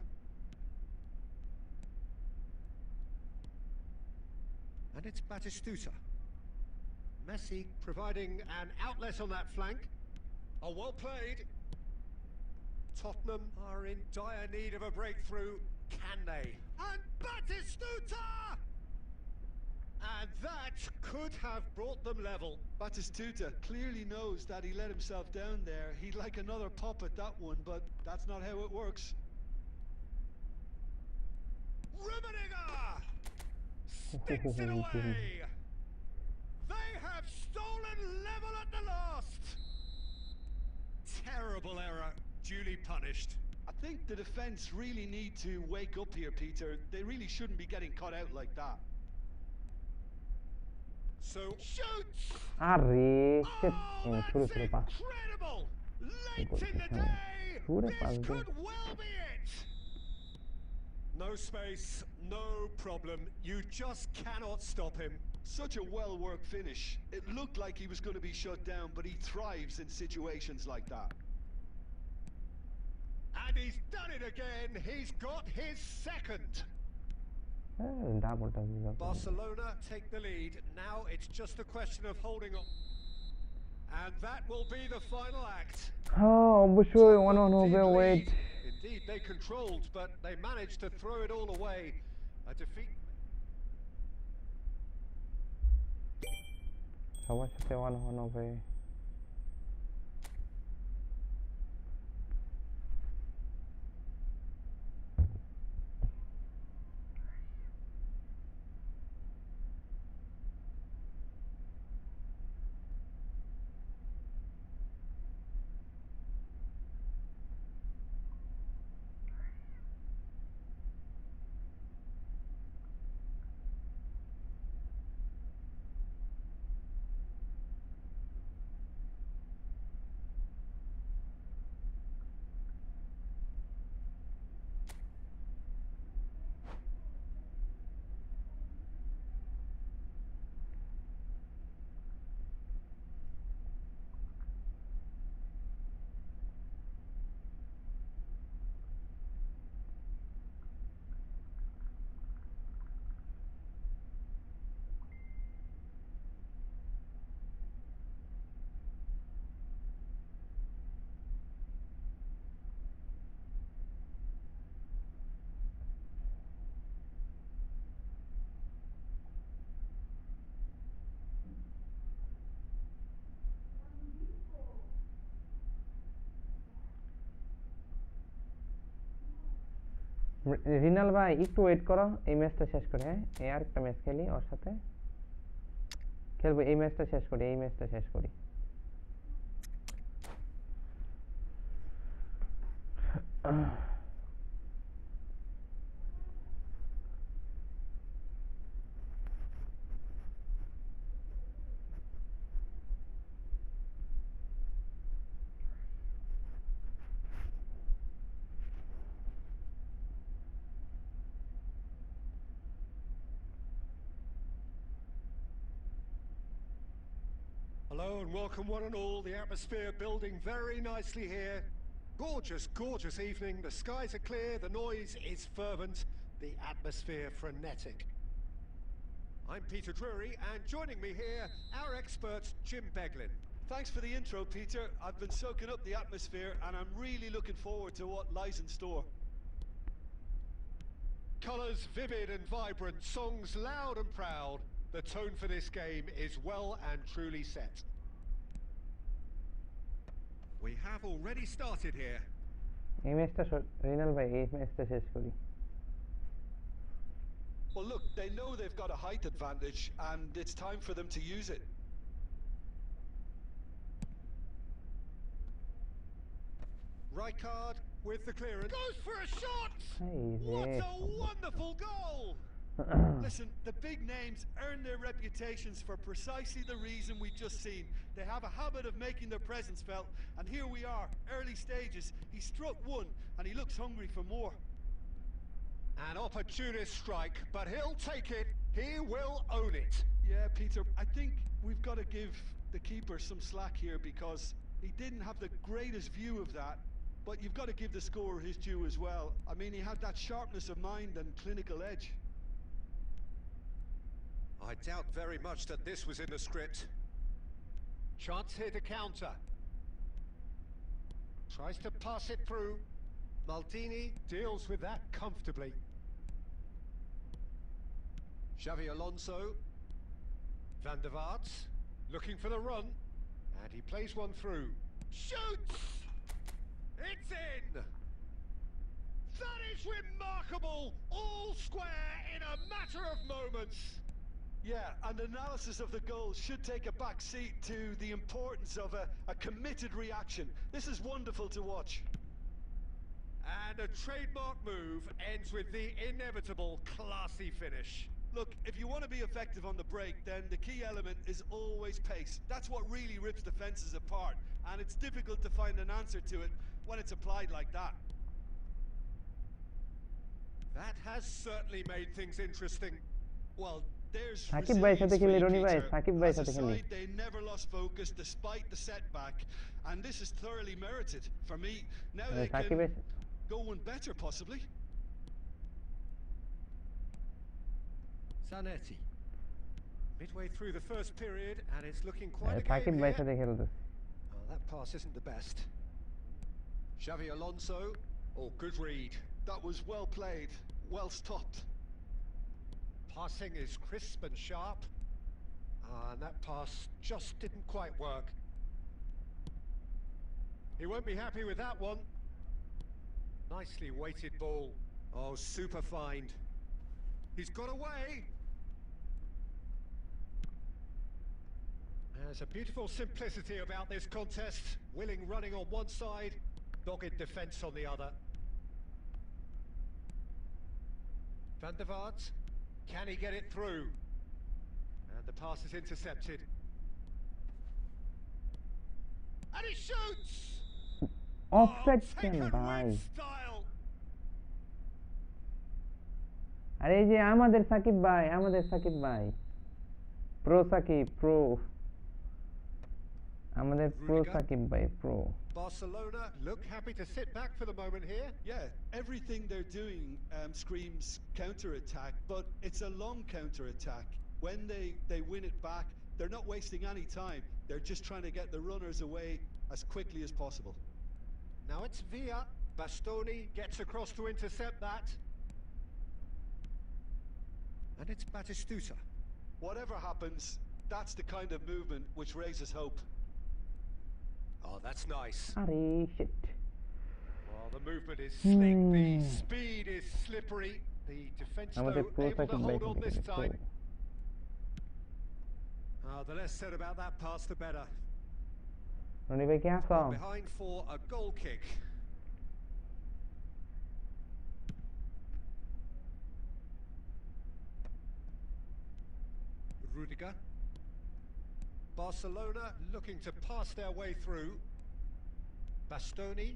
And it's Batistuta. Messi providing an outlet on that flank. Oh, well played. Tottenham are in dire need of a breakthrough. Can they? And Batistuta! And that could have brought them level. Batistuta clearly knows that he let himself down there. He'd like another pop at that one, but that's not how it works. Rummenigge! Sticks it away! They have stolen level at the last! Terrible error, duly punished. I think the defence really need to wake up here, Peter. They really shouldn't be getting caught out like that. So, shoots! আরে shit Oh, ছুড়ে that's ছুড়ে pass incredible! Late in the day, ছুড়ে pass this দে could well be it! No space, no problem. You just cannot stop him. Such a well-worked finish. It looked like he was going to be shut down, but he thrives in situations like that. And he's done it again. He's got his second. Double touch দিলাম। Barcelona take the lead. Now it's just a question of holding on. And that will be the final act. হ্যাঁ অবশ্যই one Tottenham হবে did wait. lead. Indeed, they controlled, but they managed to throw it all away. A defeat. সবার সাথে one হবে। Renal ভাই একটু wait করো, এই ম্যাচটা শেষ করে। হ্যাঁ এই আরেকটা ম্যাচ খেলি ওর সাথে, খেলবো। এই ম্যাচটা শেষ করি, এই ম্যাচটা শেষ করি। Hello and welcome one and all. The atmosphere building very nicely here. Gorgeous, gorgeous evening. The skies are clear, the noise is fervent, the atmosphere frenetic. I'm Peter Drury, and joining me here, our expert Jim Beglin. Thanks for the intro, Peter. I've been soaking up the atmosphere and I'm really looking forward to what lies in store. Colours vivid and vibrant, songs loud and proud. The tone for this game is well and truly set. We have already started here. এই ম্যাচটা renal ভাই এই ম্যাচটা শেষ করি। Well, look, they know they've got a height advantage and it's time for them to use it. Rijkaard with the clearance. Goes for a shot! Hey, What yeah. a wonderful goal! Listen, the big names earn their reputations for precisely the reason we just seen. They have a habit of making their presence felt, and here we are, early stages. He struck one, and he looks hungry for more. An opportunist strike, but he'll take it. He will own it. Yeah, Peter, I think we've got to give the keeper some slack here because he didn't have the greatest view of that, but you've got to give the scorer his due as well. I mean, he had that sharpness of mind and clinical edge. I doubt very much that this was in the script. Chance here to counter. Tries to pass it through. Maldini deals with that comfortably. Xavi Alonso. Van der Vaart looking for the run. And he plays one through. Shoots! It's in! That is remarkable! All square in a matter of moments. Yeah, and analysis of the goal should take a back seat to the importance of a committed reaction. This is wonderful to watch. And a trademark move ends with the inevitable classy finish. Look, if you want to be effective on the break, then the key element is always pace. That's what really rips defenses apart, and it's difficult to find an answer to it when it's applied like that. That has certainly made things interesting. Well, there's Shakib ভাইয়ের সাথে খেলি, রনি ভাই সাকিব ভাইয়ের As a সাথে খেলি। side, they never lost focus despite the setback, and this is thoroughly merited for me. Now they Shakib can ভাই go one better, possibly. Zanetti. Midway through the first period, and it's looking quite a Shakib game ভাইয়ের here. সাথে খেলতেছে Oh, that pass isn't the best. Xavi Alonso. Oh, good read. That was well played, well stopped. Passing is crisp and sharp. And that pass just didn't quite work. He won't be happy with that one. Nicely weighted ball. Oh, super find. He's got away. There's a beautiful simplicity about this contest. Willing running on one side, dogged defence on the other. Van der Vaart, can he get it through? And the pass is intercepted. And he shoots! Offside কেন taken ভাই with style. আরে এই যে আমাদের সাকিব ভাই pro Shakib pro আমাদের pro Rudiger. Shakib ভাই pro Barcelona look happy to sit back for the moment here. Yeah, everything they're doing screams counter-attack, but it's a long counter-attack. When they win it back, they're not wasting any time. They're just trying to get the runners away as quickly as possible. Now it's Villa. Bastoni gets across to intercept that. And it's Batistuta. Whatever happens, that's the kind of movement which raises hope. Oh, that's nice. আরে sheet Well, the movement is slick, the speed is slippery. The defence, আমাদের though, pro able to Shakib ভাই hold on this pro time. The less said about that pass, the better. Roni ভাই কে আছো Behind for a goal kick. Rudiger. Barcelona looking to pass their way through. Bastoni.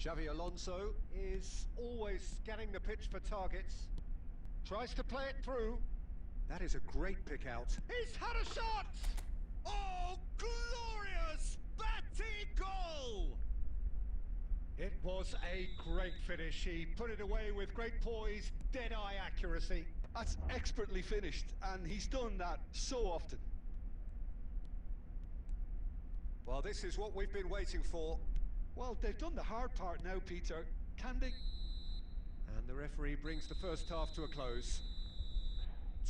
Xavi Alonso is always scanning the pitch for targets. Tries to play it through. That is a great pick out. He's had a shot! Oh, glorious Batty goal! It was a great finish. He put it away with great poise, dead-eye accuracy. That's expertly finished, and he's done that so often. Well, this is what we've been waiting for. Well, they've done the hard part now, Peter. Can they? And the referee brings the first half to a close.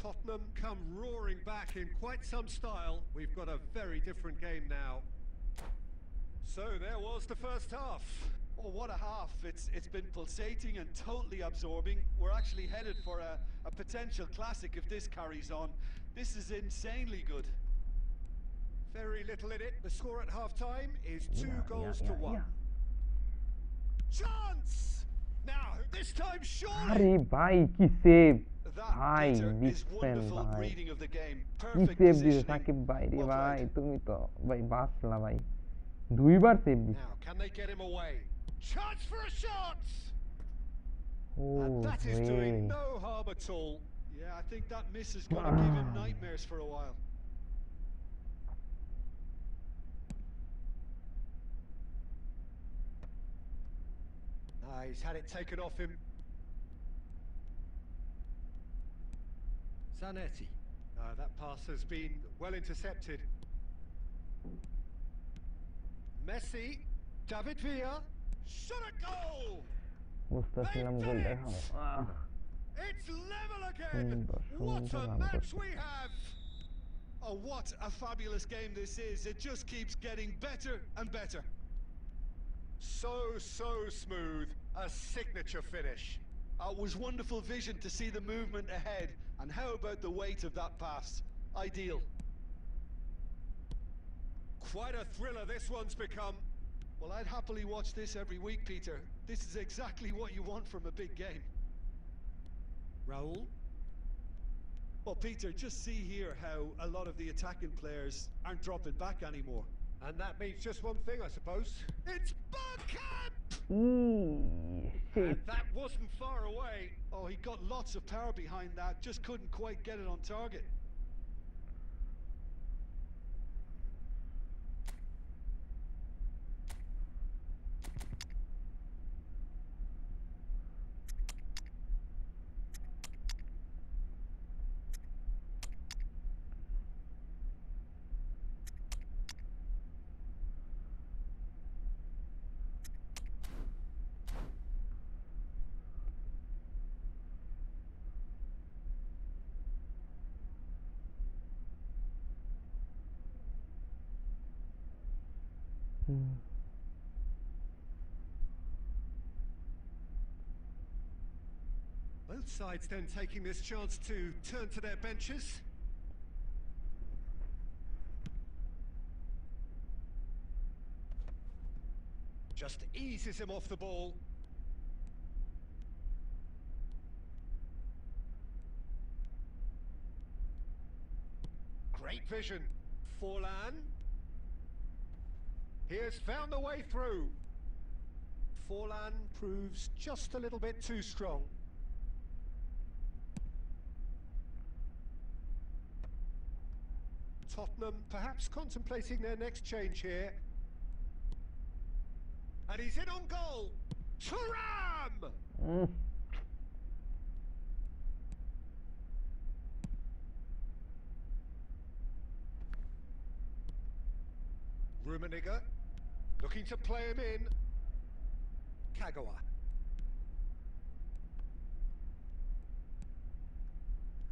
Tottenham come roaring back in quite some style. We've got a very different game now. So there was the first half. Oh, what a half. It's been pulsating and totally absorbing. We're actually headed for a potential classic if this carries on. This is insanely good. Very little in it. The score at half-time is 2-1. Chance! Now, this time surely... আরে ভাই কি save That, ভাই Peter, big is fan wonderful ভাই reading of the game. কি Perfect save দিছে positioning. Shakib ভাই রে Well ভাই played. তুমি তো ভাই বাসলা ভাই দুইবার সেভ দিছে Now, can they get him away? Chance for a shot! O And that is doing ভাই no harm at all. Yeah, I think that miss is going to give him nightmares for a while. He's had it taken off him. Zanetti. That pass has been well intercepted. Messi. David Villa. Shot a goal! বুঝতেছিলাম গোল দেখাও It's level again! সুন্দর What সুন্দর a ভালো match করছে we have! Oh, what a fabulous game this is. It just keeps getting better and better. So smooth. A signature finish. It was wonderful vision to see the movement ahead. And how about the weight of that pass? Ideal. Quite a thriller this one's become. Well, I'd happily watch this every week, Peter. This is exactly what you want from a big game. Raul. Well, Peter, just see here how a lot of the attacking players aren't dropping back anymore. And that means just one thing, I suppose. It's Bergkamp! shit And that wasn't far away. Oh, he got lots of power behind that, just couldn't quite get it on target. Both sides then taking this chance to turn to their benches. Just eases him off the ball. Great vision. Forlan. He has found the way through. Forlan proves just a little bit too strong. Tottenham perhaps contemplating their next change here. And he's in on goal. Thuram! Rummenigge looking to play him in. Kagawa.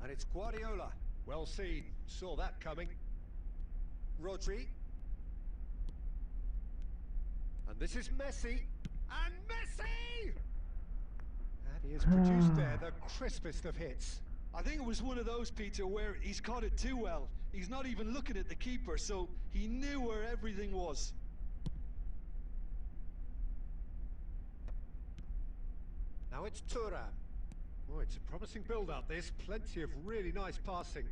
And it's Guardiola. Well seen. Saw that coming. Rodri. And this is Messi. And Messi! And he has produced there the crispest of hits. I think it was one of those, Peter, where he's caught it too well. He's not even looking at the keeper, so he knew where everything was. Now it's Thuram. Oh, it's a promising build-up, this. Plenty of really nice passing.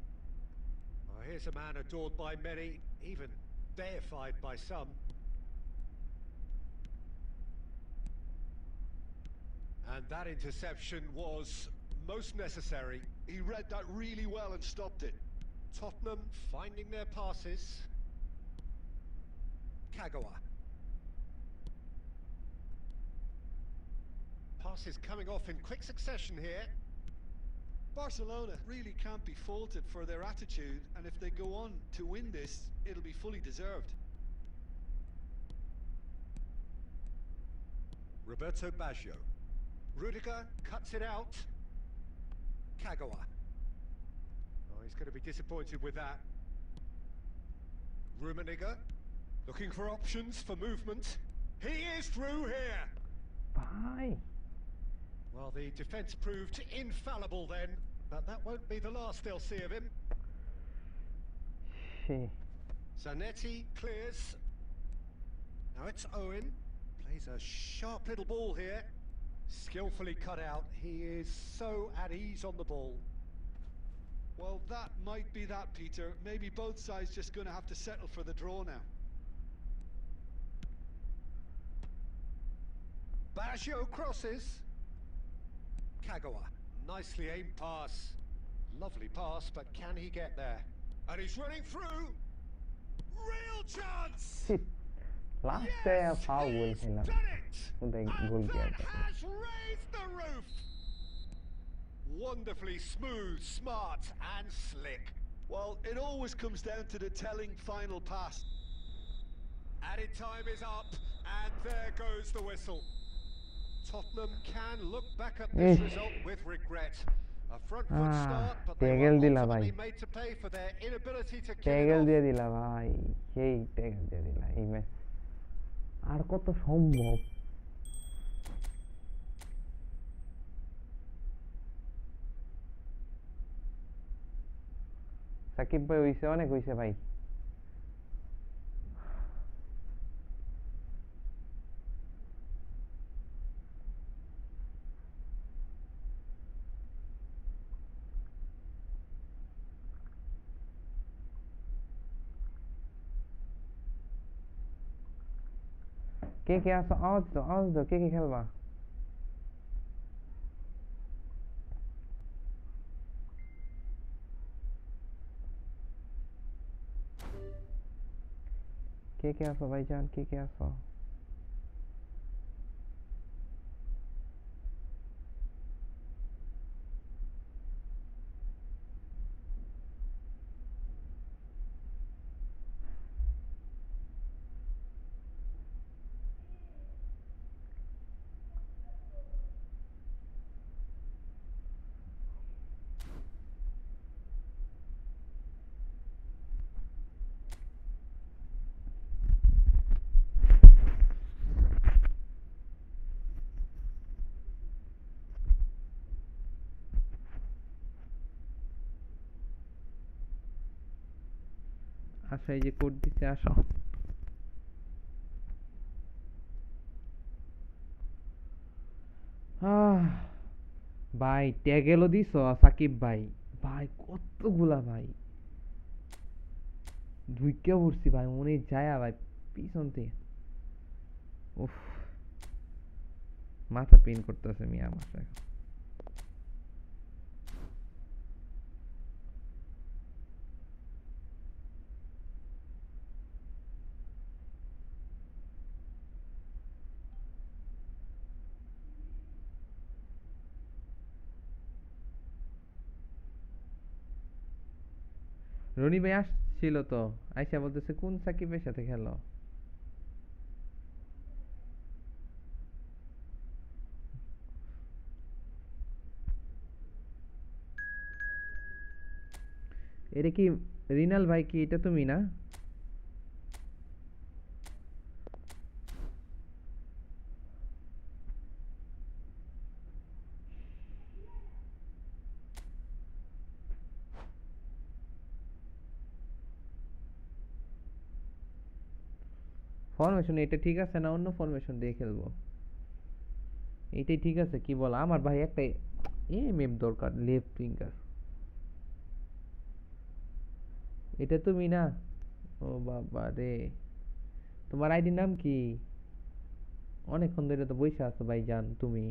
Oh, here's a man adored by many, even deified by some. And that interception was most necessary. He read that really well and stopped it. Tottenham finding their passes. Kagawa. Passes coming off in quick succession here. Barcelona really can't be faulted for their attitude, and if they go on to win this, it'll be fully deserved. Roberto Baggio. Rudiger cuts it out. Kagawa. Oh, he's going to be disappointed with that. Rummenigge looking for options for movement. He is through here. Bye. Well, the defence proved infallible then, but that won't be the last they'll see of him. Shit. Zanetti clears. Now it's Owen. Plays a sharp little ball here. Skillfully cut out. He is so at ease on the ball. Well, that might be that, Peter. Maybe both sides just going to have to settle for the draw now. Baggio crosses. Kagawa. Nicely aimed pass. Lovely pass, but can he get there? And he's running through. Real chance! Last foul খেলা ওটাই গোল কি That has raised the roof. Wonderfully smooth, smart and slick. Well, it always comes down to the telling final pass. Added time is up, and there goes the whistle. Tottenham can look back at this result with regret. A front foot start, but they were ultimately made to pay for their inability to kill it off. দিয়ে দিলা ভাই সেই ট্যাগল দিয়ে দিলা এই match আর কত সম্ভব সাকিব ভাই হইছে অনেক হইছে ভাই কে আছে আওয়াজ দাও কে খেলবা কে আছো ভাইজান কে আছো আসো এই যে কোড দিতে আসো ভাই ট্যাগেলও দিছ সাকিব ভাই ভাই কতগুলা ভাই ঢুইকা পড়ছি ভাই মনে যায় ভাই পিছন থেকে উফ মাথা পেন করতেছে মিয়া আমার রনি ভাই আসছিল তো আইসা বলতেছে কোন সাকিবের সাথে খেলো এটা কি রিনাল ভাই কি এটা তুমি না ফরমেশন এটা ঠিক আছে না অন্য ফরমেশন দিয়ে খেলবো এইটাই ঠিক আছে কি বল আমার ভাই একটা এমএম দরকার লেফট উইঙ্গার এটা তুমি না ও বাবা রে তোমার আইডি নাম কি অনেকক্ষণ ধরে তো বসে আছো ভাইজান তুমি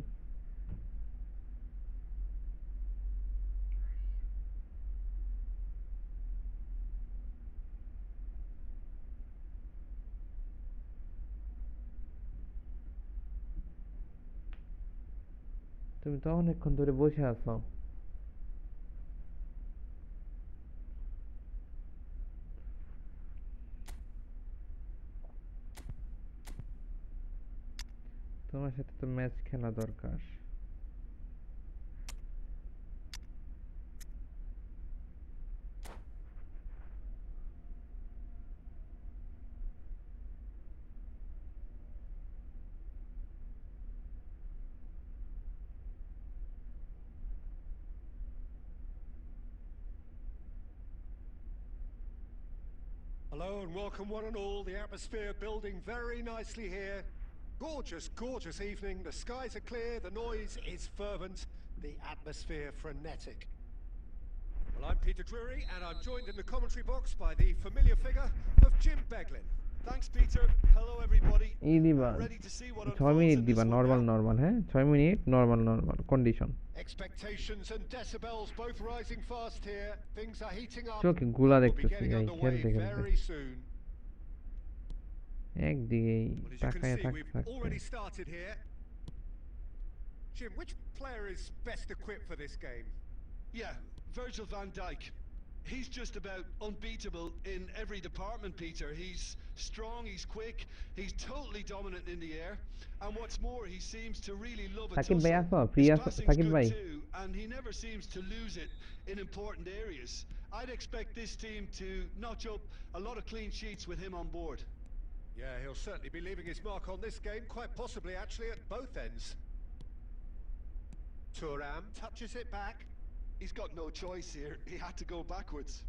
তুমি তো অনেকক্ষণ ধরে বসে আছো তোমার সাথে তো ম্যাচ খেলা দরকার Hello and welcome one and all. The atmosphere building very nicely here. Gorgeous, gorgeous evening. The skies are clear, the noise is fervent, the atmosphere frenetic. Well, I'm Peter Drury and I'm joined in the commentary box by the familiar figure of Jim Beglin. Thanks, Peter. Hello, everybody. এই দিবা Ready to see what 6 unfolds minute in দিবা this one normal now. Normal হ্যাঁ 6 minute normal normal condition Expectations and decibels both rising fast here. Things are heating up. চোখে গুলা We'll be দেখতেছি getting ভাই underway খেলতে খেলতে very soon. একদিকেই Well, as you can তাকায় see, থাকতে we've থাকতে already started here. Jim, which player is best equipped for this game? Yeah, Virgil van Dijk. He's just about unbeatable in every department, Peter. He's strong, he's quick, he's totally dominant in the air. And what's more, he seems to really love a Shakib ভাই tussle. আসো free His আসো passing's Shakib good ভাই too, and he never seems to lose it in important areas. I'd expect this team to notch up a lot of clean sheets with him on board. Yeah, he'll certainly be leaving his mark on this game, quite possibly actually at both ends. Thuram touches it back. He's got no choice here. He had to go backwards.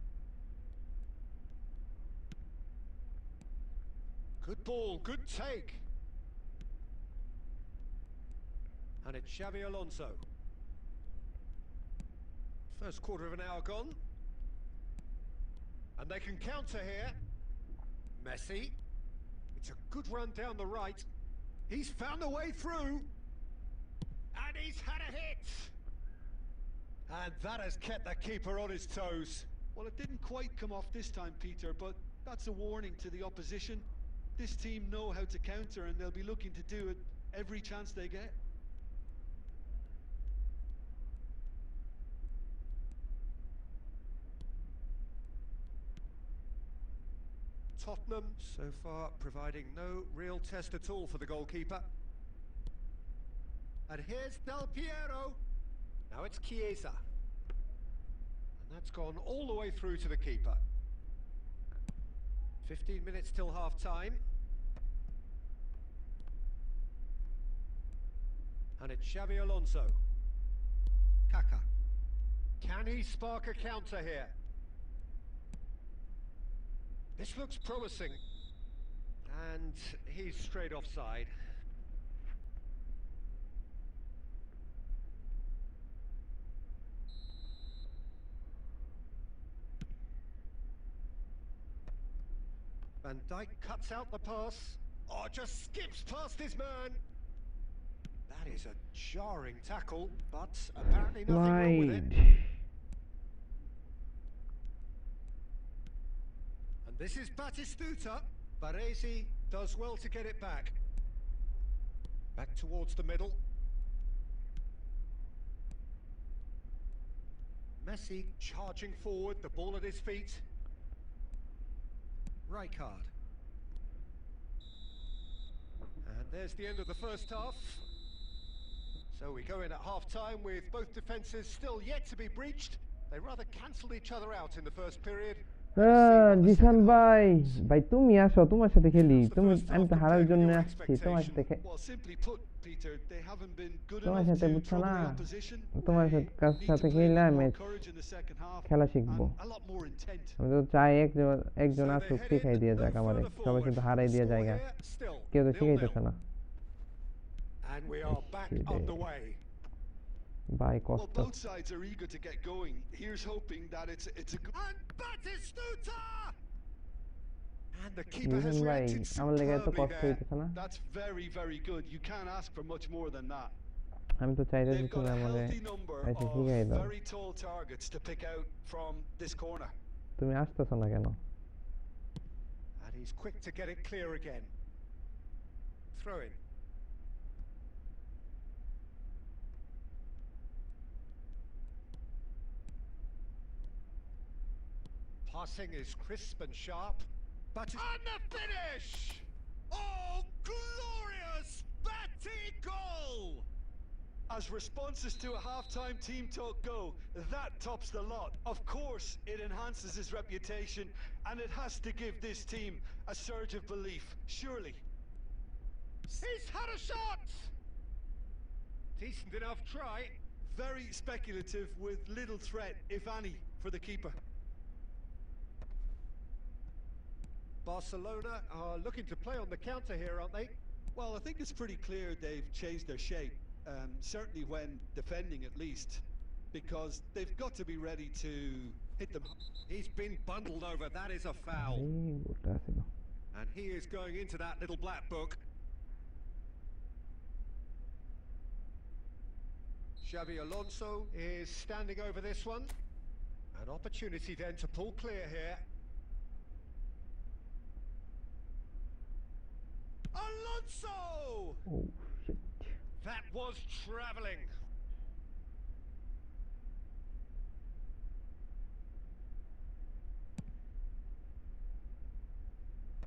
Good ball, good take. And it's Xavi Alonso. First quarter of an hour gone. And they can counter here. Messi. It's a good run down the right. He's found a way through. And he's had a hit. And that has kept the keeper on his toes. Well, it didn't quite come off this time, Peter, but that's a warning to the opposition. This team know how to counter and they'll be looking to do it every chance they get. Tottenham so far providing no real test at all for the goalkeeper. And here's Del Piero. Now it's Chiesa. And that's gone all the way through to the keeper. 15 minutes till half time. And it's Xavi Alonso. Kaka. Can he spark a counter here? This looks promising. And he's straight offside. Van Dijk cuts out the pass. Oh, just skips past his man. That is a jarring tackle, but apparently nothing wrong with it. And this is Batistuta. Baresi does well to get it back. Back towards the middle. Messi charging forward, the ball at his feet. Rijkaard. And there's the end of the first half. So we go in at half-time with both defences still yet to be breached. They rather cancelled each other out in the first period. Jisan ভাই ভাই তুমি আসো তোমার সাথে খেলি তুমি আমি তো হারার জন্য আসছি তোমার সাথে তোমার সাথে বুঝছো না তোমার সাথে খেললে আমি খেলা শিখবো আমি তো চাই একজন আসুক শিখাই দিয়ে যাক আমারে সবাই কিন্তু হারাই দিয়ে জায়গা কেউ তো শিখাইতেছে না By well, both sides are eager to get going. Here's hoping that it's a good... And Batistuta! And the keeper has reacted superbly there. That's very, very good. You can't ask for much more than that. They've got a healthy number of very tall targets to pick out from this corner. And he's quick to get it clear again. Throw in. Passing is crisp and sharp, but and the finish! Oh, glorious Batty goal! As responses to a half-time team talk go, that tops the lot. Of course, it enhances his reputation, and it has to give this team a surge of belief, surely. He's had a shot! Decent enough try. Very speculative, with little threat, if any, for the keeper. Barcelona are looking to play on the counter here, aren't they? Well, I think it's pretty clear they've changed their shape, certainly when defending at least, because they've got to be ready to hit them. He's been bundled over, that is a foul. And he is going into that little black book. Xabi Alonso is standing over this one. An opportunity then to pull clear here. Alonso! Oh, shit. That was travelling.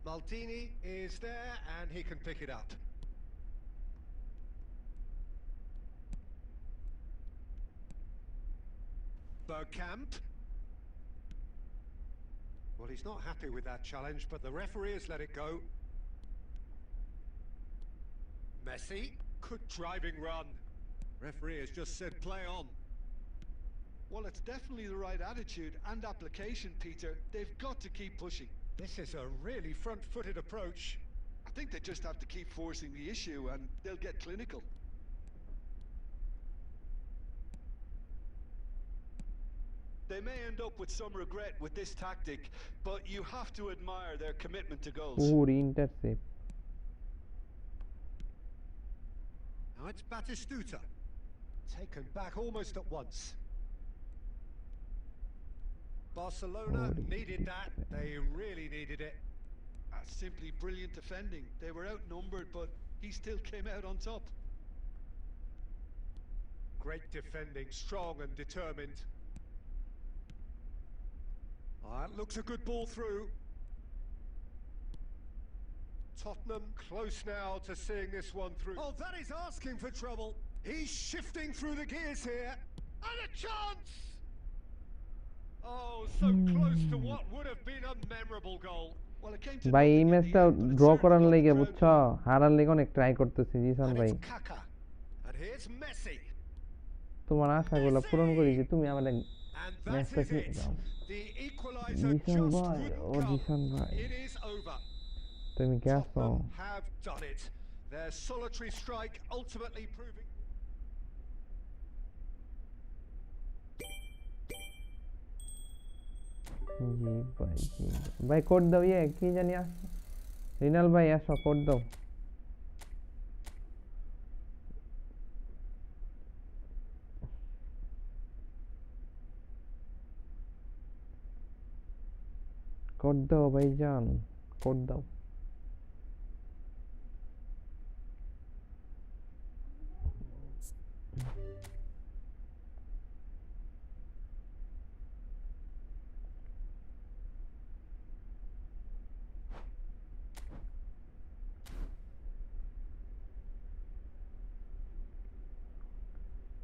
Maldini is there and he can pick it up. Bergkamp. Well, he's not happy with that challenge, but the referee has let it go. Messi, good driving run. Referee has just said play on. Well, it's definitely the right attitude and application, Peter. They've got to keep pushing. This is a really front-footed approach. I think they just have to keep forcing the issue and they'll get clinical. They may end up with some regret with this tactic, but you have to admire their commitment to goals. Intercept. Now it's Batistuta. Taken back almost at once. Barcelona needed that. They really needed it. Simply brilliant defending. They were outnumbered, but he still came out on top. Great defending, strong and determined. That looks a good ball through. Tottenham close now to seeing this one through. Oh, that is asking for trouble. He's shifting through the gears here. And a chance! Oh, so close to what would have been a memorable goal. Well, it came to ভাই এই ম্যাচটা draw করার লাগি বুঝছো হারার লাগি অনেক try করতেছি জিসান ভাই And here's Messi. তোমার আশাগুলো পূরণ করি যে তুমি আমাদের ম্যাচটা The equalizer জিসান just ভাই, wouldn't ও come. জিসান ভাই, It is over. তুমি গেছো? Tottenham have done it. Their solitary strike ultimately proving. জি ভাই, জি ভাই, কোড দাও। কি জানি রিনাল ভাই, আসো কোড দাও। কোড দাও ভাইজান, কোড দাও।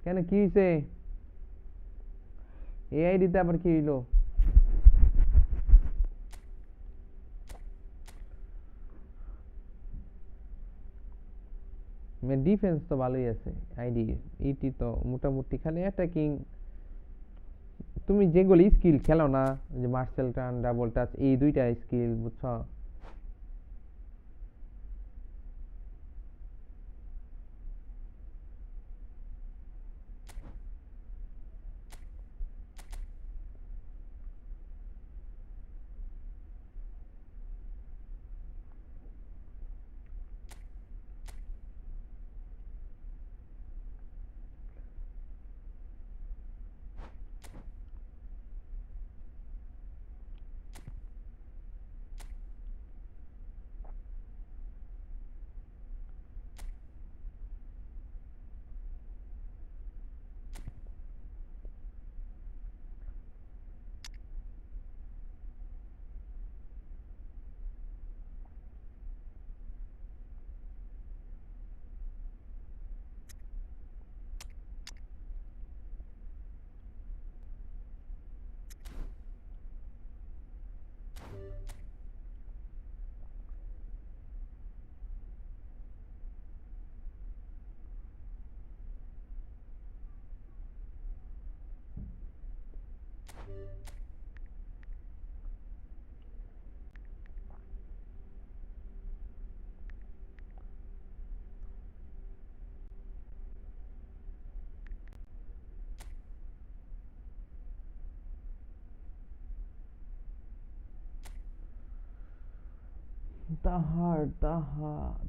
কেন, কি হয়েছে? এই আইডিতে আবার কি হইলো? ডিফেন্স তো ভালোই আছে আইডি। ইটি তো মোটামুটি, খালি অ্যাটাকিং। তুমি যেগুলো স্কিল খেলো না, যে মার্সেল টার্ন, ডাবল টাচ, এই দুইটা স্কিল বুঝছো।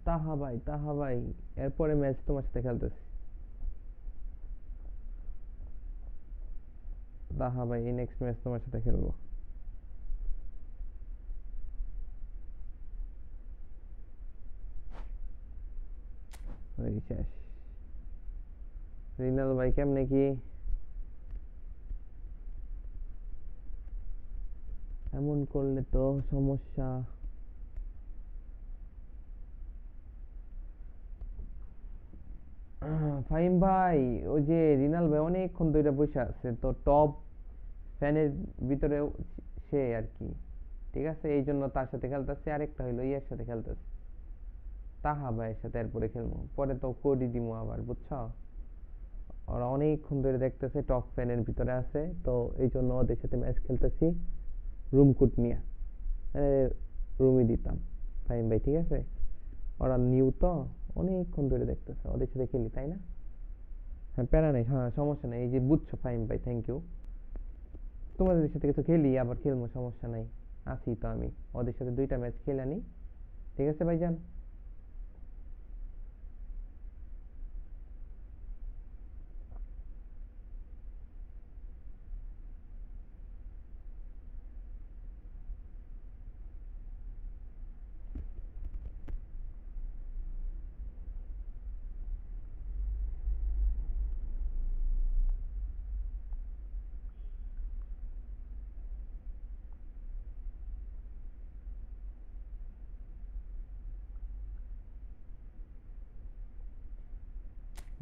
তাহা ভাই, তাহা ভাই, এরপরে ম্যাচ তোমার সাথে খেলতেছি। তাহা ভাই, এই নেক্সট ম্যাচ তোমার সাথে খেলবো। ওই শেষ। রিনাল ভাই কেমনে কি? এমন করলে তো সমস্যা। ফাহিম ভাই, ওই যে রিনাল ভাই অনেকক্ষণ ধরে বসে আছে, তো টপ ফ্যানের ভিতরে সে আর কি। ঠিক আছে, এই জন্য তার সাথে খেলতেছে। আরেকটা হইলো ইয়ের সাথে খেলতেছে, তাহা ভাইয়ের সাথে। এরপরে খেলবো, পরে তো কোডই দিমু আবার, বুঝছো। ওরা অনেকক্ষণ ধরে দেখতেছে, টপ ফ্যানের ভিতরে আছে, তো এই জন্য ওদের সাথে ম্যাচ খেলতেছি রুম কোড নিয়ে। রুমই দিতাম ফাহিম ভাই, ঠিক আছে। ওরা নিউ তো, অনেকক্ষণ ধরে দেখতেছে, ওদের সাথে খেলি, তাই না? হ্যাঁ, প্যারা নেই, হ্যাঁ সমস্যা নেই। এই যে বুঝছো ফাহিম ভাই, থ্যাংক ইউ। তোমাদের সাথে কিছু খেলি, আবার খেলবো, সমস্যা নাই। আছি তো আমি, ওদের সাথে দুইটা ম্যাচ খেলে আনি। ঠিক আছে ভাইজান।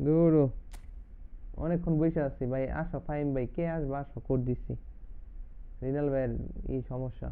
দূর, অনেকক্ষণ বসে আছি ভাই। আসো ফাহিম ভাই, কে আসবে? আসো, কোড দিচ্ছি। রিনাল ভাইয়ের এই সমস্যা।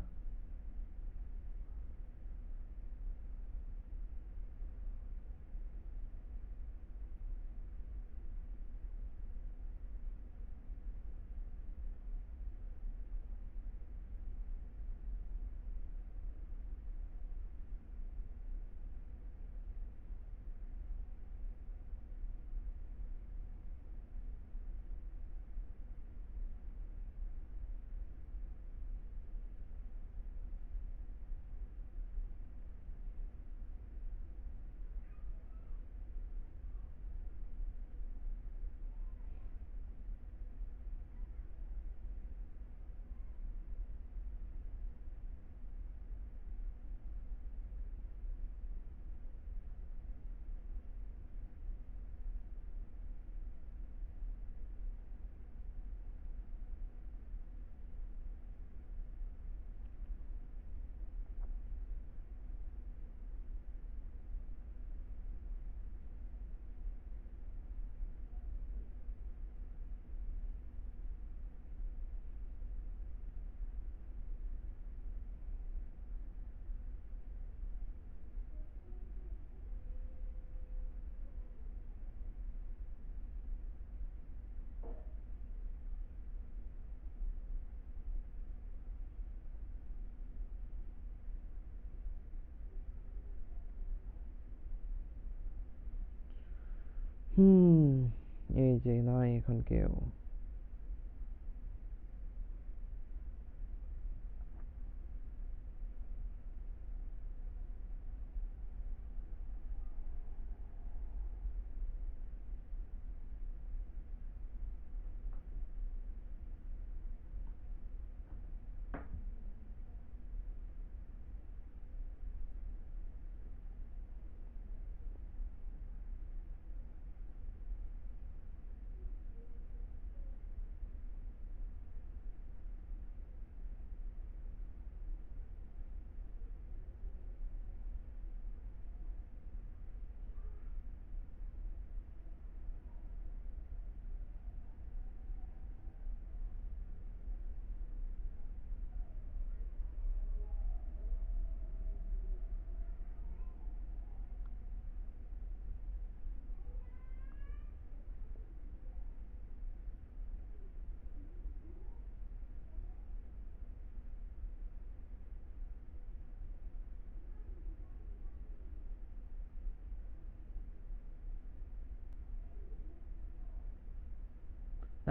এই যে নাই এখন কেউ।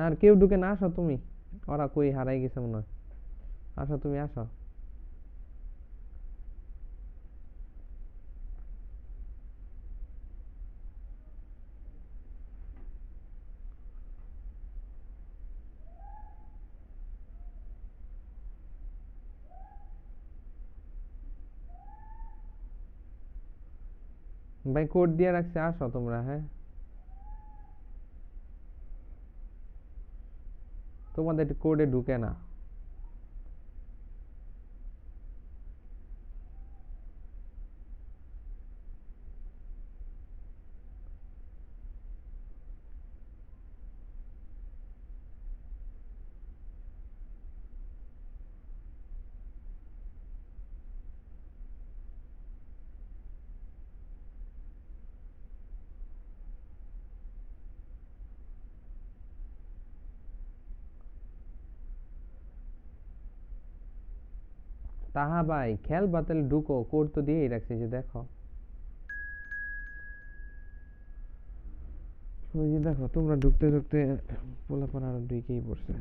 আর কেউ ঢুকে না, আসো তুমি। ওরা কই হারাই গেছে মনে হয়। আসো তুমি, আসো। ভাই কোড দিয়ে রাখছে, আসো তোমরা। হ্যাঁ, তোমাদের কোডে ঢুকে না। তাহা ভাই খেল বাতিল, ঢুকো। কোড তো দিয়েই রাখছি, যে দেখো। ওই যে দেখো, তোমরা ঢুকতে ঢুকতে পোলাপান আরো ঢুকেই পড়ছে।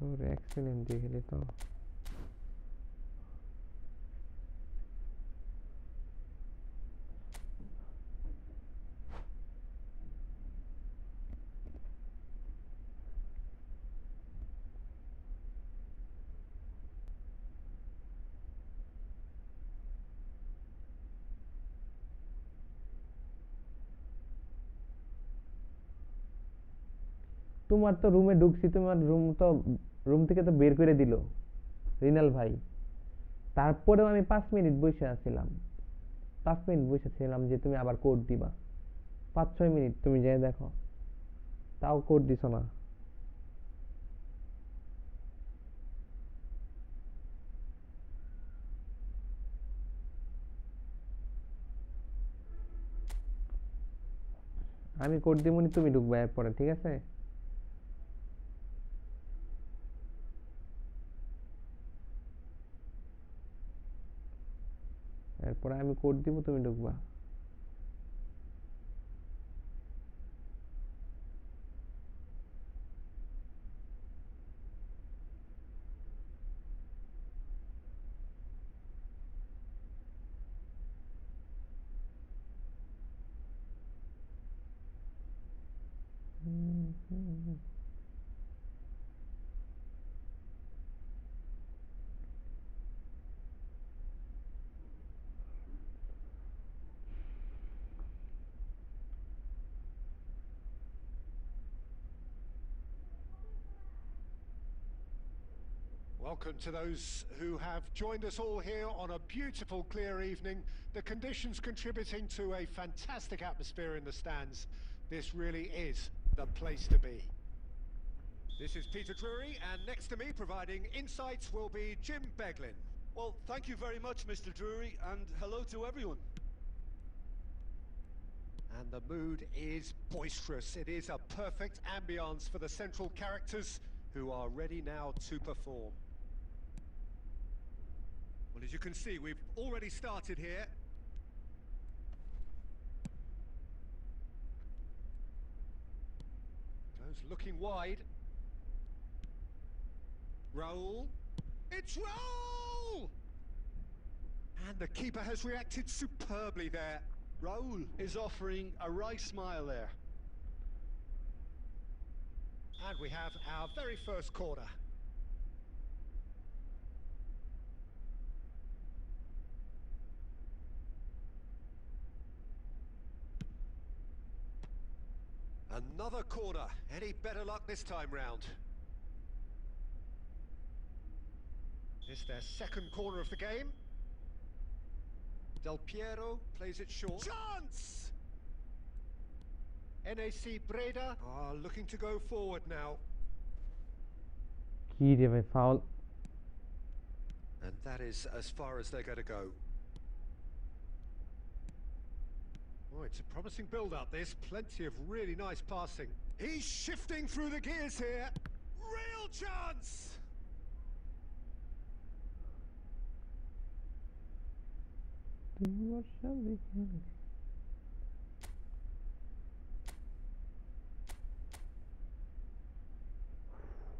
ওরে এক্সেলেন্ট দিয়ে খেলি তো। তোমার তো রুমে ঢুকছি, তোমার রুম থেকে তো বের করে দিল রিনাল ভাই। তারপরেও আমি 5 মিনিট বসে আছিলাম। 5 মিনিট বসে ছিলাম যে তুমি আবার কোড দিবা। 5-6 মিনিট তুমি যাই দেখো, তাও কোড দিছো না। আমি কোড দিবনি, তুমি ঢুকবা এরপরে, ঠিক আছে? এরপরে আমি কোড দিব, তুমি ঢুকবা। Welcome to those who have joined us all here on a beautiful, clear evening. The conditions contributing to a fantastic atmosphere in the stands. This really is the place to be. This is Peter Drury, and next to me providing insights will be Jim Beglin. Well, thank you very much, Mr. Drury, and hello to everyone. And the mood is boisterous. It is a perfect ambience for the central characters who are ready now to perform. Well, as you can see, we've already started here. Goes looking wide. Raul. It's Raul! And the keeper has reacted superbly there. Raul is offering a wry smile there. And we have our very first corner. Another corner. Any better luck this time round? It's their second corner of the game. Del Piero plays it short. Chance! NAC Breda are looking to go forward now. কি রে ভাই foul And that is as far as they're going to go. Oh, it's a promising build-up, this. Plenty of really nice passing. He's shifting through the gears here. Real chance!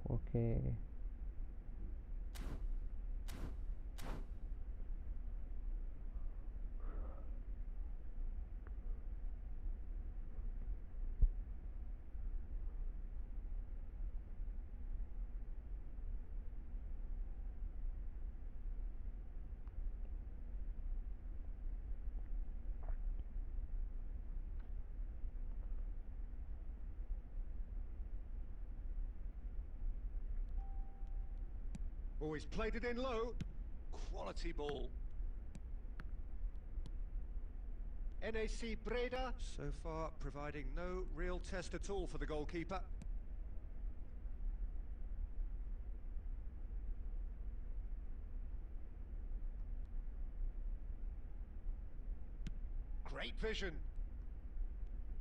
Okay. Oh, he's played it in low. Quality ball. NAC Breda, so far providing no real test at all for the goalkeeper. Great vision.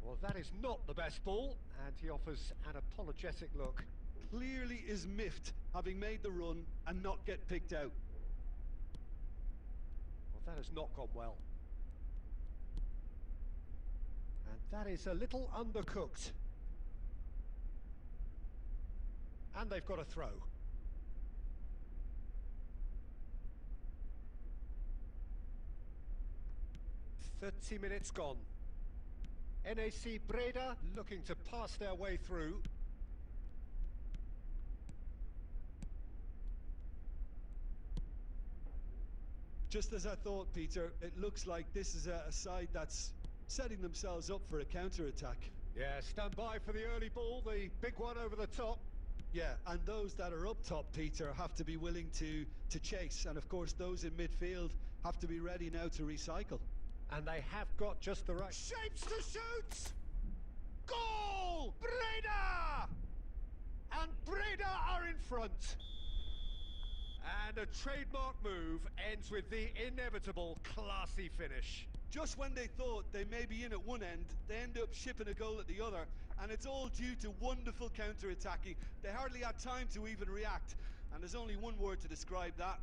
Well, that is not the best ball, and he offers an apologetic look. Clearly is miffed, having made the run and not get picked out. Well, that has not gone well. And that is a little undercooked. And they've got a throw. "30 minutes gone. NAC Breda looking to pass their way through. Just as I thought, Peter, it looks like this is a side that's setting themselves up for a counter-attack. Yeah, stand by for the early ball, the big one over the top. Yeah, and those that are up top, Peter, have to be willing to chase. And of course, those in midfield have to be ready now to recycle. And they have got just the right shapes to shoot! Goal! Breda! And Breda are in front. And a trademark move ends with the inevitable classy finish. Just when they thought they may be in at one end, they end up shipping a goal at the other, and it's all due to wonderful counter-attacking. They hardly had time to even react, and there's only one word to describe that: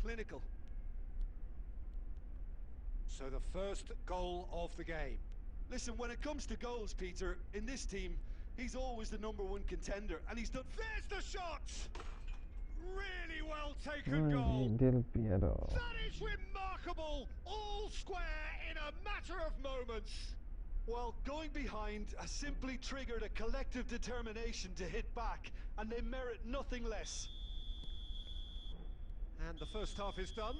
clinical. So the first goal of the game. Listen, when it comes to goals, Peter, in this team, he's always the #1 contender, and he's done... There's the shot! Really well taken goal. Del Piero. That is remarkable. All square in a matter of moments. Well, going behind has simply triggered a collective determination to hit back, and they merit nothing less. And the first half is done.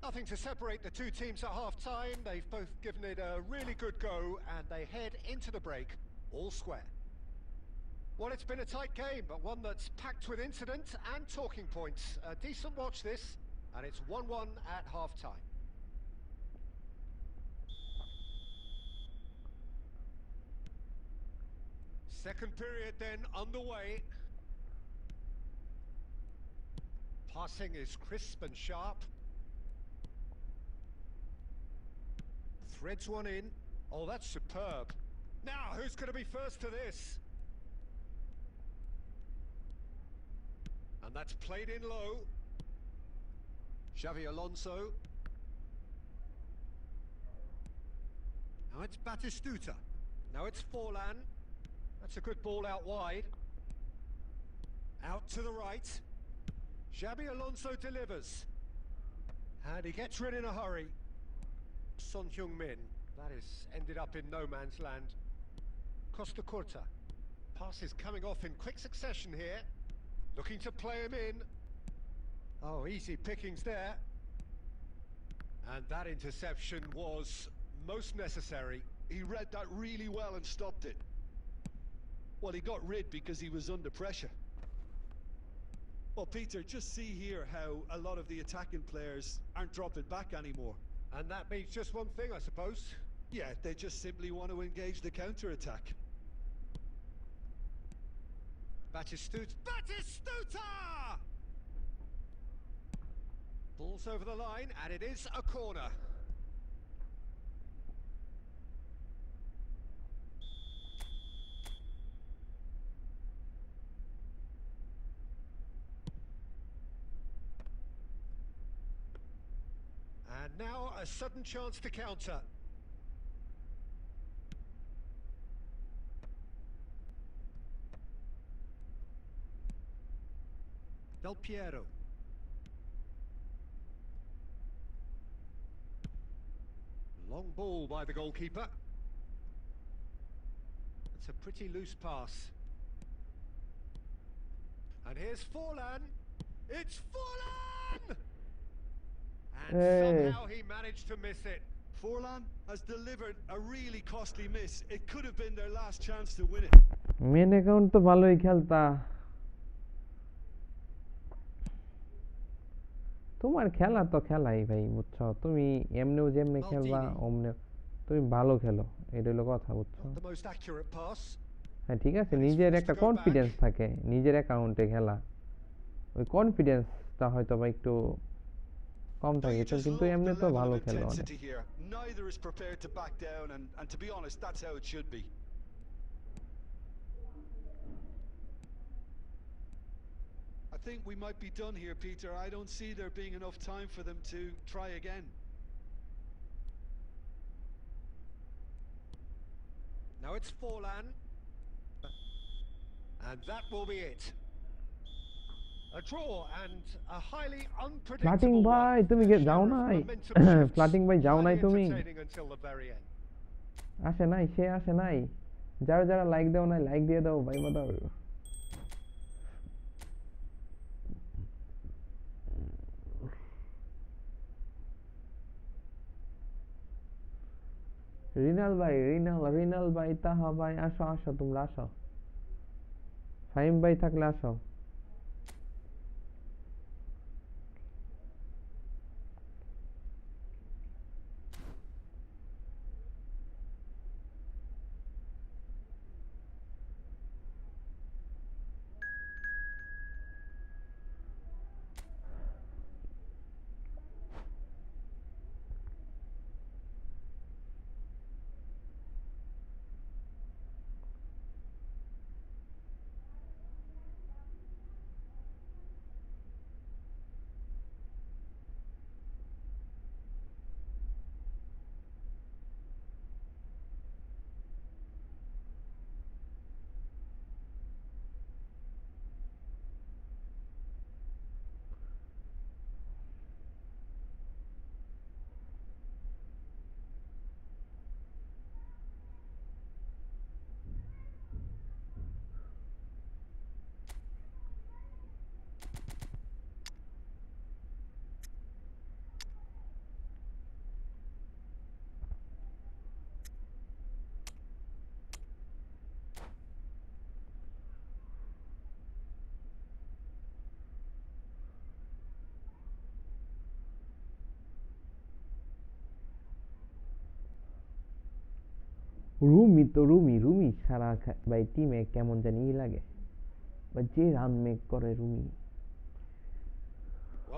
Nothing to separate the two teams at half-time. They've both given it a really good go, and they head into the break all square. Well, it's been a tight game, but one that's packed with incident and talking points. A decent watch this, and it's 1-1 at half-time. Second period then underway. Passing is crisp and sharp. Threads one in. Oh, that's superb. Now, who's going to be first to this? And that's played in low. Xavi Alonso. Now it's Batistuta. Now it's Forlan. That's a good ball out wide. Out to the right. Xabi Alonso delivers. And he gets rid in a hurry. Son Heung-min. That is ended up in no man's land. Costa Curta. Pass is coming off in quick succession here. Looking to play him in. Oh, easy pickings there. And that interception was most necessary. He read that really well and stopped it. Well, he got rid because he was under pressure. Well, Peter, just see here how a lot of the attacking players aren't dropping back anymore. And that means just one thing, I suppose. Yeah, they just simply want to engage the counter-attack. Batistuta! Ball's over the line, and it is a corner. And now a sudden chance to counter. Del Piero. Long ball by the goalkeeper. It's a pretty loose pass. And here's Forlan. It's Forlan! And somehow he managed to miss it. Forlan has delivered a really costly miss. It could have been their last chance to win it. Main account to bhaloi khelta. তোমার খেলা তো খেলাই ভাই বুঝছো তুমি এমনিও যেমনি খেলবা অমনিও তুমি ভালো খেলো এটা হলো কথা বুঝছো হ্যাঁ ঠিক আছে নিজের একটা কনফিডেন্স থাকে নিজের অ্যাকাউন্টে খেলা ওই কনফিডেন্সটা হয়তো বা একটু কম থাকে কিন্তু এমনি তো ভালো খেলো অনেক Neither is prepared to back down and to be honest that's how it should be. I think we might be done here, Peter. I don't see there being enough time for them to try again. Now it's Forlan. And that will be it. A draw and a highly unpredictable Flatting by তুমি যাও নাই ফ্ল্যাটিং ভাই যাও নাই তুমি আসে নাই সে আসে নাই যারা যারা লাইক দাও না লাইক দিয়ে দাও ভাই বাদাও রিনাল ভাই তাহা ভাই আসো আসো তোমরা আসো ফাহিম ভাই থাকলে আসো রুমি সারা ভাই টিমে কেমন জানি লাগে বা যে রান মেক করে Rumi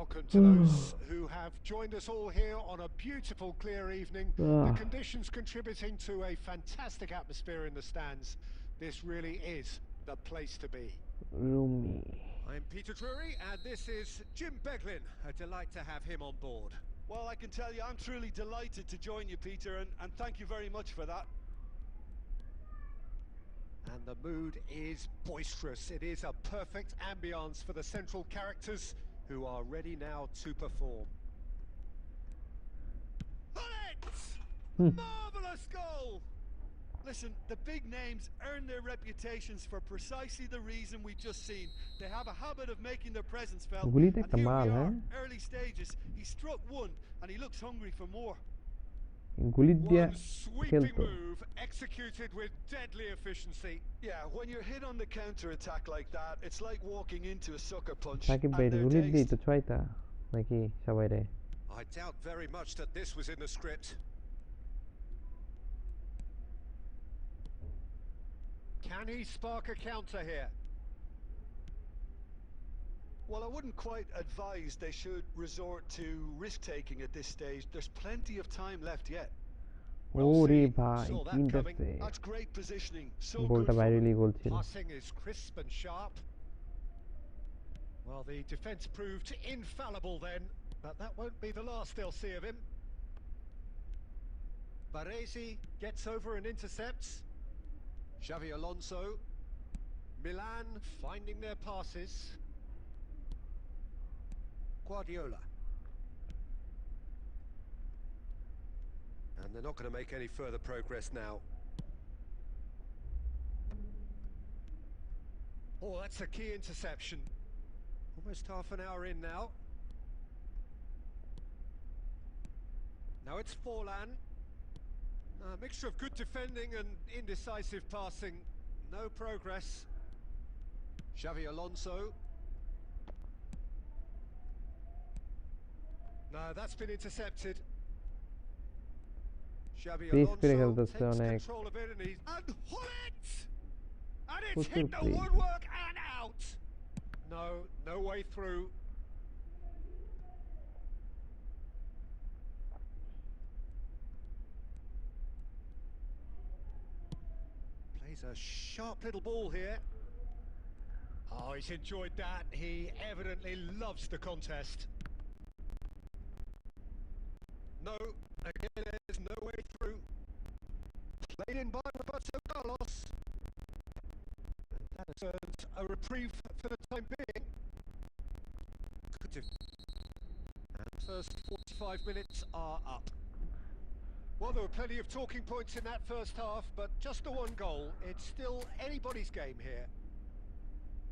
welcome to those who have joined us all here on a beautiful, clear evening. The conditions contributing to a fantastic atmosphere in the stands. This really is the place to be. Roomy. I'm Peter Drury, and this is Jim Beglin. A delight to have him on board. Well, I can tell you I'm truly delighted to join you, Peter, and thank you very much for that. And the mood is boisterous. It is a perfect ambience for the central characters who are ready now to perform. Marvellous goal! Listen, the big names earn their reputations for precisely the reason we've just seen. They have a habit of making their presence felt. Guli And te here kamal we hai. are, early stages. He struck one, and he looks hungry for more. Guli dia One sweeping khelto. move executed with deadly efficiency. Yeah, when you're hit on the counter-attack like that, it's like walking into a sucker punch. Sakib And bhai their guli di taste. to choi ta naki sabai re. I doubt very much that this was in the script. Can he spark a counter here? Well, I wouldn't quite advise they should resort to risk-taking at this stage. There's plenty of time left yet. Well Ore seen. bhai Saw that tinta coming. se. That's great positioning. So Goal good ta from বাইরে him. goal chil. Passing is crisp and sharp. Well, the defence proved infallible then, but that won't be the last they'll see of him. Baresi gets over and intercepts. Xavi Alonso. Milan finding their passes. Guardiola. And they're not going to make any further progress now. Oh, that's a key interception. Almost half an hour in now. Now it's Forlan. A mixture of good defending and indecisive passing. No progress. Xavi Alonso. No, that's been intercepted. Xavi Alonso takes control of it and he's... And Hullet! And it's hit the woodwork and out! No way through. Plays a sharp little ball here. Oh, he's enjoyed that. He evidently loves the contest. No, again, there's no way through. Played in by Roberto Carlos. And that turns a reprieve for the time being. Good. And the first 45 minutes are up. Well, there were plenty of talking points in that first half, but just the one goal. It's still anybody's game here.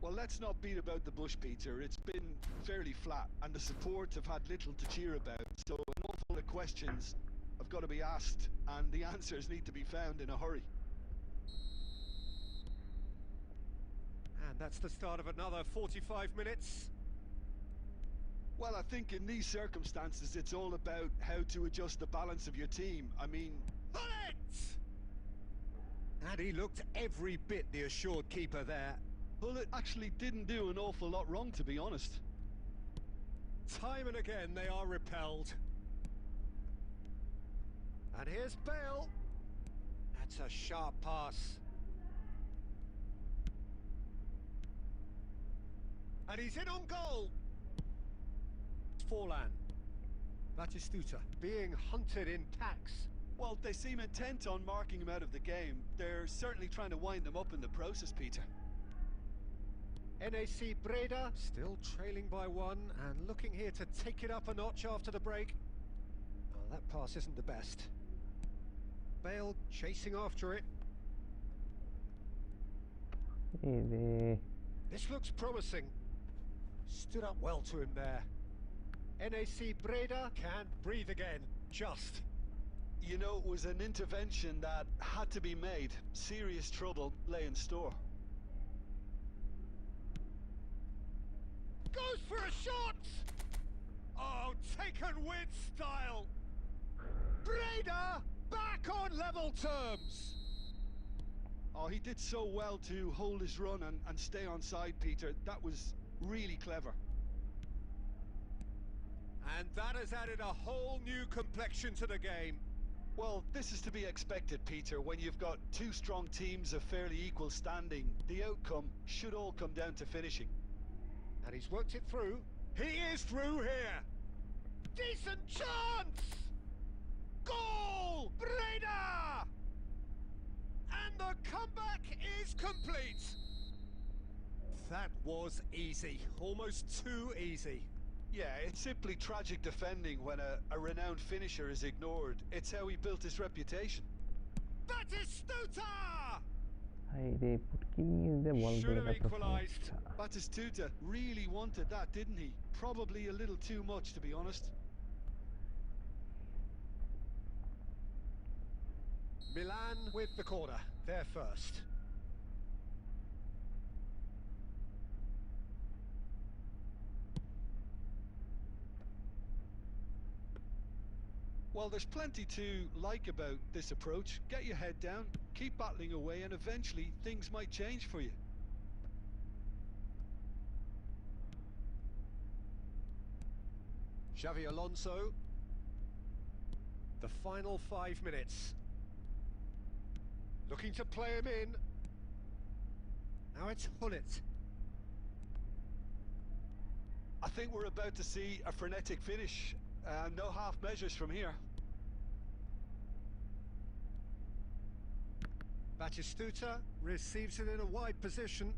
Well, let's not beat about the bush, Peter. It's been fairly flat, and the support have had little to cheer about. So an awful lot of questions have got to be asked, and the answers need to be found in a hurry. And that's the start of another 45 minutes. Well, I think in these circumstances, it's all about how to adjust the balance of your team. I mean... Hullet! And he looked every bit the assured keeper there. Hullet actually didn't do an awful lot wrong, to be honest. Time and again they are repelled. And here's Bale. That's a sharp pass. And he's in on goal. Forlan. Batistuta being hunted in packs. Well, they seem intent on marking him out of the game. They're certainly trying to wind them up in the process, Peter. NAC Breda still trailing by one and looking here to take it up a notch after the break. Oh, that pass isn't the best. Bale chasing after it. This looks promising. Stood up well to him there. NAC Breda can't breathe again. Just. You know, it was an intervention that had to be made. Serious trouble lay in store. Goes for a shot! Oh, taken with style! Breda back on level terms! Oh, he did so well to hold his run and stay on side, Peter. That was really clever. And that has added a whole new complexion to the game. Well, this is to be expected, Peter. When you've got two strong teams of fairly equal standing, the outcome should all come down to finishing. And he's worked it through. He is through here. Decent chance! Goal! Breda! And the comeback is complete. That was easy. Almost too easy. Yeah, it's simply tragic defending when a renowned finisher is ignored. It's how he built his reputation. Batistuta! Haydi Putkini the ball Should have played equalised. Batistuta really wanted that, didn't he? Probably a little too much, to be honest. Milan with the corner. They're first. Well, there's plenty to like about this approach. Get your head down, keep battling away, and eventually things might change for you. Xavi Alonso. The final 5 minutes. Looking to play him in. Now it's Hullet. I think we're about to see a frenetic finish. No half measures from here. Batistuta receives it in a wide position.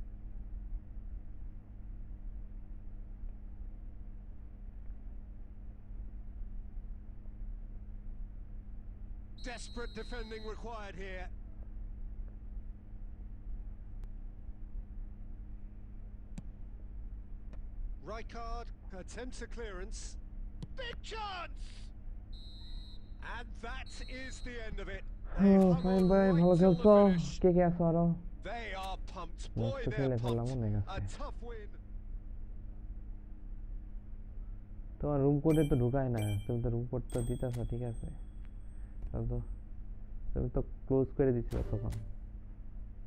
Desperate defending required here. Rijkaard attempts a clearance. Big chance! And that is the end of it. Oh, fine bye, ভালো খেলছো কে কে আছো আরো They are pumped. Boy, they're pumped. A tough win. তোমার room কোডে তো ঢুকায় না তুমি তো রুম কোড তো দিতেছো ঠিক আছে তো তুমি তো ক্লোজ করে দিছিলে তখন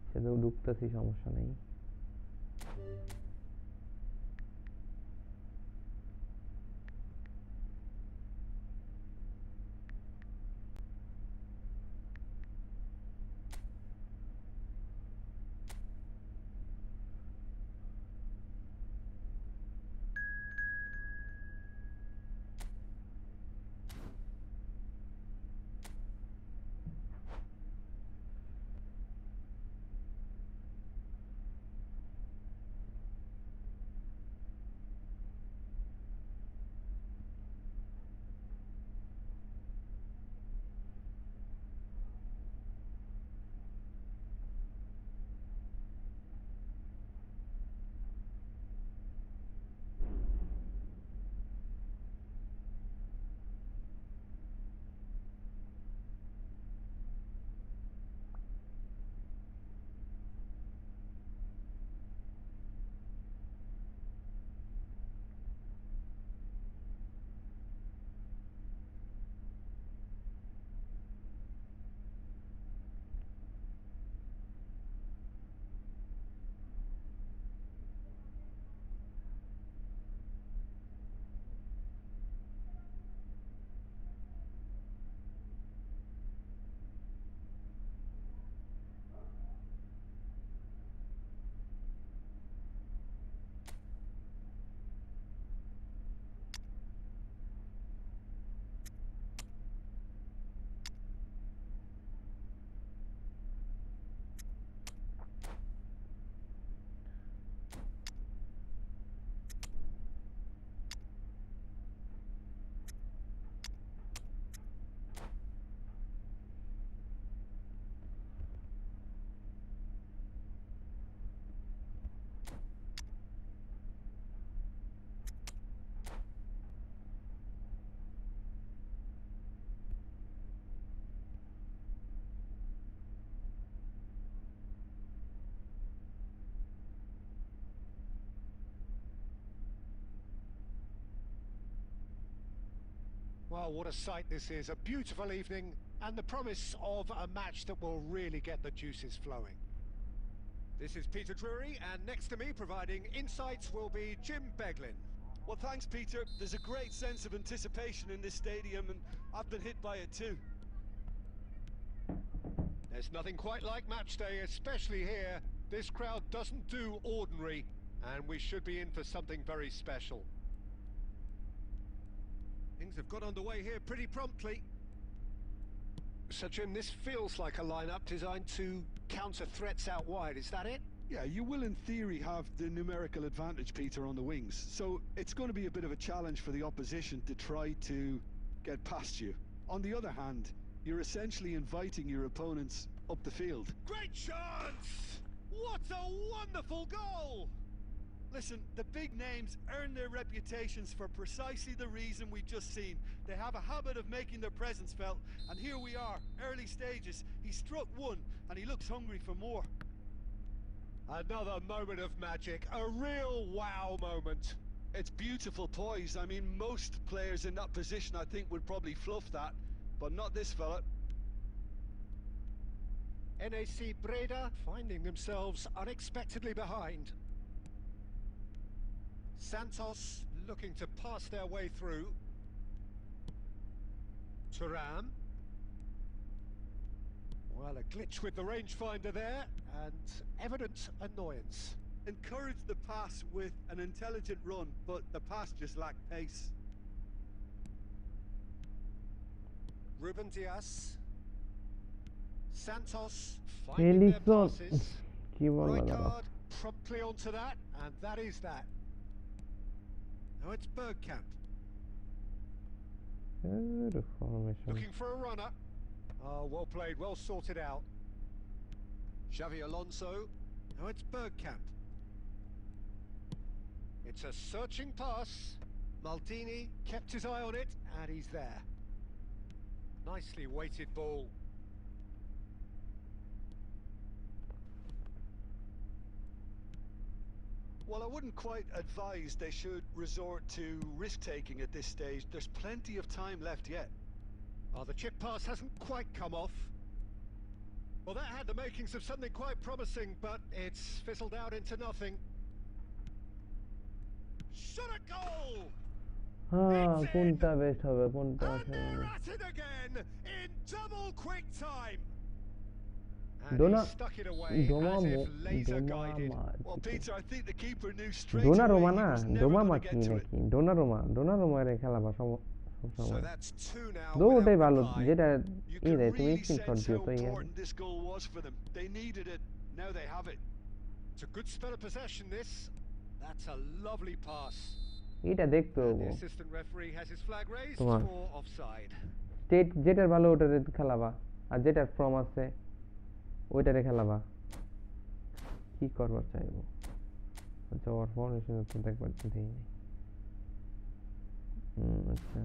সেটাও ঢুকতেছি সমস্যা নেই Well, what a sight this is. A beautiful evening and the promise of a match that will really get the juices flowing. This is Peter Drury, and next to me providing insights will be Jim Beglin. Well, thanks, Peter. There's a great sense of anticipation in this stadium, and I've been hit by it too. There's nothing quite like match day, especially here. This crowd doesn't do ordinary, and we should be in for something very special. Things have got underway here pretty promptly. So, Jim, this feels like a lineup designed to counter threats out wide, is that it? Yeah, you will in theory have the numerical advantage, Peter, on the wings. So it's going to be a bit of a challenge for the opposition to try to get past you. On the other hand, you're essentially inviting your opponents up the field. Great chance! What a wonderful goal! Listen, the big names earn their reputations for precisely the reason we've just seen. They have a habit of making their presence felt, and here we are, early stages. He struck one, and he looks hungry for more. Another moment of magic, a real wow moment. It's beautiful poise. I mean, most players in that position, I think, would probably fluff that, but not this fella. NAC Breda finding themselves unexpectedly behind. Santos looking to pass their way through. Thuram. Well, a glitch with the rangefinder there, and evident annoyance. Encouraged the pass with an intelligent run, but the pass just lacked pace. Ruben Diaz. Santos finding their passes. Rijkaard promptly onto that, and that is that. Now it's Bergkamp. Looking for a runner. Oh, well played, well sorted out. Xavi Alonso. Now it's Bergkamp. It's a searching pass. Maldini kept his eye on it, and he's there. Nicely weighted ball. Well, I wouldn't quite advise they should resort to risk-taking at this stage. There's plenty of time left yet. Oh, the chip pass hasn't quite come off. Well, that had the makings of something quite promising, but it's fizzled out into nothing. Shot a goal! কোনটা best হবে কোনটা And they're at it again in double quick time. And Dona he stuck it away as if laser guided. Well, Peter, I think the keeper knew straight Dona away Roma he না was never Doma going to মাকি get to it. নাকি ডোনা রোমা এর খেলাবা সব So সময় that's two now. দো ওটাই without ভালো reply. যেটা You এই can রে তুমি really স্ক্রিনশট sense দিও how তো ইয়া important this goal was for them. They needed it. Now they have it. It's a good spell of possession, this. That's a lovely pass. এটা দেখতে And হবে the assistant referee has his flag raised Come on. for offside. State যেটার ভালো ওটারে খেলাবা আর যেটার form আছে ওইটারে খেলাবা কি করবার চাইবো আচ্ছা ওর ফর্মেশন তো দেখবার দেই নাই আচ্ছা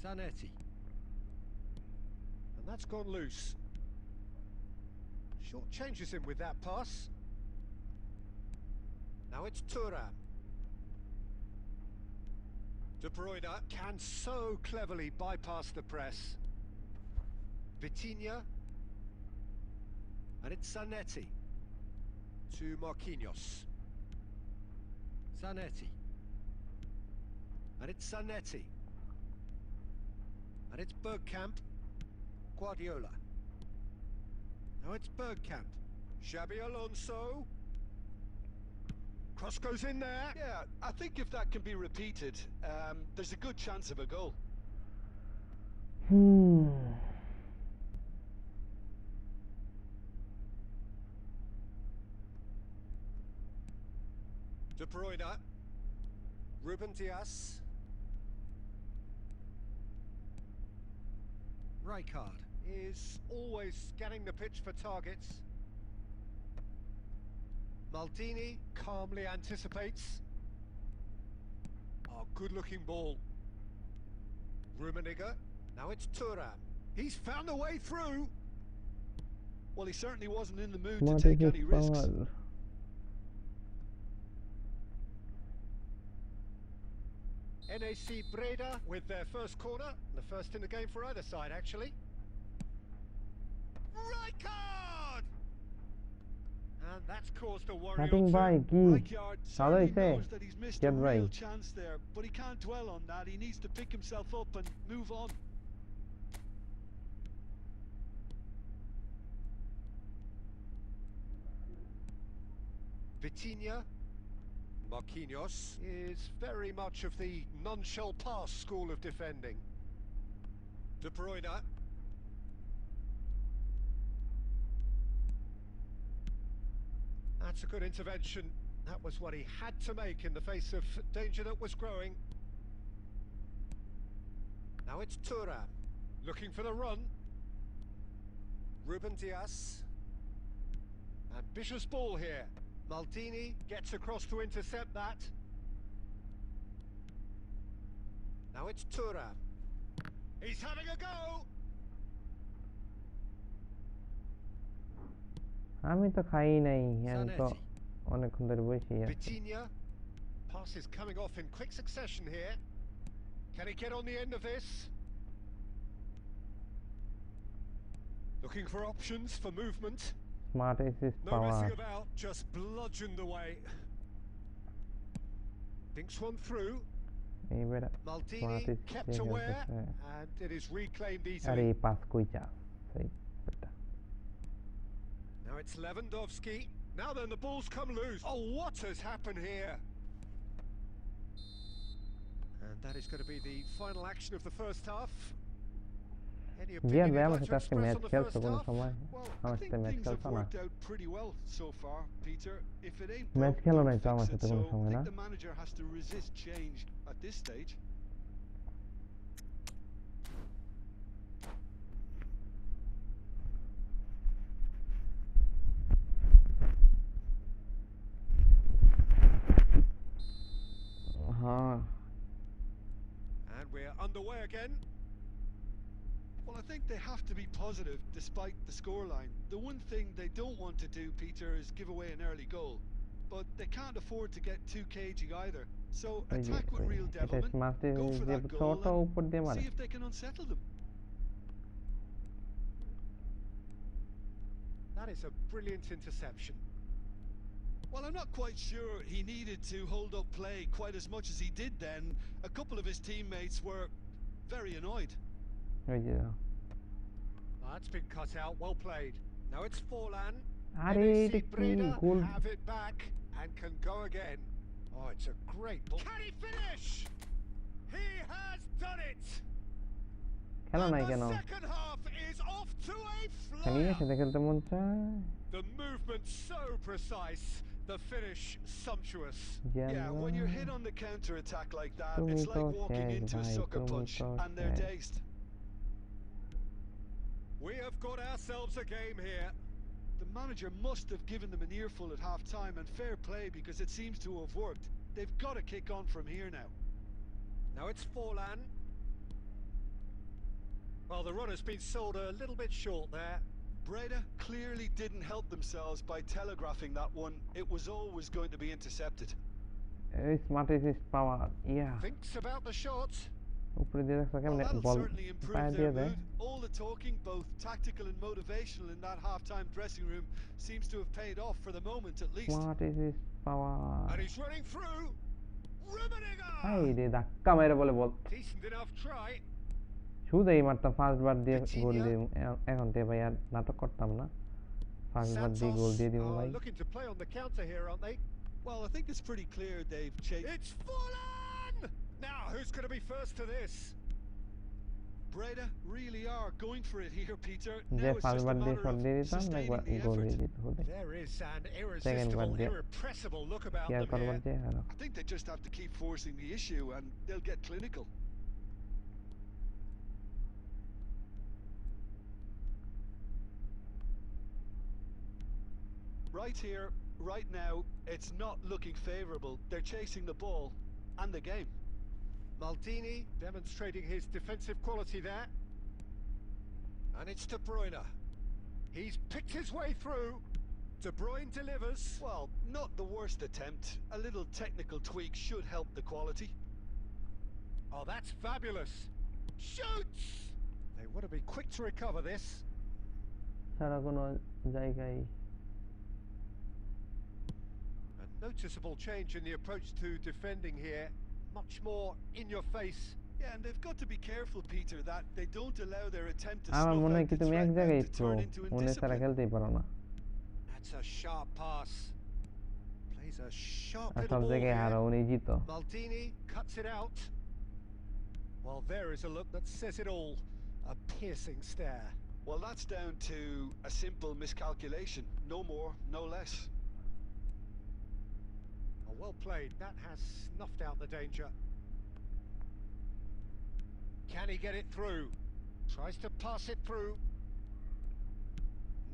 Zanetti. And that's gone loose. Short changes him with that pass. Now it's Thuram. De Bruyne can so cleverly bypass the press. Vitinha. And it's Zanetti. To Marquinhos. Zanetti. And it's Zanetti. And it's Bergkamp. Guardiola. Now it's Bergkamp. Xabi Alonso. Cross goes in there. Yeah, I think if that can be repeated, there's a good chance of a goal. De Bruyne. Ruben Diaz. Rijkaard is always scanning the pitch for targets. Maldini calmly anticipates. Oh, good-looking ball. Rummenigge. Now it's Thuram. He's found a way through. Well, he certainly wasn't in the mood to take any risks. NAC Breda with their first corner, the first in the game for either side, actually. Right card! And that's caused a worry or Nothing two. by key. Rijkaard certainly How do I say? knows that he's missed Get a real right. chance there, but he can't dwell on that. He needs to pick himself up and move on. Vitinha. Marquinhos is very much of the none-shall-pass school of defending. De Bruyne. That's a good intervention. That was what he had to make in the face of danger that was growing. Now it's Thuram, looking for the run. Ruben Dias. Ambitious ball here. Maldini gets across to intercept that. Now it's Thuram. He's having a go! আমি তো খাই নাই, আমি তো Zanetti. অনেকক্ষণ ধরে বসে আছি। Vitinha. Passes coming off in quick succession here. Can he get on the end of this? Looking for options for movement. Smart assist No power. messing about, just bludgeoned away. Thinks one through. এইবার smart Maldini assist kept দিয়ে aware, খেলতেছে। and it is reclaimed আরে easily. Pass কইছা সেই বেটা। Now it's Lewandowski. Now then, the ball's come loose. Oh, what has happened here? And that is going to be the final action of the first half. Any Ziyad opinion ভাই you'd আমার like to সাথে আজকে express match on the খেলছো first কোনো half? সময়? Well, আমার I think সাথে match things have খেলছো না? worked out pretty well so far, Peter. If it ain't match broke, খেলো don't নাই তো আমার fix it. সাথে কোনো So সময় I না? think the manager has to resist change at this stage. হ্যাঁ And we're underway again. Well, I think they have to be positive despite the scoreline. The one thing they don't want to do, Peter, is give away an early goal. But they can't afford to get too cagey either. So ওই যে attack with real এটা devilment, smart go for যে that ছোট goal উপর দিয়ে and মারে। see if they can unsettle them. That is a brilliant interception. Well, I'm not quite sure he needed to hold up play quite as much as he did then. A couple of his teammates were very annoyed. ওই যে That's been cut out, well played. Now it's Forlan. আরে NAC এটা কি Breda goal? have it back and can go again. Oh, it's a great ball. Can he finish? He has done it. খেলো নাই And কেন? the second half is off to a খেলিয়ে flyer. সাথে খেলতে মন চায়। The movement so precise, the finish sumptuous. Yeah, when you're hit on the counter attack like that, তুমি it's তো like walking শেষ into a ভাই, sucker তুমি punch তো and they're শেষ। dazed. We have got ourselves a game here. The manager must have given them an earful at half-time, and fair play because it seems to have worked. They've got to kick on from here now. Now it's Forlan. Well, the run has been sold a little bit short there. Breda clearly didn't help themselves by telegraphing that one. It was always going to be intercepted. এই smart assist power yeah Thinks about the shot. উপরে দিয়ে দেখো Well, কেমনে that'll বল certainly improve পায়ে their দিয়ে দেয়। mood. All the talking, both tactical and motivational, in that half-time dressing room seems to have paid off for the moment at least. Smart assist পাওয়ার And he's running through. Rummenigge! হাই রে ধাক্কা মেরে বলে বল Decent enough try. শুধুই মারতাম first বার দিয়ে Vitinha. গোল দিয়ে এখন থেকে ভাই আর নাটক করতাম না ফার্স্ট বার দিয়ে গোল Santos দিয়ে দিব ভাই are looking to play on the counter here, aren't they? Well, I think it's pretty clear they've changed. It's Forlan! Now, who's going to be first to this? Breda really are going for it here, Peter. যে Now it's first just a বার দিয়ে matter shot দিয়ে of দিতাম একবার sustaining the গোল দিয়ে effort. দিত হতে There is an Second irresistible, one, yeah. irrepressible look about care them করবার here. দিয়ে হারো I think they just have to keep forcing the issue and they'll get clinical. Right here, right now, it's not looking favourable. They're chasing the ball and the game. Maldini demonstrating his defensive quality there. And it's De Bruyne. He's picked his way through. De Bruyne delivers. Well, not the worst attempt. A little technical tweak should help the quality. Oh, that's fabulous. Shoots! They want to be quick to recover this. A noticeable change in the approach to defending here. Much more in your face. Yeah, and they've got to be careful, Peter, that they don't allow their attempt to আমার snuff মনে হয় out কি the তুমি এক threat জায়গায় now to pro turn into মনে ছাড়া indiscipline. খেলতেই পারো না That's a sharp pass. Plays a sharp R little সব ball জায়গায় here. হারো উনি জিতো Maldini cuts it out. Well, there is a look that says it all. A piercing stare. Well, that's down to a simple miscalculation. No more, no less. Oh, well played. That has snuffed out the danger. Can he get it through? Tries to pass it through.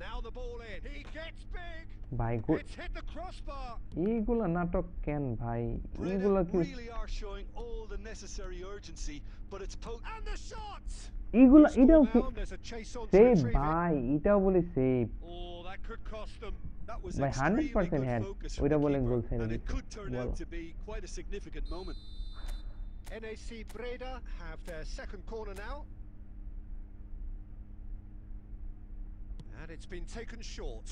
Now the ball in. He gets big. ভাই good It's hit the crossbar. এইগুলা নাটক কেন ভাই এইগুলা Breda কি really are showing all the necessary urgency, but it's potent. And the shots. এইগুলা Good এটাও score কি now. There's a chase on to save retrieve it. ভাই এটাও বলে save Oh, that could cost them. That was ভাই extremely 100% good had focus from ওইটা the বলে keeper, গোল ছেড়ে and it দিছে could turn বলো out to be quite a significant moment. NAC Breda have their second corner now. And it's been taken short.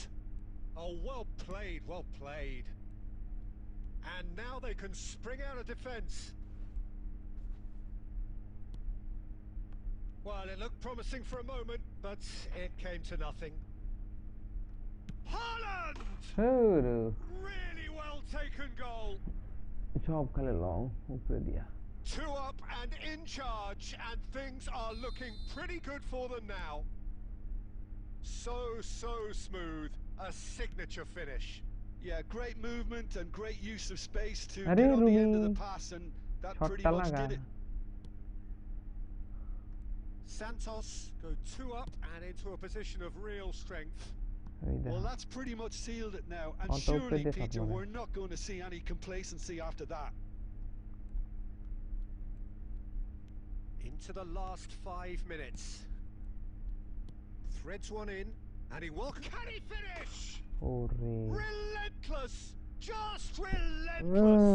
Oh, well played, well played. And now they can spring out of defence. Well, it looked promising for a moment, but it came to nothing. Haaland! হ্যাঁ Really well taken goal. সব খালি long উপরে দিয়া 2 up and in charge, and things are looking pretty good for them now. So smooth. A signature finish. Yeah, great movement and great use of space to Are get on the end of the Rumi? pass, and that Shot pretty much talaga. did it. Santos go 2 up and into a position of real strength. ওই দেখো Well, that's pretty much sealed it now, and Auto surely, update Peter, আপনারা। we're not going to see any complacency after that. Into the last 5 minutes. Threads one in, and he will. Can he finish? ওরে Relentless! Just relentless!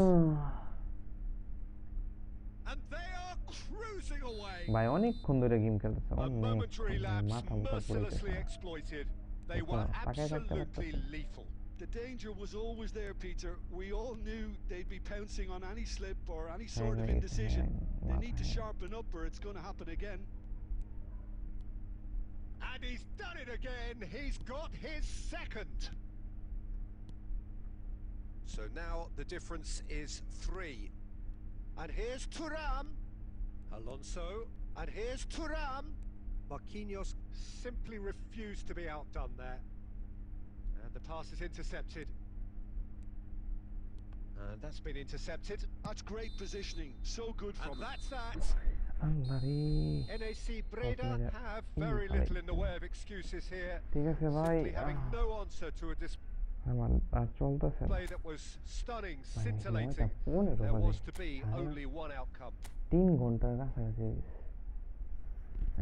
And they are cruising away. ভাই অনেকক্ষণ ধরে game খেলতেছে A momentary lapse মাথা মুখা mercilessly পড়ে exploited. They were absolutely lethal. The danger was always there, Peter. We all knew they'd be pouncing on any slip or any sort of indecision. They need to sharpen up or it's going to happen again. And he's done it again. He's got his second. So now the difference is 3. And here's Thuram. Alonso. And here's Thuram. Marquinhos simply refused to be outdone there. And the pass is intercepted. And that's been intercepted. That's great positioning. So good from And him. that's that. আল্লাহরে NAC Breda Okay, have very little in the way of excuses here. ঠিক আছে ভাই Simply having no answer to a আমার আর চলতেছে না display that was stunning, ভাই, scintillating. 9:15 There বাজে। was to be হ্যাঁ। only one outcome. 3 ঘন্টার কাছাকাছি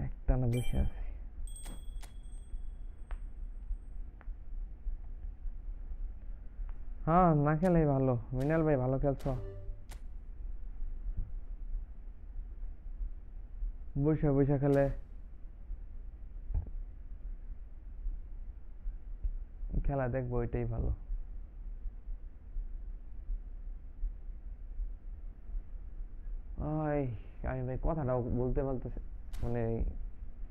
একটানা বসে আছি হ্যাঁ না খেলাই ভালো মিনাল ভাই ভালো খেলছো বসে বসে খেলে খেলা দেখবো এটাই ভালো ওই আমি ভাই কথাটাও বলতে বলতেছে মানে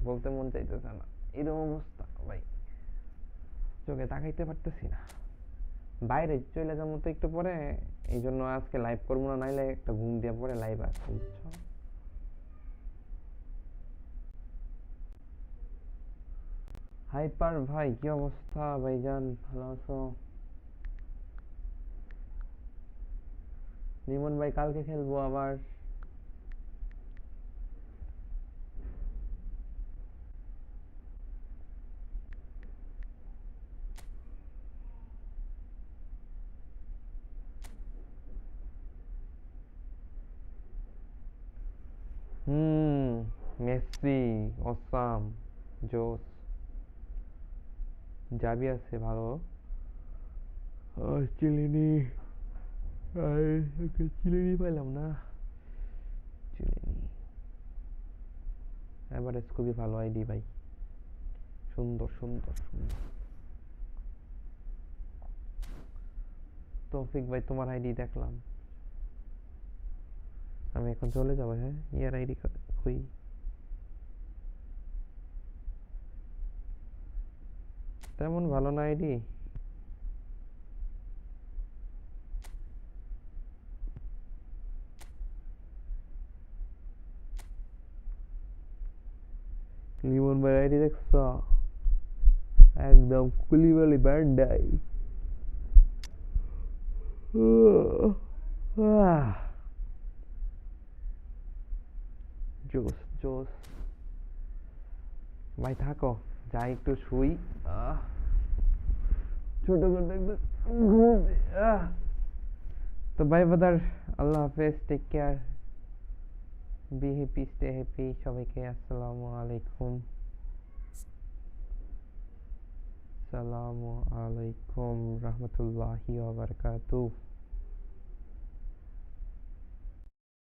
বলতে মন চাইতেছে না এরকম অবস্থা ভাই চোখে তাকাইতে পারতেছি না বাইরে চলে যাবো তো একটু পরে এই জন্য আজকে লাইভ করবো না নাইলে একটা ঘুম দিয়ে পরে লাইভ আসছে বুঝছো হাইপার ভাই কি অবস্থা ভাইজান ভালো আছো লিমন ভাই কালকে খেলবো আবার মেসি অসাম জোস যাবি আছে ভালো চিলিনি চিলিনি পাইলাম না চিলিনি এভারেজ খুবই ভালো আইডি ভাই, সুন্দর সুন্দর সুন্দর। তৌফিক ভাই তোমার আইডি দেখলাম, আমি এখন চলে যাবো। হ্যাঁ, ইয়ার আইডি কই? তেমন ভালো না আইডি। লিমন ভাই আইডি দেখছ? একদম কুলিবালি ব্যান্ডাই। জোস জোস ভাই, থাকো, যাই একটু শুই। ছোট করে একদম ঘুম। তো ভাই বাদার, আল্লাহ হাফেজ, take care, be happy, stay happy. সবাইকে আসসালামু আলাইকুম, আসসালামু আলাইকুম রহমতুল্লাহি ওয়া বারাকাতুহু।